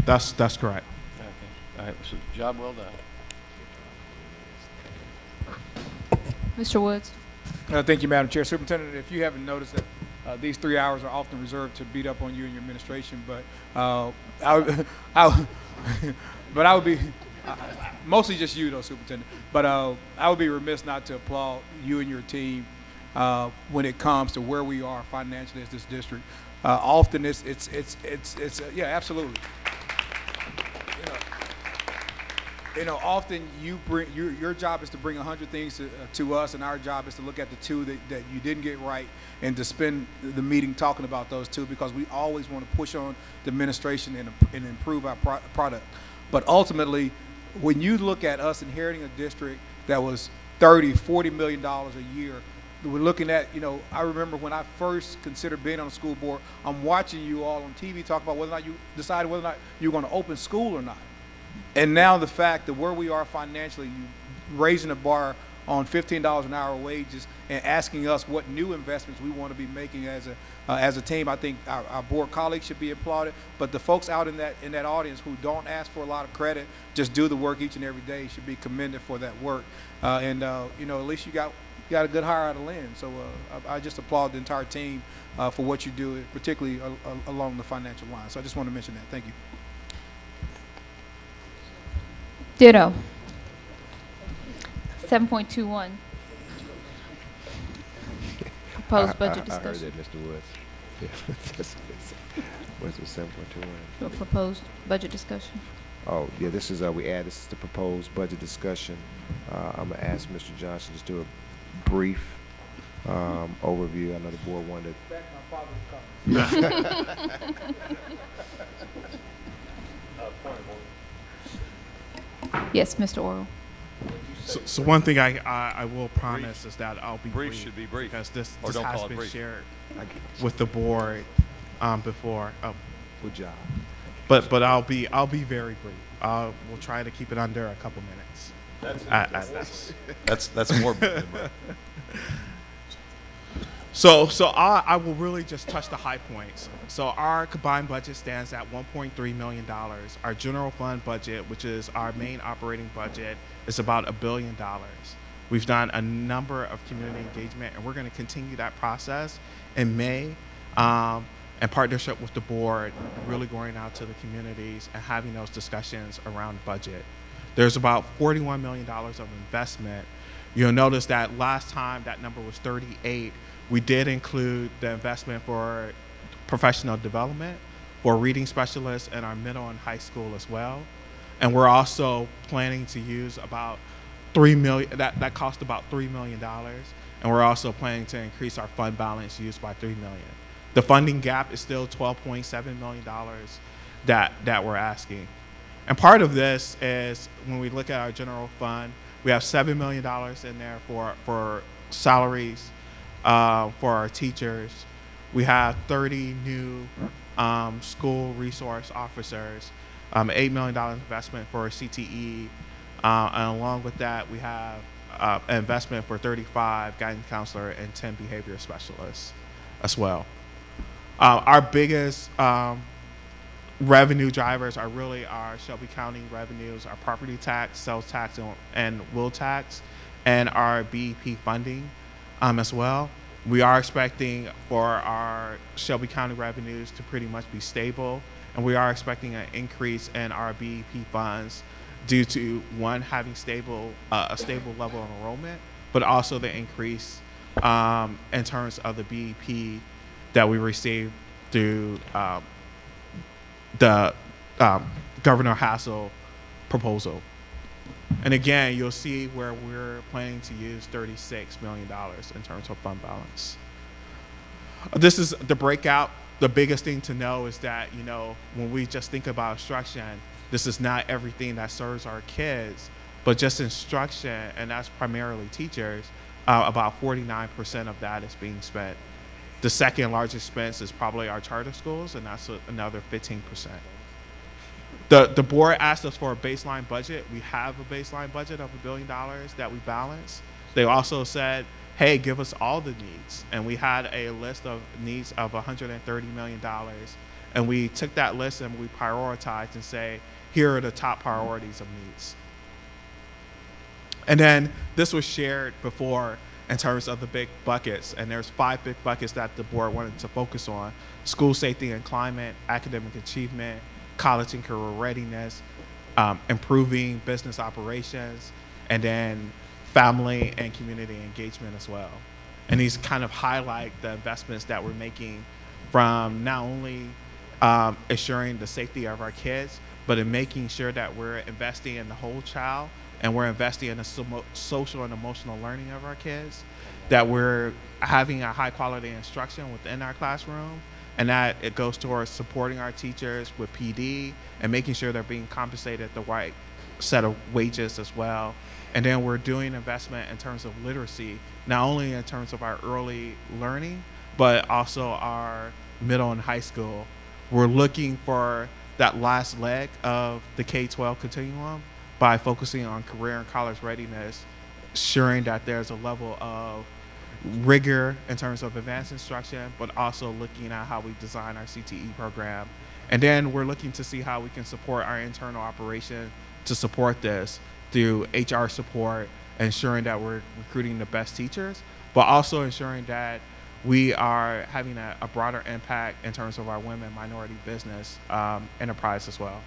That's correct. Okay. All right. So job well done. Mr. Woods. Thank you, Madam Chair. Superintendent, if you haven't noticed that these 3 hours are often reserved to beat up on you and your administration, but I would be mostly just you, though, Superintendent. But I would be remiss not to applaud you and your team when it comes to where we are financially as this district. Often it's yeah, absolutely. Often your job is to bring 100 things to us, and our job is to look at the two that you didn't get right and to spend the meeting talking about those two because we always want to push on the administration and improve our product. But ultimately, when you look at us inheriting a district that was $30–40 million a year, we're looking at, I remember when I first considered being on the school board, I'm watching you all on TV talk about whether or not you decided whether or not you're going to open school or not. And now the fact that where we are financially, you raising the bar on $15 an hour wages and asking us what new investments we want to be making as a team, I think our board colleagues should be applauded. But the folks out in that audience who don't ask for a lot of credit, just do the work each and every day, should be commended for that work. At least you got a good hire out of Lynn. So I just applaud the entire team for what you do, particularly along the financial line. So I just want to mention that. Thank you. Ditto. 7.21. proposed budget I heard discussion. that, Mr. Woods. Yeah. What's it, 7.21? The proposed budget discussion. Oh, yeah, this is the proposed budget discussion. I'm gonna ask Mr. Johnson just do a brief overview. I know the board wanted. Yes, Mr. Oral. So one thing I will promise is that I'll be Brief should be brief. because this Or don't has call it been brief. shared with the board before. Good job. But I'll be very brief. We'll try to keep it under a couple minutes. That's more than brief. So I will really just touch the high points. So our combined budget stands at $1.3 million. Our general fund budget, which is our main operating budget, is about $1 billion. We've done a number of community engagement, and we're going to continue that process in May in partnership with the board, really going out to the communities and having those discussions around budget. There's about $41 million of investment. You'll notice that last time that number was 38. We did include the investment for professional development, for reading specialists in our middle and high school as well. And we're also planning to use about $3 million, that cost about $3 million. And we're also planning to increase our fund balance used by $3 million. The funding gap is still $12.7 million that we're asking. And part of this is when we look at our general fund, we have $7 million in there for salaries for our teachers. We have 30 new school resource officers, $8 million investment for CTE, and along with that, we have an investment for 35 guidance counselor and 10 behavior specialists as well. Our biggest revenue drivers are really our Shelby County revenues, our property tax, sales tax, and will tax, and our BEP funding as well. We are expecting for our Shelby County revenues to pretty much be stable, and we are expecting an increase in our BEP funds due to, one, having a stable level of enrollment, but also the increase in terms of the BEP that we received through the Governor Hassel proposal. And again, you'll see where we're planning to use $36 million in terms of fund balance. This is the breakout. The biggest thing to know is that, you know, when we just think about instruction, this is not everything that serves our kids, but just instruction, and that's primarily teachers, about 49% of that is being spent. The second largest expense is probably our charter schools, and that's another 15%. The board asked us for a baseline budget. We have a baseline budget of $1 billion that we balance. They also said, hey, give us all the needs. And we had a list of needs of $130 million. And we took that list and we prioritized and say, here are the top priorities of needs. And then this was shared before in terms of the big buckets. And there's 5 big buckets that the board wanted to focus on: school safety and climate, academic achievement, college and career readiness, improving business operations, and then family and community engagement as well. And these kind of highlight the investments that we're making from not only ensuring the safety of our kids, but in making sure that we're investing in the whole child, and we're investing in the social and emotional learning of our kids, that we're having a high quality instruction within our classroom, and that it goes towards supporting our teachers with PD and making sure they're being compensated the right set of wages as well. And then we're doing investment in terms of literacy, not only in terms of our early learning, but also our middle and high school. We're looking for that last leg of the K-12 continuum by focusing on career and college readiness, ensuring that there's a level of rigor in terms of advanced instruction, but also looking at how we design our CTE program. And then we're looking to see how we can support our internal operation to support this through HR support, ensuring that we're recruiting the best teachers, but also ensuring that we are having a broader impact in terms of our women minority business enterprise as well.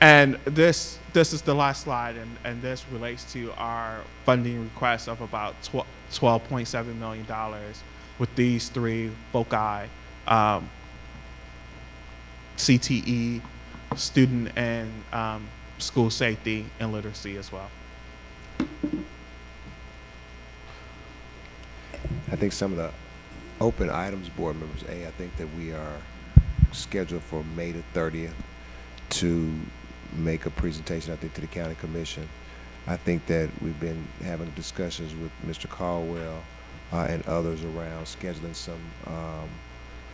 And this is the last slide, and this relates to our funding request of about $12.7 million with these three foci, CTE, student and school safety, and literacy as well. I think some of the open items, board members, I think that we are scheduled for May the 30th to make a presentation, I think, to the county commission. I think that we've been having discussions with Mr. Caldwell and others around scheduling some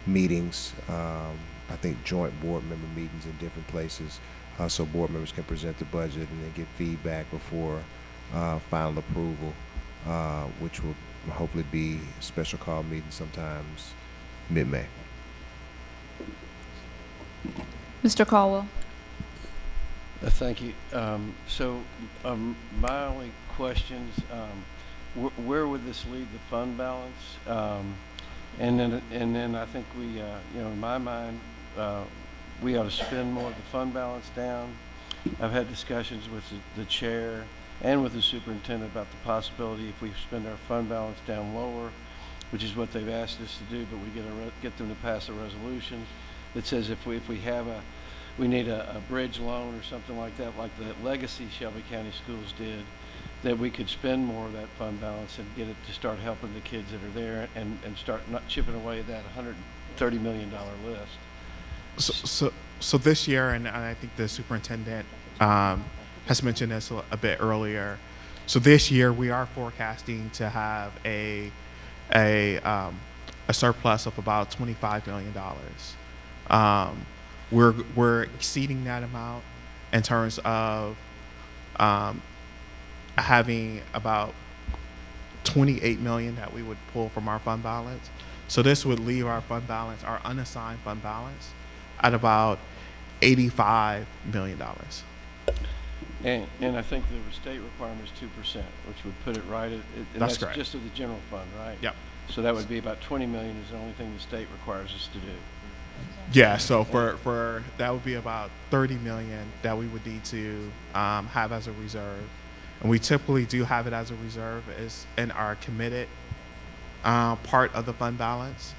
meetings, I think joint board member meetings in different places, so board members can present the budget and then get feedback before final approval, which will hopefully be a special call meeting sometimes mid-May. Mr. Caldwell. Thank you. My only questions, where would this leave the fund balance? And then I think we, you know, in my mind, we ought to spend more of the fund balance down. I've had discussions with the chair and with the superintendent about the possibility if we spend our fund balance down lower, which is what they've asked us to do, but we get them to pass a resolution that says if we need a bridge loan or something like that, like the legacy Shelby County Schools did, that we could spend more of that fund balance and get it to start helping the kids that are there and start not chipping away at that $130 million list. So this year, and I think the superintendent has mentioned this a bit earlier. So this year we are forecasting to have a surplus of about $25 million. We're exceeding that amount in terms of having about $28 million that we would pull from our fund balance. So this would leave our fund balance, our unassigned fund balance, at about $85 million. And I think the state requirement is 2%, which would put it right at, and that's correct. just of the general fund, right? Yep. So that would be about $20 million is the only thing the state requires us to do. Yeah, so for that would be about $30 million that we would need to have as a reserve. And we typically do have it as a reserve is in our committed part of the fund balance,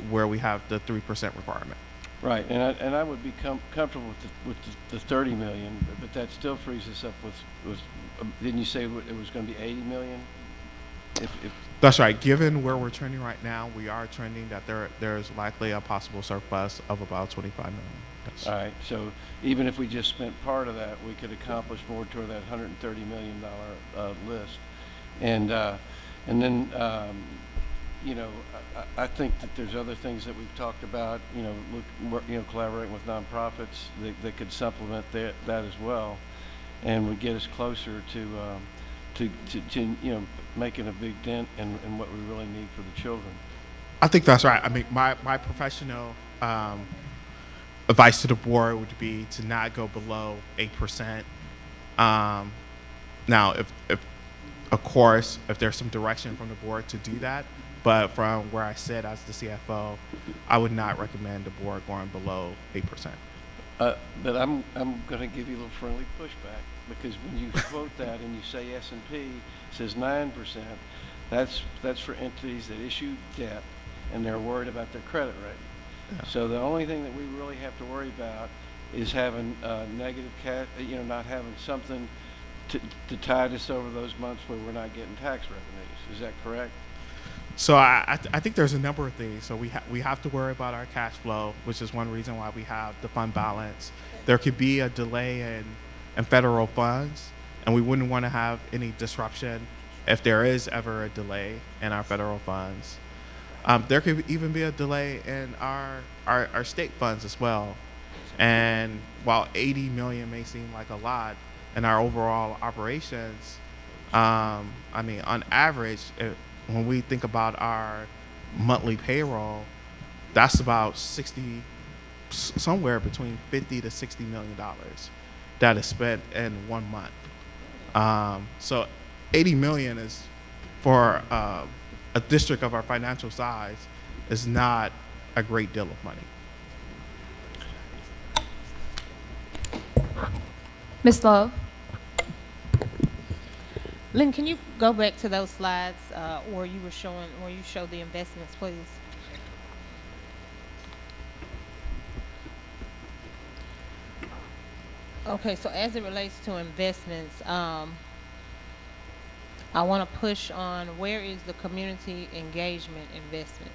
where we have the 3% requirement. Right, and I would be comfortable with the 30 million, but that still frees us up with didn't you say it was going to be 80 million? If That's right. Given where we're trending right now, we are trending that there's likely a possible surplus of about 25 million. Yes. All right, so even if we just spent part of that, we could accomplish more toward that $130 million list, and then you know, I think that there's other things that we've talked about. You know, collaborating with nonprofits that could supplement that as well, and would get us closer to you know, making a big dent in what we really need for the children. I think that's right. I mean, my professional advice to the board would be to not go below 8%. Now, if of course, if there's some direction from the board to do that, but from where I sit as the CFO, I would not recommend the board going below 8%. But I'm going to give you a little friendly pushback, because when you quote that and you say S&P says 9%, that's for entities that issue debt and they're worried about their credit rating. Yeah. So the only thing that we really have to worry about is having negative cash, you know, not having something to tide us over those months where we're not getting tax revenues. Is that correct? So I think there's a number of things. So we have to worry about our cash flow, which is one reason why we have the fund balance. There could be a delay in federal funds, and we wouldn't want to have any disruption if there is ever a delay in our federal funds. There could even be a delay in our state funds as well. And while 80 million may seem like a lot in our overall operations, I mean, on average, when we think about our monthly payroll, that's about somewhere between $50 to $60 million that is spent in 1 month. So 80 million is, for a district of our financial size, is not a great deal of money. Ms. Love? Lynn, can you go back to those slides where you showed the investments, please? Okay, so as it relates to investments, I want to push on where is the community engagement investment,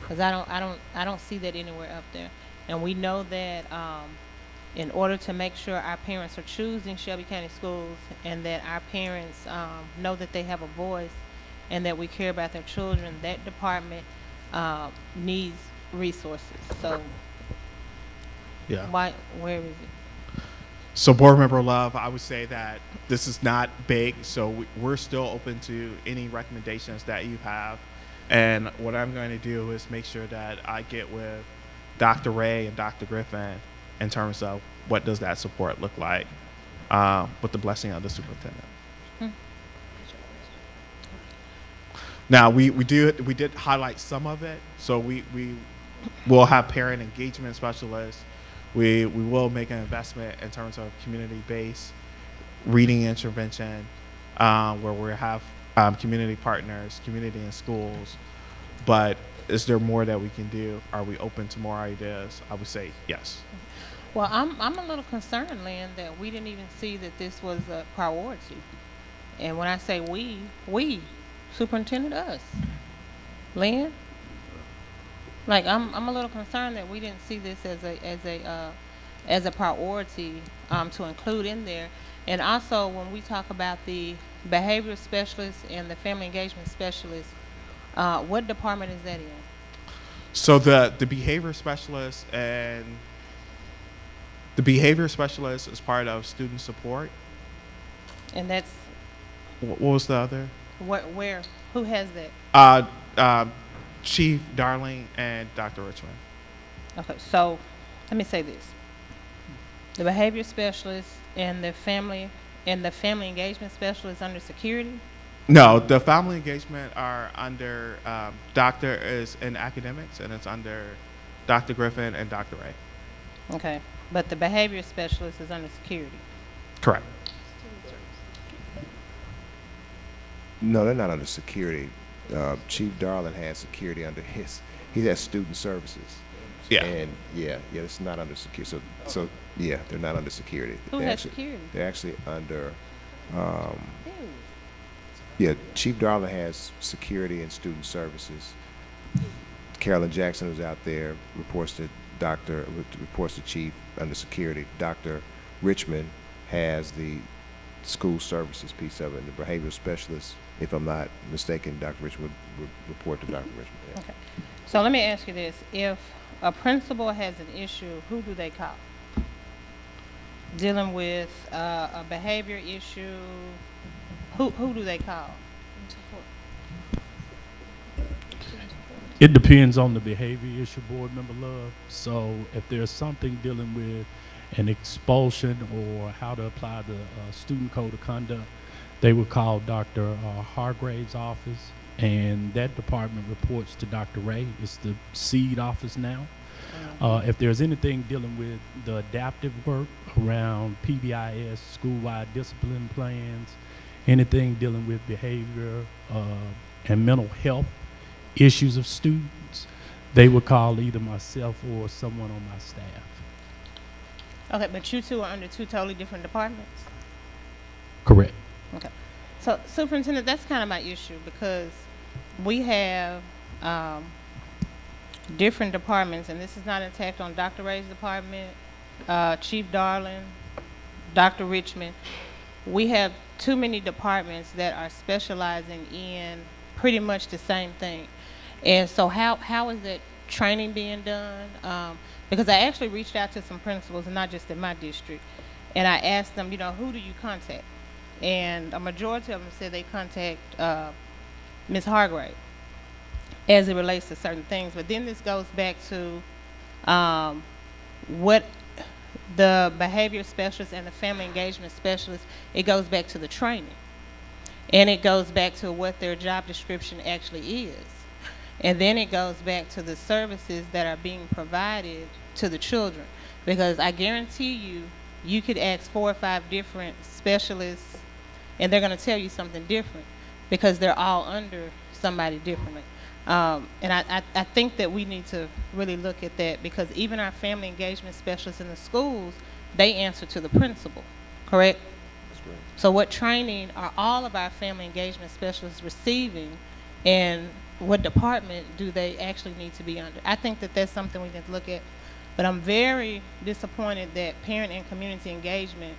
because I don't see that anywhere up there, and we know that in order to make sure our parents are choosing Shelby County schools and that our parents know that they have a voice and that we care about their children, that department needs resources. So, yeah, where is it? So Board Member Love, I would say that this is not big, so we're still open to any recommendations that you have. And what I'm going to do is make sure that I get with Dr. Ray and Dr. Griffin in terms of what does that support look like with the blessing of the superintendent. Now, we did highlight some of it, so we will have parent engagement specialists. We will make an investment in terms of community-based reading intervention, where we have community partners, community in schools. But is there more that we can do? Are we open to more ideas? I would say yes. Well, I'm a little concerned, Lynn, that we didn't even see that this was a priority. And when I say we, superintendent, us, Lynn. Like I'm a little concerned that we didn't see this as a priority to include in there. And also when we talk about the behavioral specialist and the family engagement specialist, what department is that in? So the behavior specialist is part of student support. And that's what was the other? Where? Who has that? Chief Darling and Dr. Richmond. Okay, so let me say this: the behavior specialist and the family engagement specialist under security. No, the family engagement are under Doctor is in academics, and it's under Dr. Griffin and Dr. Ray. Okay, but the behavior specialist is under security. Correct. No, they're not under security. Chief Darling has security under he has student services. Yeah. And yeah, it's not under security. So yeah, they're not under security. Who has security? They're actually under, yeah, Chief Darling has security and student services. Carolyn Jackson, who's out there, reports to Chief under security. Dr. Richmond has the school services piece of it, and the behavioral specialist, if I'm not mistaken, Dr. Richmond would report to Dr. Richmond. Yeah. Okay. So let me ask you this. If a principal has an issue, who do they call? Dealing with a behavior issue, who do they call? It depends on the behavior issue, Board Member Love. So if there's something dealing with an expulsion or how to apply the student code of conduct, they would call Dr. Hargrave's office, and that department reports to Dr. Ray. It's the SEED office now. If there's anything dealing with the adaptive work around PBIS, school-wide discipline plans, anything dealing with behavior and mental health issues of students, they would call either myself or someone on my staff. Okay, but you two are under two totally different departments? Correct. Okay. So, Superintendent, that's kind of my issue, because we have different departments, and this is not an attack on Dr. Ray's department, Chief Darling, Dr. Richmond. We have too many departments that are specializing in pretty much the same thing. And so how is that training being done? Because I actually reached out to some principals, and not just in my district, and I asked them, who do you contact? And a majority of them said they contact Ms. Hargrave as it relates to certain things. But then this goes back to what the behavior specialist and the family engagement specialist, it goes back to the training. And it goes back to what their job description actually is. And then it goes back to the services that are being provided to the children. Because I guarantee you you could ask 4 or 5 different specialists, and they're going to tell you something different because they're all under somebody differently. And I think that we need to really look at that, because even our family engagement specialists in the schools, they answer to the principal, correct? That's great. So what training are all of our family engagement specialists receiving, and what department do they actually need to be under? I think that that's something we need to look at. But I'm very disappointed that parent and community engagement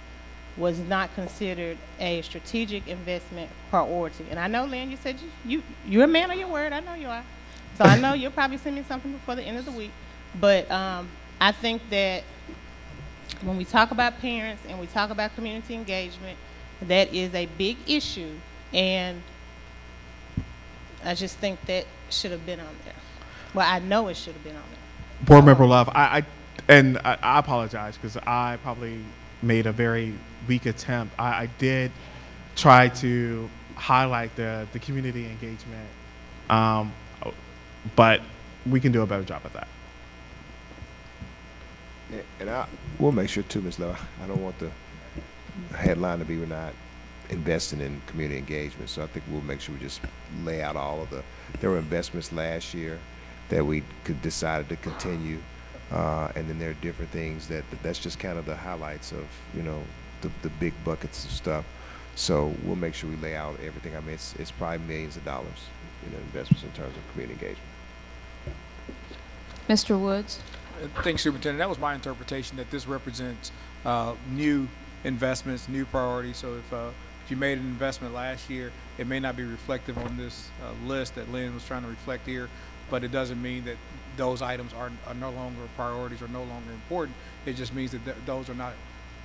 was not considered a strategic investment priority. And I know, Lynn, you said you're a man of your word. I know you are. So I know you'll probably send me something before the end of the week. But I think that when we talk about parents and we talk about community engagement, that is a big issue. And I just think that should have been on there. Well, I know it should have been on there. Board Member Love, I apologize because I probably made a very weak attempt. I did try to highlight the community engagement, but we can do a better job at that. Yeah, and we'll make sure too, Ms. Love. I don't want the headline to be we're not investing in community engagement. So I think we'll make sure we just lay out all of there were investments last year that we could decide to continue. And then there are different things that's just kind of the highlights of, you know, the big buckets of stuff. So we'll make sure we lay out everything. I mean, it's probably millions of dollars in investments in terms of community engagement. Mr. Woods. Thanks, Superintendent. That was my interpretation, that this represents new investments, new priorities. So if you made an investment last year, it may not be reflective on this list that Lynn was trying to reflect here, but it doesn't mean that those items are no longer priorities or no longer important. It just means that those are not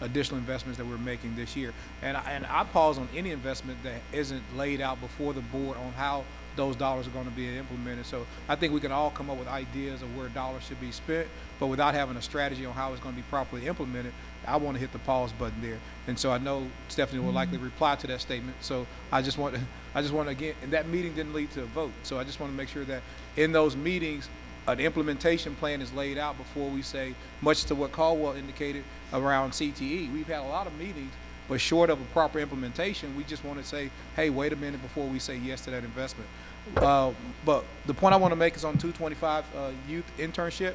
additional investments that we're making this year. And I pause on any investment that isn't laid out before the board on how those dollars are going to be implemented. So I think we can all come up with ideas of where dollars should be spent, but without having a strategy on how it's going to be properly implemented, I want to hit the pause button there. And so I know Stephanie will likely reply to that statement. So I just want to again, and that meeting didn't lead to a vote. So I just want to make sure that in those meetings, an implementation plan is laid out before we say, much to what Caldwell indicated around CTE. We've had a lot of meetings, but short of a proper implementation, we just want to say, hey, wait a minute before we say yes to that investment. But the point I want to make is on 225 youth internship,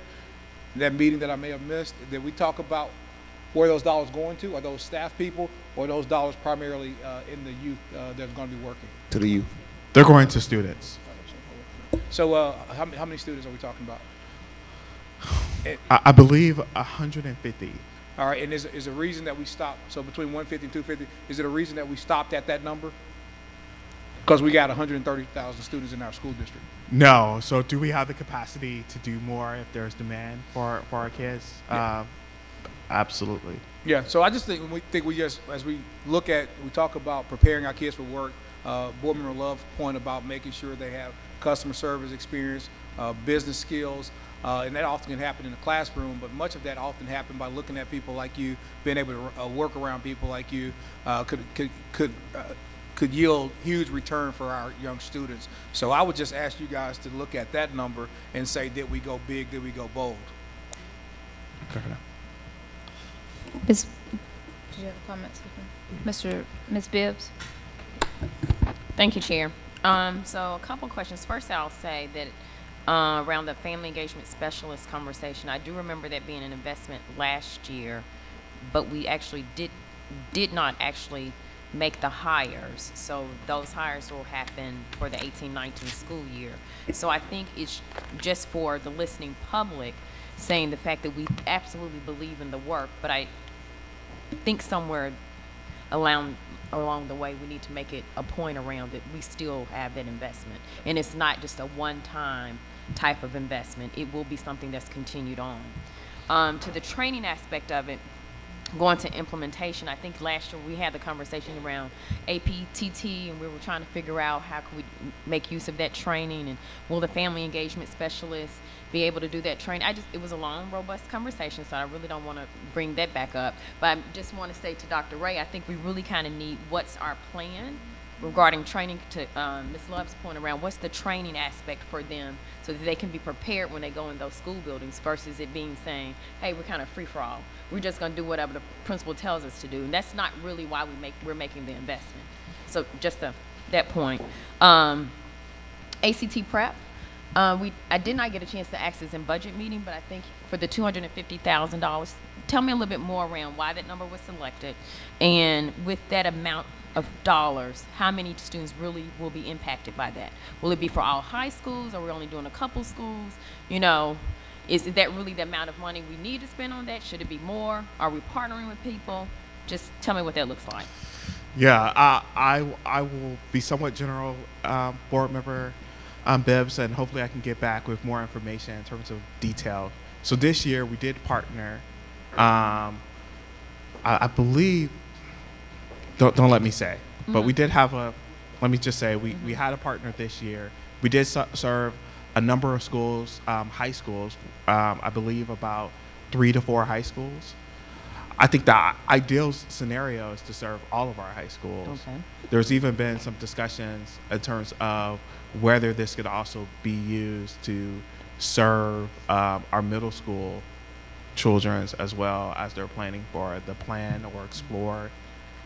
that meeting that I may have missed, that we talk about where those dollars going to. Are those staff people, or are those dollars primarily in the youth that's going to be working? To the youth. They're going to students. So how many students are we talking about? I believe 150. All right, and is a reason that we stopped, so between 150 and 250, is it a reason that we stopped at that number? Because we got 130,000 students in our school district. No, so do we have the capacity to do more if there's demand for our kids? Yeah. Absolutely. Yeah, so I just think as we talk about preparing our kids for work, Board Member Love's point about making sure they have customer service experience, business skills, and that often can happen in the classroom, but much of that often happens by looking at people like you, being able to work around people like you, could yield huge return for our young students. So I would just ask you guys to look at that number and say, did we go big, did we go bold? Okay. Did you have a comment, Ms. Bibbs? Thank you, Chair. So a couple questions. First, I'll say that around the family engagement specialist conversation, I do remember that being an investment last year, but we actually did not actually make the hires. So those hires will happen for the 18-19 school year. So I think it's just for the listening public saying the fact that we absolutely believe in the work, but I think somewhere along the way we need to make it a point around it. We still have that investment, and it's not just a one-time type of investment. It will be something that's continued on. To the training aspect of it, going to implementation, I think last year we had the conversation around APTT, and we were trying to figure out how can we make use of that training, and will the family engagement specialists be able to do that training? It was a long, robust conversation, so I really don't want to bring that back up. But I just want to say to Dr. Ray, I think we really kind of need what's our plan regarding training, to Ms. Love's point around what's the training aspect for them so that they can be prepared when they go in those school buildings versus it being saying, hey, we're kind of free for all. We're just going to do whatever the principal tells us to do. And that's not really why we're making the investment. So just that point. ACT prep. I did not get a chance to ask this in budget meeting, but I think for the $250,000, tell me a little bit more around why that number was selected, and with that amount of dollars, how many students really will be impacted by that? Will it be for all high schools? Are we only doing a couple schools? You know, is that really the amount of money we need to spend on that? Should it be more? Are we partnering with people? Just tell me what that looks like. Yeah, I will be somewhat general, board member Bibbs, and hopefully I can get back with more information in terms of detail. So this year we did partner. I believe, don't let me say, but we did have let me just say, we had a partner this year. We did serve a number of schools, high schools, I believe about 3 to 4 high schools. I think the ideal scenario is to serve all of our high schools. Okay. There's even been some discussions in terms of whether this could also be used to serve our middle school children as well as they're planning for the plan or explore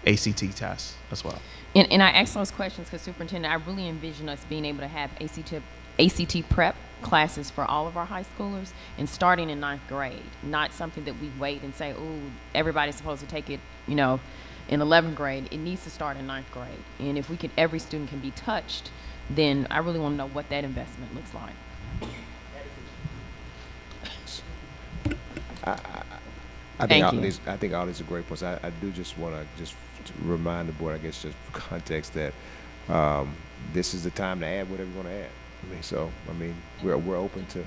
ACT tests as well. And I ask those questions because, Superintendent, I really envision us being able to have ACT prep classes for all of our high schoolers and starting in 9th grade, not something that we wait and say, oh, everybody's supposed to take it, you know, in 11th grade. It needs to start in 9th grade. And if every student can be touched, then I really want to know what that investment looks like. I think all these are great points. I do just want to remind the board, I guess, just for context, that this is the time to add whatever you want to add. I mean, we're open to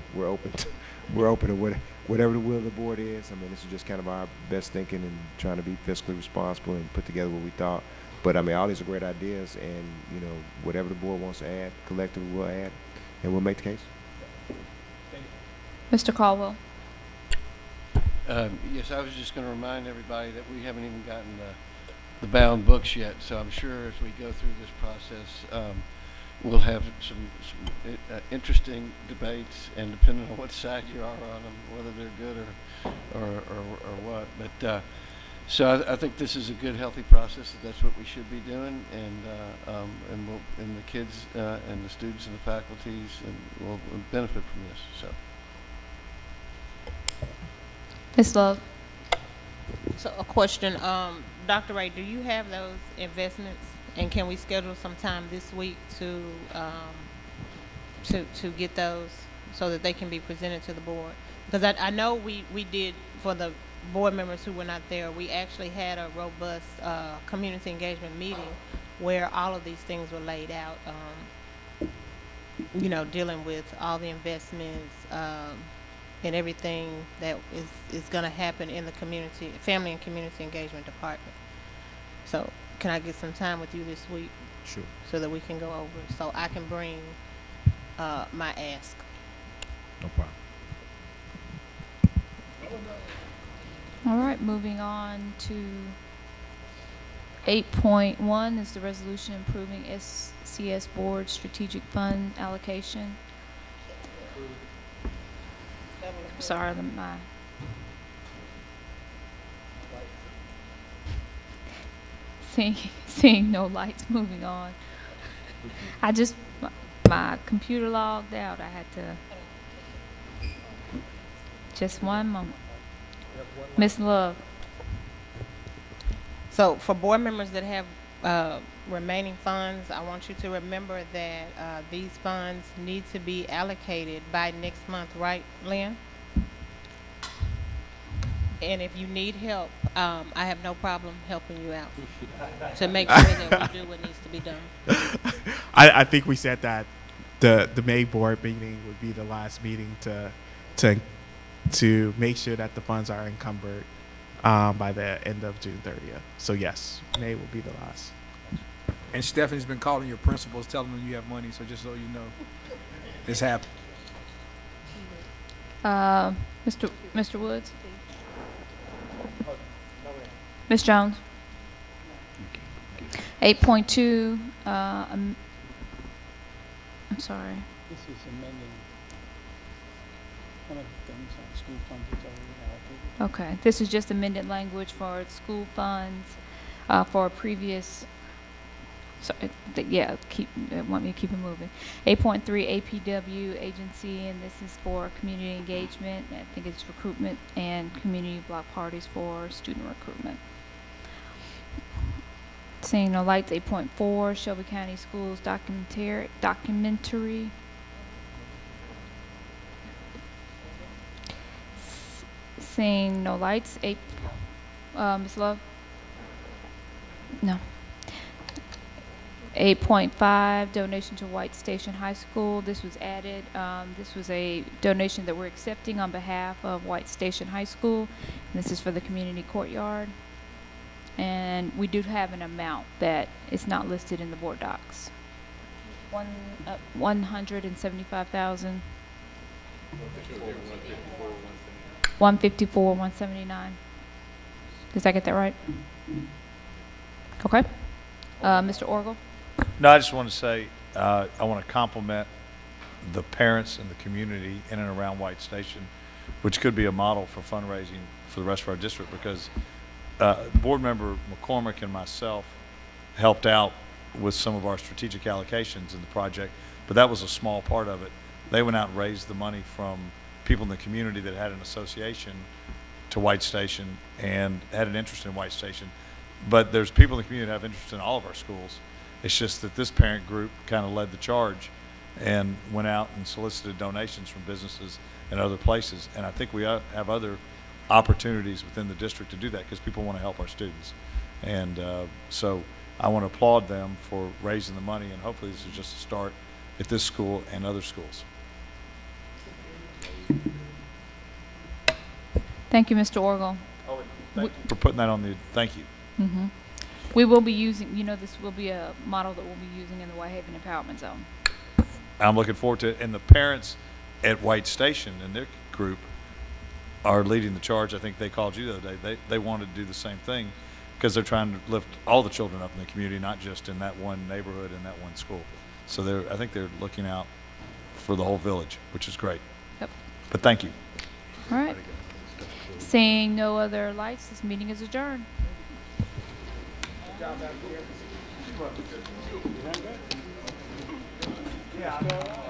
whatever the will of the board is. I mean, this is just kind of our best thinking and trying to be fiscally responsible and put together what we thought. But I mean, all these are great ideas, and you know, whatever the board wants to add, collectively we'll add, and we'll make the case. Mr. Caldwell. Yes, I was just going to remind everybody that we haven't even gotten the bound books yet. So I'm sure as we go through this process, we'll have some interesting debates, and depending on what side you are on them, whether they're good or what. But so I think this is a good, healthy process. That's what we should be doing, and the kids and the students and the faculties will benefit from this. So. Ms. Love. So a question, Dr. Ray, do you have those investments, and can we schedule some time this week to get those so that they can be presented to the board? Because I know we did, for the board members who were not there, we actually had a robust community engagement meeting where all of these things were laid out, you know, dealing with all the investments, and everything that is going to happen in the community, family and community engagement department. So can I get some time with you this week? Sure. So that we can go over, so I can bring my ask. No problem. All right, moving on to 8.1 is the resolution improving SCS board strategic fund allocation. Sorry, my seeing no lights. Moving on. My computer logged out. I had to. Just one moment. Ms. Love. So for board members that have remaining funds, I want you to remember that these funds need to be allocated by next month, right, Lynn? And if you need help, I have no problem helping you out to make sure that we do what needs to be done. I think we said that the May board meeting would be the last meeting to make sure that the funds are encumbered by the end of June 30th. So yes, May will be the last. And Stephanie's been calling your principals, telling them you have money, so just so you know, it's happening. Mr. Woods. Ms. Jones. 8.2, I'm sorry. This is amending one of the things on school funds that's already allocated. Okay, this is just amended language for school funds for a previous, so, yeah, want me to keep it moving. 8.3 APW agency, and this is for community engagement. I think it's recruitment and community block parties for student recruitment. Seeing no lights, 8.4 Shelby County Schools documentary. Seeing no lights, Ms. Love? No. 8.5 donation to White Station High School. This was added. This was a donation that we're accepting on behalf of White Station High School. And this is for the community courtyard. And we do have an amount that is not listed in the board docs. 175,000. 154, 179. Did I get that right? Okay. Mr. Orgel? No, I just want to say I want to compliment the parents and the community in and around White Station, which could be a model for fundraising for the rest of our district, because board member McCormick and myself helped out with some of our strategic allocations in the project, but that was a small part of it. They went out and raised the money from people in the community that had an association to White Station and had an interest in White Station. But there's people in the community that have interest in all of our schools. It's just that this parent group kind of led the charge and went out and solicited donations from businesses and other places. And I think we have other opportunities within the district to do that, because people want to help our students. And so I want to applaud them for raising the money, and hopefully this is just a start at this school and other schools. Thank you, Mr. Orgel. Oh, thank you for putting that on the, thank you. Mm-hmm. We will be using, this will be a model that we'll be using in the Whitehaven Empowerment Zone. I'm looking forward to it. And the parents at White Station and their group are leading the charge. I think they called you the other day. They wanted to do the same thing, because they're trying to lift all the children up in the community, not just in that one neighborhood and that one school. So I think they're looking out for the whole village, which is great. Yep. But thank you. All right. Seeing no other lights, this meeting is adjourned. Yeah.